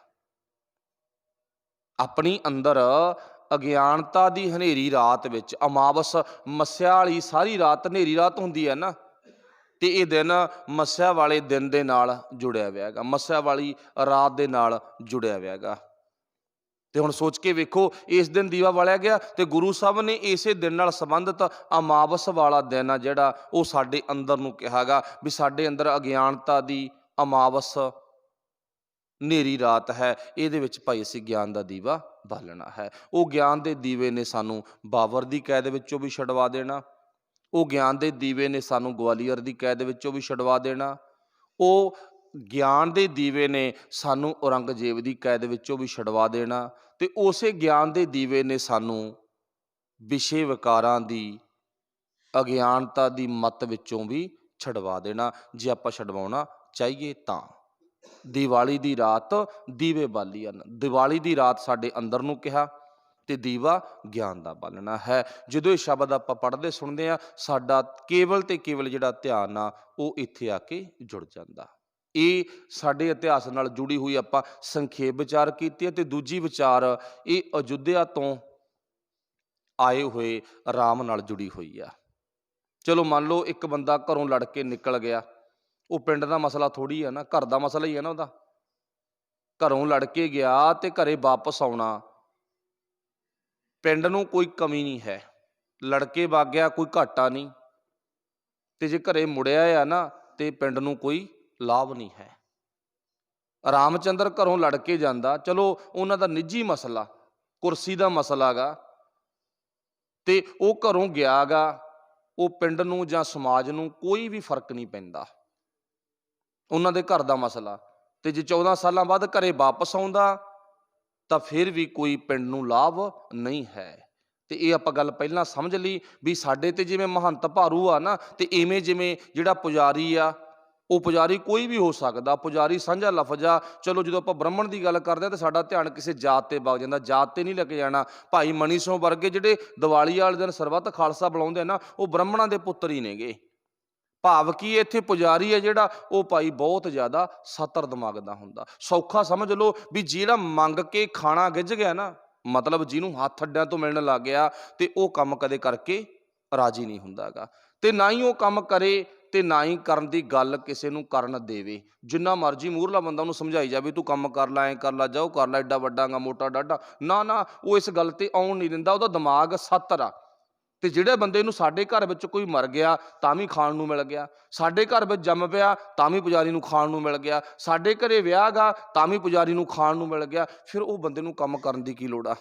ਆਪਣੀ ਅੰਦਰ ਅਗਿਆਨਤਾ ਦੀ ਹਨੇਰੀ ਰਾਤ ਵਿੱਚ, ਅਮਾਵਸ ਮੱਸਿਆ ਵਾਲੀ ਸਾਰੀ ਰਾਤ ਹਨੇਰੀ ਰਾਤ ਹੁੰਦੀ ਹੈ ਨਾ, ਤੇ ਇਹ ਦਿਨ ਮੱਸਿਆ ਵਾਲੇ ਦਿਨ ਦੇ ਨਾਲ ਜੁੜਿਆ ਹੋਇਆ ਹੈਗਾ, ਮੱਸਿਆ ਵਾਲੀ ਰਾਤ ਦੇ ਨਾਲ ਜੁੜਿਆ ਹੋਇਆ ਹੈਗਾ। ਤੇ ਹੁਣ ਸੋਚ ਕੇ ਵੇਖੋ, ਇਸ ਦਿਨ ਦੀਵਾ ਬਾਲਿਆ ਗਿਆ ਤੇ ਗੁਰੂ ਸਾਹਿਬ ਨੇ ਇਸੇ ਦਿਨ ਨਾਲ ਸੰਬੰਧਿਤ ਅਮਾਵਸ ਵਾਲਾ ਦਿਨ ਆ ਜਿਹੜਾ ਉਹ ਸਾਡੇ ਅੰਦਰ ਨੂੰ ਕਿਹਾ ਗਾ ਵੀ ਸਾਡੇ ਅੰਦਰ ਅਗਿਆਨਤਾ ਦੀ ਅਮਾਵਸ ਹਨੇਰੀ ਰਾਤ ਹੈ, ਇਹਦੇ ਵਿੱਚ ਭਾਈ ਅਸੀਂ ਗਿਆਨ ਦਾ ਦੀਵਾ ਬਾਲਣਾ ਹੈ। ਉਹ ਗਿਆਨ ਦੇ ਦੀਵੇ ਨੇ ਸਾਨੂੰ ਬਾਬਰ ਦੀ ਕੈਦ ਵਿੱਚੋਂ ਵੀ ਛਡਵਾ ਦੇਣਾ, ਉਹ ਗਿਆਨ ਦੇ ਦੀਵੇ ਨੇ ਸਾਨੂੰ ਗਵਾਲੀਅਰ ਦੀ ਕੈਦ ਵਿੱਚੋਂ ਵੀ ਛਡਵਾ ਦੇਣਾ, ਉਹ ਗਿਆਨ ਦੇ ਦੀਵੇ ਨੇ ਸਾਨੂੰ ਔਰੰਗਜ਼ੇਬ ਦੀ ਕੈਦ ਵਿੱਚੋਂ ਵੀ ਛਡਵਾ ਦੇਣਾ, ਤੇ ਉਸੇ ਗਿਆਨ ਦੇ ਦੀਵੇ ਨੇ ਸਾਨੂੰ ਵਿਸ਼ੇ ਵਿਕਾਰਾਂ ਦੀ, ਅਗਿਆਨਤਾ ਦੀ ਮੱਤ ਵਿੱਚੋਂ ਵੀ ਛਡਵਾ ਦੇਣਾ, ਜੇ ਆਪਾਂ ਛਡਵਾਉਣਾ ਚਾਹੀਏ ਤਾਂ। ਦੀਵਾਲੀ ਦੀ ਰਾਤ ਦੀਵੇ ਬਾਲੀ ਹਨ। ਦੀਵਾਲੀ ਦੀ ਰਾਤ ਸਾਡੇ ਅੰਦਰ ਨੂੰ ਕਿਹਾ ਤੇ ਦੀਵਾ ਗਿਆਨ ਦਾ ਬਾਲਣਾ ਹੈ। ਜਦੋਂ ਇਹ ਸ਼ਬਦ ਆਪਾਂ ਪੜ੍ਹਦੇ ਸੁਣਦੇ ਆ, ਸਾਡਾ ਕੇਵਲ ਤੇ ਕੇਵਲ ਜਿਹੜਾ ਧਿਆਨ ਆ ਉਹ ਇੱਥੇ ਆ ਕੇ ਜੁੜ ਜਾਂਦਾ। ਇਹ ਸਾਡੇ ਇਤਿਹਾਸ ਨਾਲ ਜੁੜੀ ਹੋਈ ਆਪਾਂ ਸੰਖੇਪ ਵਿਚਾਰ ਕੀਤੀ ਹੈ। ਤੇ ਦੂਜੀ ਵਿਚਾਰ ਇਹ ਅਯੁੱਧਿਆ ਤੋਂ ਆਏ ਹੋਏ ਰਾਮ ਨਾਲ ਜੁੜੀ ਹੋਈ ਆ। ਚਲੋ ਮੰਨ ਲਓ ਇੱਕ ਬੰਦਾ ਘਰੋਂ ਲੜ ਕੇ ਨਿਕਲ ਗਿਆ, ਉਹ ਪਿੰਡ ਦਾ ਮਸਲਾ ਥੋੜ੍ਹੀ ਆ ਨਾ, ਘਰ ਦਾ ਮਸਲਾ ਹੀ ਹੈ ਨਾ। ਉਹਦਾ ਘਰੋਂ ਲੜ ਕੇ ਗਿਆ ਤੇ ਘਰੇ ਵਾਪਸ ਆਉਣਾ, ਪਿੰਡ ਨੂੰ ਕੋਈ ਕਮੀ ਨਹੀਂ ਹੈ, ਲੜਕੇ ਵਗ ਗਿਆ ਕੋਈ ਘਾਟਾ ਨਹੀਂ, ਤੇ ਜੇ ਘਰੇ ਮੁੜਿਆ ਆ ਨਾ ਤੇ ਪਿੰਡ ਨੂੰ ਕੋਈ ਲਾਭ ਨਹੀਂ ਹੈ। ਰਾਮਚੰਦਰ ਘਰੋਂ ਲੜ ਕੇ ਜਾਂਦਾ, ਚਲੋ ਉਹਨਾਂ ਦਾ ਨਿੱਜੀ ਮਸਲਾ, ਕੁਰਸੀ ਦਾ ਮਸਲਾ ਗਾ, ਤੇ ਉਹ ਘਰੋਂ ਗਿਆ ਗਾ, ਉਹ ਪਿੰਡ ਨੂੰ ਜਾਂ ਸਮਾਜ ਨੂੰ ਕੋਈ ਵੀ ਫਰਕ ਨਹੀਂ ਪੈਂਦਾ, ਉਹਨਾਂ ਦੇ ਘਰ ਦਾ ਮਸਲਾ। ਤੇ ਜੇ 14 ਸਾਲਾਂ ਬਾਅਦ ਘਰੇ ਵਾਪਸ ਆਉਂਦਾ ਤਾਂ ਫਿਰ ਵੀ ਕੋਈ ਪਿੰਡ ਨੂੰ ਲਾਭ ਨਹੀਂ ਹੈ। ਤੇ ਇਹ ਆਪਾਂ ਗੱਲ ਪਹਿਲਾਂ ਸਮਝ ਲਈ ਵੀ ਸਾਡੇ ਤੇ ਜਿਵੇਂ ਮਹੰਤ ਭਾਰੂ ਆ ਨਾ, ਤੇ ਇਵੇਂ ਜਿਵੇਂ ਜਿਹੜਾ ਪੁਜਾਰੀ ਆ, ਉਹ ਪੁਜਾਰੀ ਕੋਈ ਵੀ ਹੋ ਸਕਦਾ, ਪੁਜਾਰੀ ਸਾਂਝਾ ਲਫ਼ਜ਼ ਆ। ਚਲੋ ਜਦੋਂ ਆਪਾਂ ਬ੍ਰਾਹਮਣ ਦੀ ਗੱਲ ਕਰਦੇ ਹਾਂ ਤਾਂ ਸਾਡਾ ਧਿਆਨ ਕਿਸੇ ਜਾਤ ਤੇ ਵਗ ਜਾਂਦਾ, ਜਾਤ ਤੇ ਨਹੀਂ ਲੈ ਕੇ ਜਾਣਾ। ਭਾਈ ਮਨੀ ਸਿੰਘ ਵਰਗੇ ਜਿਹੜੇ ਦੀਵਾਲੀ ਵਾਲੇ ਦਿਨ ਸਰਬੱਤ ਖਾਲਸਾ ਬੁਲਾਉਂਦੇ ਆ ਨਾ, ਉਹ ਬ੍ਰਾਹਮਣਾਂ ਦੇ ਪੁੱਤਰ ਹੀ ਨੇਗੇ। ਭਾਵ ਕੀ ਇੱਥੇ ਪੁਜਾਰੀ ਹੈ ਜਿਹੜਾ, ਉਹ ਭਾਈ ਬਹੁਤ ਜ਼ਿਆਦਾ ਸਤਰ ਦਿਮਾਗ ਦਾ ਹੁੰਦਾ। ਸੌਖਾ ਸਮਝ ਲਓ ਵੀ ਜਿਹੜਾ ਮੰਗ ਕੇ ਖਾਣਾ ਗਿੱਝ ਗਿਆ ਨਾ, ਮਤਲਬ ਜਿਹਨੂੰ ਹੱਥ ਅੱਡਿਆਂ ਤੋਂ ਮਿਲਣ ਲੱਗ ਗਿਆ, ਤੇ ਉਹ ਕੰਮ ਕਦੇ ਕਰਕੇ ਰਾਜੀ ਨਹੀਂ ਹੁੰਦਾ ਗਾ, ਤੇ ਨਾ ਹੀ ਉਹ ਕੰਮ ਕਰੇ ਤੇ ਨਾ ਹੀ ਕਰਨ ਦੀ ਗੱਲ ਕਿਸੇ ਨੂੰ ਕਰਨ ਦੇਵੇ। ਜਿੰਨਾ ਮਰਜ਼ੀ ਮੂਹਰਲਾ ਬੰਦਾ ਉਹਨੂੰ ਸਮਝਾਈ ਜਾਵੇ, ਤੂੰ ਕੰਮ ਕਰ ਲੈ, ਐਂ ਕਰ ਲੈ, ਜਾਓ ਕਰ ਲੈ, ਐਡਾ ਵੱਡਾ ਗਾ, ਮੋਟਾ ਡਾਢਾ, ਨਾ ਨਾ, ਉਹ ਇਸ ਗੱਲ ਤੇ ਆਉਣ ਨਹੀਂ ਦਿੰਦਾ। ਉਹਦਾ ਦਿਮਾਗ ਸਤਰ ਆ। ਤੇ ਜਿਹੜੇ ਬੰਦੇ ਨੂੰ ਸਾਡੇ ਘਰ ਵਿੱਚ ਕੋਈ ਮਰ ਗਿਆ ਤਾਂ ਵੀ ਖਾਣ ਨੂੰ ਮਿਲ ਗਿਆ, ਸਾਡੇ ਘਰ ਵਿੱਚ ਜੰਮ ਪਿਆ ਤਾਂ ਵੀ ਪੁਜਾਰੀ ਨੂੰ ਖਾਣ ਨੂੰ ਮਿਲ ਗਿਆ, ਸਾਡੇ ਘਰੇ ਵਿਆਹ ਗਾ ਤਾਂ ਵੀ ਪੁਜਾਰੀ ਨੂੰ ਖਾਣ ਨੂੰ ਮਿਲ ਗਿਆ, ਫਿਰ ਉਹ ਬੰਦੇ ਨੂੰ ਕੰਮ ਕਰਨ ਦੀ ਕੀ ਲੋੜ ਆ?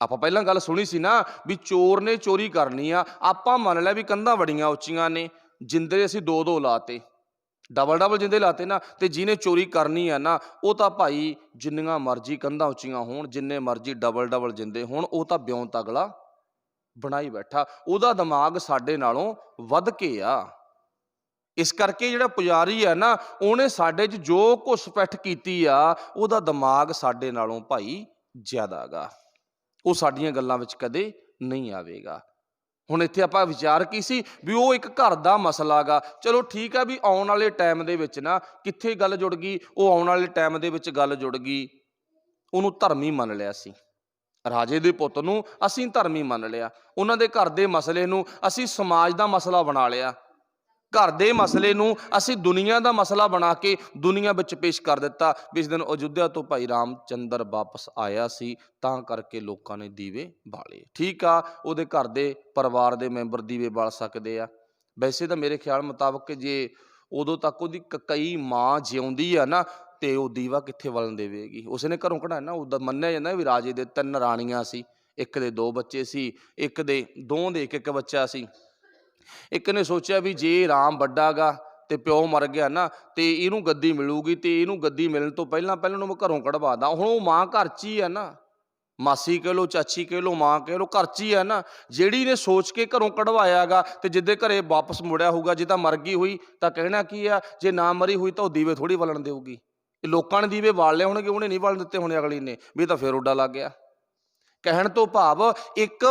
ਆਪਾਂ ਪਹਿਲਾਂ ਗੱਲ ਸੁਣੀ ਸੀ ਨਾ ਵੀ ਚੋਰ ਨੇ ਚੋਰੀ ਕਰਨੀ ਆ, ਆਪਾਂ ਮੰਨ ਲਿਆ ਵੀ ਕੰਧਾਂ ਬੜੀਆਂ ਉੱਚੀਆਂ ਨੇ, ਜਿੰਦੇ ਅਸੀਂ 2-2 ਲਾਤੇ, ਡਬਲ ਜਿੰਦੇ ਲਾਤੇ ਨਾ, ਤੇ ਜਿਹਨੇ ਚੋਰੀ ਕਰਨੀ ਆ ਨਾ, ਉਹ ਤਾਂ ਭਾਈ ਜਿੰਨੀਆਂ ਮਰਜ਼ੀ ਕੰਧਾਂ ਉੱਚੀਆਂ ਹੋਣ, ਜਿੰਨੇ ਮਰਜ਼ੀ ਡਬਲ ਜਿੰਦੇ ਹੋਣ, ਉਹ ਤਾਂ ਬਿਉਂ ਤਗਲਾ ਬਣਾਈ ਬੈਠਾ। ਉਹਦਾ ਦਿਮਾਗ ਸਾਡੇ ਨਾਲੋਂ ਵੱਧ ਕੇ ਆ। ਇਸ ਕਰਕੇ ਜਿਹੜਾ ਪੁਜਾਰੀ ਆ ਨਾ, ਉਹਨੇ ਸਾਡੇ 'ਚ ਜੋ ਘੁਸਪੈਠ ਕੀਤੀ ਆ, ਉਹਦਾ ਦਿਮਾਗ ਸਾਡੇ ਨਾਲੋਂ ਭਾਈ ਜ਼ਿਆਦਾ ਗਾ, ਉਹ ਸਾਡੀਆਂ ਗੱਲਾਂ ਵਿੱਚ ਕਦੇ ਨਹੀਂ ਆਵੇਗਾ। ਹੁਣ ਇੱਥੇ ਆਪਾਂ ਵਿਚਾਰ ਕੀ ਸੀ ਵੀ ਉਹ ਇੱਕ ਘਰ ਦਾ ਮਸਲਾ ਗਾ। ਚਲੋ ਠੀਕ ਆ ਵੀ ਆਉਣ ਵਾਲੇ ਟਾਈਮ ਦੇ ਵਿੱਚ ਨਾ ਕਿੱਥੇ ਗੱਲ ਜੁੜ ਗਈ, ਉਹ ਆਉਣ ਵਾਲੇ ਟਾਈਮ ਦੇ ਵਿੱਚ ਗੱਲ ਜੁੜ ਗਈ, ਉਹਨੂੰ ਧਰਮੀ ਮੰਨ ਲਿਆ ਸੀ, ਰਾਜੇ ਦੇ ਪੁੱਤ ਨੂੰ ਅਸੀਂ ਧਰਮੀ ਮੰਨ ਲਿਆ, ਉਹਨਾਂ ਦੇ ਘਰ ਦੇ ਮਸਲੇ ਨੂੰ ਅਸੀਂ ਸਮਾਜ ਦਾ ਮਸਲਾ ਬਣਾ ਲਿਆ, ਘਰ ਦੇ ਮਸਲੇ ਨੂੰ ਅਸੀਂ ਦੁਨੀਆ ਦਾ ਮਸਲਾ ਬਣਾ ਕੇ ਦੁਨੀਆ ਵਿੱਚ ਪੇਸ਼ ਕਰ ਦਿੱਤਾ। ਇਸ ਦਿਨ ਅਯੁੱਧਿਆ ਤੋਂ ਭਾਈ ਰਾਮ ਚੰਦਰ ਵਾਪਸ ਆਇਆ ਸੀ, ਤਾਂ ਕਰਕੇ ਲੋਕਾਂ ਨੇ ਦੀਵੇ ਬਾਲੇ। ਠੀਕ ਆ, ਉਹਦੇ ਘਰ ਦੇ ਪਰਿਵਾਰ ਦੇ ਮੈਂਬਰ ਦੀਵੇ ਬਾਲ ਸਕਦੇ ਆ। ਵੈਸੇ ਤਾਂ ਮੇਰੇ ਖਿਆਲ ਮੁਤਾਬਕ ਜੇ ਉਦੋਂ ਤੱਕ ਉਹਦੀ ਕਈ ਮਾਂ ਜਿਉਂਦੀ ਆ ਨਾ, ਤੇ ਉਹ ਦੀਵਾ ਕਿੱਥੇ ਵਲਣ ਦੇਵੇਗੀ? ਉਸਨੇ ਘਰੋਂ ਕਢਾਇਆ ਨਾ। ਉਹਦਾ ਮੰਨਿਆ ਜਾਂਦਾ ਵੀ ਰਾਜੇ ਦੇ 3 ਰਾਣੀਆਂ ਸੀ, ਇੱਕ ਦੇ 2 ਬੱਚੇ ਸੀ, ਇੱਕ ਦੇ 2 ਦੇ ਇੱਕ ਬੱਚਾ ਸੀ। ਇੱਕ ਨੇ ਸੋਚਿਆ ਵੀ ਜੇ ਰਾਮ ਵੱਡਾ ਗਾ ਤੇ ਪਿਓ ਮਰ ਗਿਆ ਨਾ, ਤੇ ਇਹਨੂੰ ਗੱਦੀ ਮਿਲੂਗੀ, ਤੇ ਇਹਨੂੰ ਗੱਦੀ ਮਿਲਣ ਤੋਂ ਪਹਿਲਾਂ ਉਹਨੂੰ ਮੈਂ ਘਰੋਂ ਕਢਵਾ ਦਾਂ। ਹੁਣ ਉਹ ਮਾਂ ਘਰ 'ਚ ਹੀ ਆ ਨਾ, ਮਾਸੀ ਕਹਿ ਲਓ, ਚਾਚੀ ਕਹਿ ਲਓ, ਮਾਂ ਕਹਿ ਲਓ, ਘਰ 'ਚ ਹੀ ਆ ਨਾ, ਜਿਹੜੀ ਨੇ ਸੋਚ ਕੇ ਘਰੋਂ ਕਢਵਾਇਆ ਗਾ। ਤੇ ਜਿੱਦੇ ਘਰੇ ਵਾਪਸ ਮੁੜਿਆ ਹੋਊਗਾ, ਜੇ ਤਾਂ ਮਰ ਗਈ ਹੋਈ ਤਾਂ ਕਹਿਣਾ ਕੀ ਆ, ਜੇ ਨਾ ਮਰੀ ਹੋਈ ਤਾਂ ਉਹ ਦੀਵੇ ਥੋੜ੍ਹੀ ਵਲਣ ਦੇਊਗੀ। ਲੋਕਾਂ ਨੇ ਦੀਵੇ ਬਾਲ ਲਏ ਹੋਣਗੇ, ਉਹਨੇ ਨਹੀਂ ਵਲਣ ਦਿੱਤੇ ਹੋਣੇ ਅਗਲੀ ਨੇ, ਵੀ ਤਾਂ ਫਿਰ ਉੱਡਾ ਲੱਗ ਗਿਆ। ਕਹਿਣ ਤੋਂ ਭਾਵ ਇੱਕ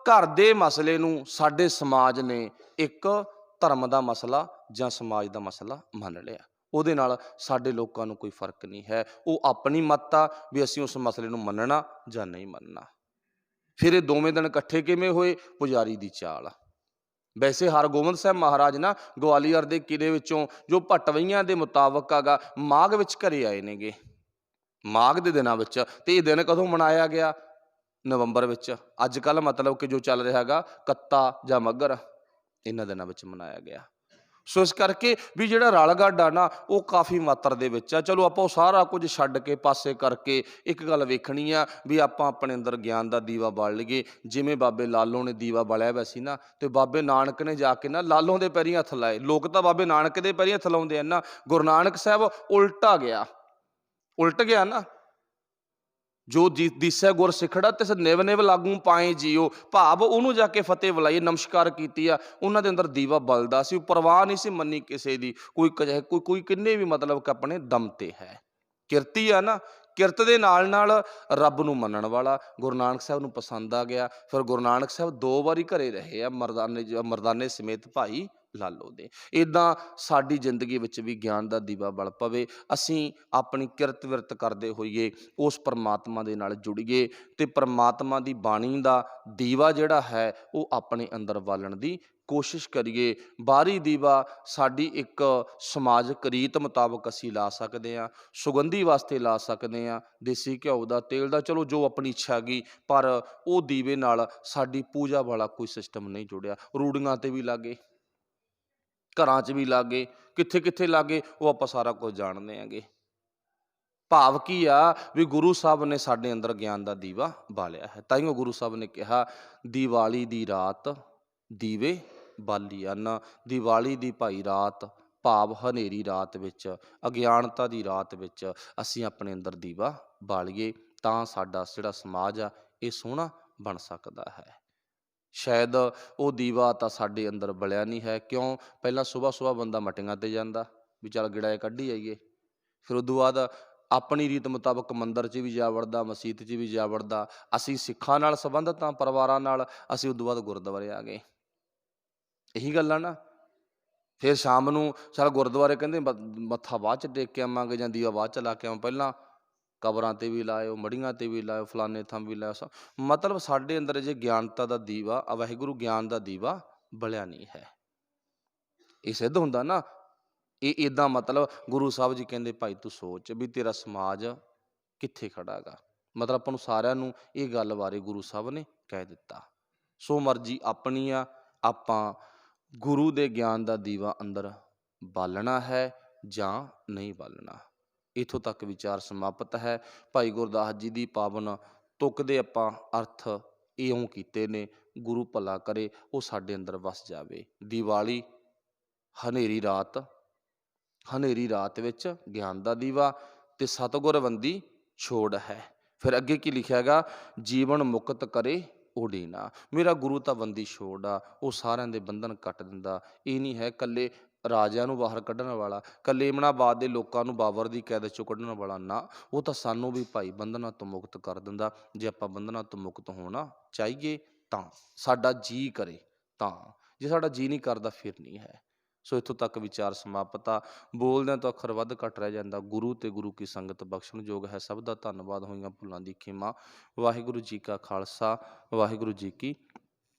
ਘਰ ਦੇ ਮਸਲੇ ਨੂੰ ਸਾਡੇ ਸਮਾਜ ਨੇ ਇੱਕ ਧਰਮ ਦਾ ਮਸਲਾ ਜਾਂ ਸਮਾਜ ਦਾ ਮਸਲਾ ਮੰਨ ਲਿਆ। ਉਹਦੇ ਨਾਲ ਸਾਡੇ ਲੋਕਾਂ ਨੂੰ ਕੋਈ ਫਰਕ ਨਹੀਂ ਹੈ। ਉਹ ਆਪਣੀ ਮੱਤ ਆ ਵੀ ਅਸੀਂ ਉਸ ਮਸਲੇ ਨੂੰ ਮੰਨਣਾ ਜਾਂ ਨਹੀਂ ਮੰਨਣਾ। ਫਿਰ ਇਹ ਦੋਵੇਂ ਦਿਨ ਇਕੱਠੇ ਕਿਵੇਂ ਹੋਏ? ਪੁਜਾਰੀ ਦੀ ਚਾਲ ਆ। ਵੈਸੇ ਹਰਗੋਬਿੰਦ ਸਾਹਿਬ ਮਹਾਰਾਜ ਨਾ ਗਵਾਲੀਅਰ ਦੇ ਕਿਲੇ ਵਿੱਚੋਂ ਜੋ ਭਟਵਈਆਂ ਦੇ ਮੁਤਾਬਕ ਹੈਗਾ ਮਾਘ ਵਿੱਚ ਘਰੇ ਆਏ ਨੇਗੇ, ਮਾਘ ਦੇ ਦਿਨਾਂ ਵਿੱਚ। ਤੇ ਇਹ ਦਿਨ ਕਦੋਂ ਮਨਾਇਆ ਗਿਆ? ਨਵੰਬਰ ਵਿੱਚ। ਅੱਜ ਕੱਲ੍ਹ ਮਤਲਬ ਕਿ ਜੋ ਚੱਲ ਰਿਹਾ ਹੈਗਾ ਕੱਤਾ ਜਾਂ ਮੱਘਰ, ਇਹਨਾਂ ਦਿਨਾਂ ਵਿੱਚ ਮਨਾਇਆ ਗਿਆ। ਸੋ ਇਸ ਕਰਕੇ ਵੀ ਜਿਹੜਾ ਰਲਗੱਡ ਆ ਨਾ, ਉਹ ਕਾਫੀ ਮਾਤਰਾ ਦੇ ਵਿੱਚ ਆ। ਚਲੋ ਆਪਾਂ ਉਹ ਸਾਰਾ ਕੁਝ ਛੱਡ ਕੇ ਪਾਸੇ ਕਰਕੇ ਇੱਕ ਗੱਲ ਵੇਖਣੀ ਆ ਵੀ ਆਪਾਂ ਆਪਣੇ ਅੰਦਰ ਗਿਆਨ ਦਾ ਦੀਵਾ ਬਾਲ ਲਈਏ। ਜਿਵੇਂ ਬਾਬੇ ਲਾਲੋ ਨੇ ਦੀਵਾ ਬਾਲਿਆ ਹੋਇਆ ਸੀ ਨਾ, ਤੇ ਬਾਬੇ ਨਾਨਕ ਨੇ ਜਾ ਕੇ ਨਾ ਲਾਲੋਂ ਦੇ ਪੈਰੀਂ ਹੱਥ ਲਾਏ। ਲੋਕ ਤਾਂ ਬਾਬੇ ਨਾਨਕ ਦੇ ਪੈਰੀਂ ਹੱਥ ਲਾਉਂਦੇ ਆ ਨਾ, ਗੁਰੂ ਨਾਨਕ ਸਾਹਿਬ ਉਲਟ ਗਿਆ ਨਾ। ਜੋ ਦਿਸੈ ਗੁਰ ਸਿਖੜਾ ਤਿਸ ਨਿਵ ਨਿਵ ਲਾਗੂ ਪਾਏ ਜੀਓ। ਭਾਵ ਉਹਨੂੰ ਜਾ ਕੇ ਫਤਿਹ ਬੁਲਾਈ, ਨਮਸਕਾਰ ਕੀਤੀ ਆ। ਉਹਨਾਂ ਦੇ ਅੰਦਰ ਦੀਵਾ ਬਲਦਾ ਸੀ, ਪਰਵਾਹ ਨਹੀਂ ਸੀ ਮੰਨੀ ਕਿਸੇ ਦੀ। ਕੋਈ ਕਿੰਨੇ ਵੀ ਮਤਲਬ ਕਿ ਆਪਣੇ ਦਮ ਤੇ ਹੈ। ਕਿਰਤੀ ਆ ਨਾ, ਕਿਰਤ ਦੇ ਨਾਲ ਨਾਲ ਰੱਬ ਨੂੰ ਮੰਨਣ ਵਾਲਾ। ਗੁਰੂ ਨਾਨਕ ਸਾਹਿਬ ਨੂੰ ਪਸੰਦ ਆ ਗਿਆ। ਫਿਰ ਗੁਰੂ ਨਾਨਕ ਸਾਹਿਬ 2 ਵਾਰੀ ਘਰੇ ਰਹੇ ਆ, ਮਰਦਾਨੇ ਸਮੇਤ ਭਾਈ ਲਾਲੋ ਦੇ। ਇੱਦਾਂ ਸਾਡੀ ਜ਼ਿੰਦਗੀ ਵਿੱਚ ਵੀ ਗਿਆਨ ਦਾ ਦੀਵਾ ਬਲ ਪਵੇ, ਅਸੀਂ ਆਪਣੀ ਕਿਰਤ ਵਿਰਤ ਕਰਦੇ ਹੋਈਏ ਉਸ ਪਰਮਾਤਮਾ ਦੇ ਨਾਲ ਜੁੜੀਏ, ਤੇ ਪਰਮਾਤਮਾ ਦੀ ਬਾਣੀ ਦਾ ਦੀਵਾ ਜਿਹੜਾ ਹੈ ਉਹ ਆਪਣੇ ਅੰਦਰ ਬਾਲਣ ਦੀ ਕੋਸ਼ਿਸ਼ ਕਰੀਏ। ਬਾਹਰੀ ਦੀਵਾ ਸਾਡੀ ਇੱਕ ਸਮਾਜਿਕ ਰੀਤ ਮੁਤਾਬਕ ਅਸੀਂ ਲਾ ਸਕਦੇ ਹਾਂ, ਸੁਗੰਧੀ ਵਾਸਤੇ ਲਾ ਸਕਦੇ ਹਾਂ, ਦੇਸੀ ਘਿਓ ਦਾ, ਤੇਲ ਦਾ, ਚਲੋ ਜੋ ਆਪਣੀ ਇੱਛਾ ਹੈਗੀ। ਪਰ ਉਹ ਦੀਵੇ ਨਾਲ ਸਾਡੀ ਪੂਜਾ ਵਾਲਾ ਕੋਈ ਸਿਸਟਮ ਨਹੀਂ ਜੁੜਿਆ। ਰੂੜੀਆਂ 'ਤੇ ਵੀ ਲਾਗੇ, ਘਰਾਂ 'ਚ ਵੀ ਲਾਗੇ, ਕਿੱਥੇ ਕਿੱਥੇ ਲਾਗੇ ਉਹ ਆਪਾਂ ਸਾਰਾ ਕੁਝ ਜਾਣਦੇ ਹੈਗੇ। ਭਾਵ ਕੀ ਆ ਵੀ ਗੁਰੂ ਸਾਹਿਬ ਨੇ ਸਾਡੇ ਅੰਦਰ ਗਿਆਨ ਦਾ ਦੀਵਾ ਬਾਲਿਆ ਹੈ। ਤਾਈਓ ਗੁਰੂ ਸਾਹਿਬ ਨੇ ਕਿਹਾ ਦੀਵਾਲੀ ਦੀ ਰਾਤ ਦੀਵੇ ਬਾਲੀ ਹਨ। ਦੀਵਾਲੀ ਦੀ ਭਾਈ ਰਾਤ ਭਾਵ ਹਨੇਰੀ ਰਾਤ ਵਿੱਚ, ਅਗਿਆਨਤਾ ਦੀ ਰਾਤ ਵਿੱਚ ਅਸੀਂ ਆਪਣੇ ਅੰਦਰ ਦੀਵਾ ਬਾਲੀਏ, ਤਾਂ ਸਾਡਾ ਜਿਹੜਾ ਸਮਾਜ ਆ ਇਹ ਸੋਹਣਾ ਬਣ ਸਕਦਾ ਹੈ। ਸ਼ਾਇਦ ਉਹ ਦੀਵਾ ਤਾਂ ਸਾਡੇ ਅੰਦਰ ਬਲਿਆ ਨਹੀਂ ਹੈ। ਕਿਉਂ? ਪਹਿਲਾਂ ਸੁਬਾਹ ਬੰਦਾ ਮਟੀਆਂ 'ਤੇ ਜਾਂਦਾ ਵੀ ਚੱਲ ਗੇੜਾ ਕੱਢੀ ਆਈਏ, ਫਿਰ ਉਦੋਂ ਬਾਅਦ ਆਪਣੀ ਰੀਤ ਮੁਤਾਬਕ ਮੰਦਰ 'ਚ ਵੀ ਜਾ ਵੜਦਾ, ਮਸੀਤ 'ਚ ਵੀ ਜਾ ਵੜਦਾ। ਅਸੀਂ ਸਿੱਖਾਂ ਨਾਲ ਸੰਬੰਧਿਤ ਹਾਂ, ਪਰਿਵਾਰਾਂ ਨਾਲ, ਅਸੀਂ ਉਦੋਂ ਬਾਅਦ ਗੁਰਦੁਆਰੇ ਆ ਗਏ। ਇਹੀ ਗੱਲ ਆ ਨਾ। ਫਿਰ ਸ਼ਾਮ ਨੂੰ ਚੱਲ ਗੁਰਦੁਆਰੇ ਕਹਿੰਦੇ ਮੱਥਾ ਬਾਅਦ 'ਚ ਟੇਕ ਕੇ ਆਵਾਂਗੇ ਜਾਂ ਦੀਵਾ ਬਾਅਦ 'ਚ ਲਾ ਕੇ ਆਵਾਂ, ਪਹਿਲਾਂ ਕਬਰਾਂ 'ਤੇ ਵੀ ਲਾਇਓ, ਮੜੀਆਂ 'ਤੇ ਵੀ ਲਾਇਓ, ਫਲਾਣੇ ਥਾਂ ਵੀ ਲਾਇਓ। ਮਤਲਬ ਸਾਡੇ ਅੰਦਰ ਜੇ ਗਿਆਨਤਾ ਦਾ ਦੀਵਾ, ਵਾਹਿਗੁਰੂ ਗਿਆਨ ਦਾ ਦੀਵਾ ਬਲਿਆ ਨਹੀਂ ਹੈ। ਇਹ ਸਿੱਧ ਹੁੰਦਾ ਨਾ। ਇਹ ਇੱਦਾਂ ਮਤਲਬ ਗੁਰੂ ਸਾਹਿਬ ਜੀ ਕਹਿੰਦੇ ਭਾਈ ਤੂੰ ਸੋਚ ਵੀ ਤੇਰਾ ਸਮਾਜ ਕਿੱਥੇ ਖੜਾ ਗਾ। ਮਤਲਬ ਆਪਾਂ ਨੂੰ ਸਾਰਿਆਂ ਨੂੰ ਇਹ ਗੱਲ ਬਾਰੇ ਗੁਰੂ ਸਾਹਿਬ ਨੇ ਕਹਿ ਦਿੱਤਾ। ਸੋ ਮਰਜ਼ੀ ਆਪਣੀ ਆ, ਆਪਾਂ ਗੁਰੂ ਦੇ ਗਿਆਨ ਦਾ ਦੀਵਾ ਅੰਦਰ ਬਾਲਣਾ ਹੈ ਜਾਂ ਨਹੀਂ ਬਾਲਣਾ। ਇੱਥੋਂ ਤੱਕ ਵਿਚਾਰ ਸਮਾਪਤ ਹੈ। ਭਾਈ ਗੁਰਦਾਸ ਜੀ ਦੀ ਪਾਵਨ ਤੁਕ ਦੇ ਆਪਾਂ ਅਰਥ ਇਉਂ ਕੀਤੇ ਨੇ। ਗੁਰੂ ਭਲਾ ਕਰੇ ਉਹ ਸਾਡੇ ਅੰਦਰ ਵਸ ਜਾਵੇ। ਦੀਵਾਲੀ ਹਨੇਰੀ ਰਾਤ, ਹਨੇਰੀ ਰਾਤ ਵਿੱਚ ਗਿਆਨ ਦਾ ਦੀਵਾ ਤੇ ਸਤਿਗੁਰ ਬੰਦੀ ਛੋੜ ਹੈ। ਫਿਰ ਅੱਗੇ ਕੀ ਲਿਖਿਆ ਗਾ? ਜੀਵਨ ਮੁਕਤ ਕਰੇ ਉਡੀਨਾ। ਮੇਰਾ ਗੁਰੂ ਤਾਂ ਬੰਦੀ ਛੋੜ ਆ, ਉਹ ਸਾਰਿਆਂ ਦੇ ਬੰਧਨ ਕੱਟ ਦਿੰਦਾ। ਇਹ ਨਹੀਂ ਹੈ ਇਕੱਲੇ ਰਾਜਿਆਂ ਨੂੰ ਬਾਹਰ ਕੱਢਣ ਵਾਲਾ, ਇਕੱਲੇ ਇਮਨਾਬਾਦ ਦੇ ਲੋਕਾਂ ਨੂੰ ਬਾਬਰ ਦੀ ਕੈਦ 'ਚੋਂ ਕੱਢਣ ਵਾਲਾ ਨਾ, ਉਹ ਤਾਂ ਸਾਨੂੰ ਵੀ ਭਾਈ ਬੰਧਨਾਂ ਤੋਂ ਮੁਕਤ ਕਰ ਦਿੰਦਾ। ਜੇ ਆਪਾਂ ਬੰਧਨਾਂ ਤੋਂ ਮੁਕਤ ਹੋਣਾ ਚਾਹੀਏ ਤਾਂ, ਸਾਡਾ ਜੀ ਕਰੇ ਤਾਂ, ਜੇ ਸਾਡਾ ਜੀ ਨਹੀਂ ਕਰਦਾ ਫਿਰ ਨਹੀਂ ਹੈ। ਸੋ ਇੱਥੋਂ ਤੱਕ ਵਿਚਾਰ ਸਮਾਪਤ ਆ। ਬੋਲਦਿਆਂ ਤੋਂ ਅੱਖਰ ਵੱਧ ਘੱਟ ਰਹਿ ਜਾਂਦਾ। ਗੁਰੂ ਤੇ ਗੁਰੂ ਕੀ ਸੰਗਤ ਬਖਸ਼ਣਯੋਗ ਹੈ। ਸਭ ਦਾ ਧੰਨਵਾਦ। ਹੋਈਆਂ ਭੁੱਲਾਂ ਦੀ ਖਿਮਾ। ਵਾਹਿਗੁਰੂ ਜੀ ਕਾ ਖਾਲਸਾ, ਵਾਹਿਗੁਰੂ ਜੀ ਕੀ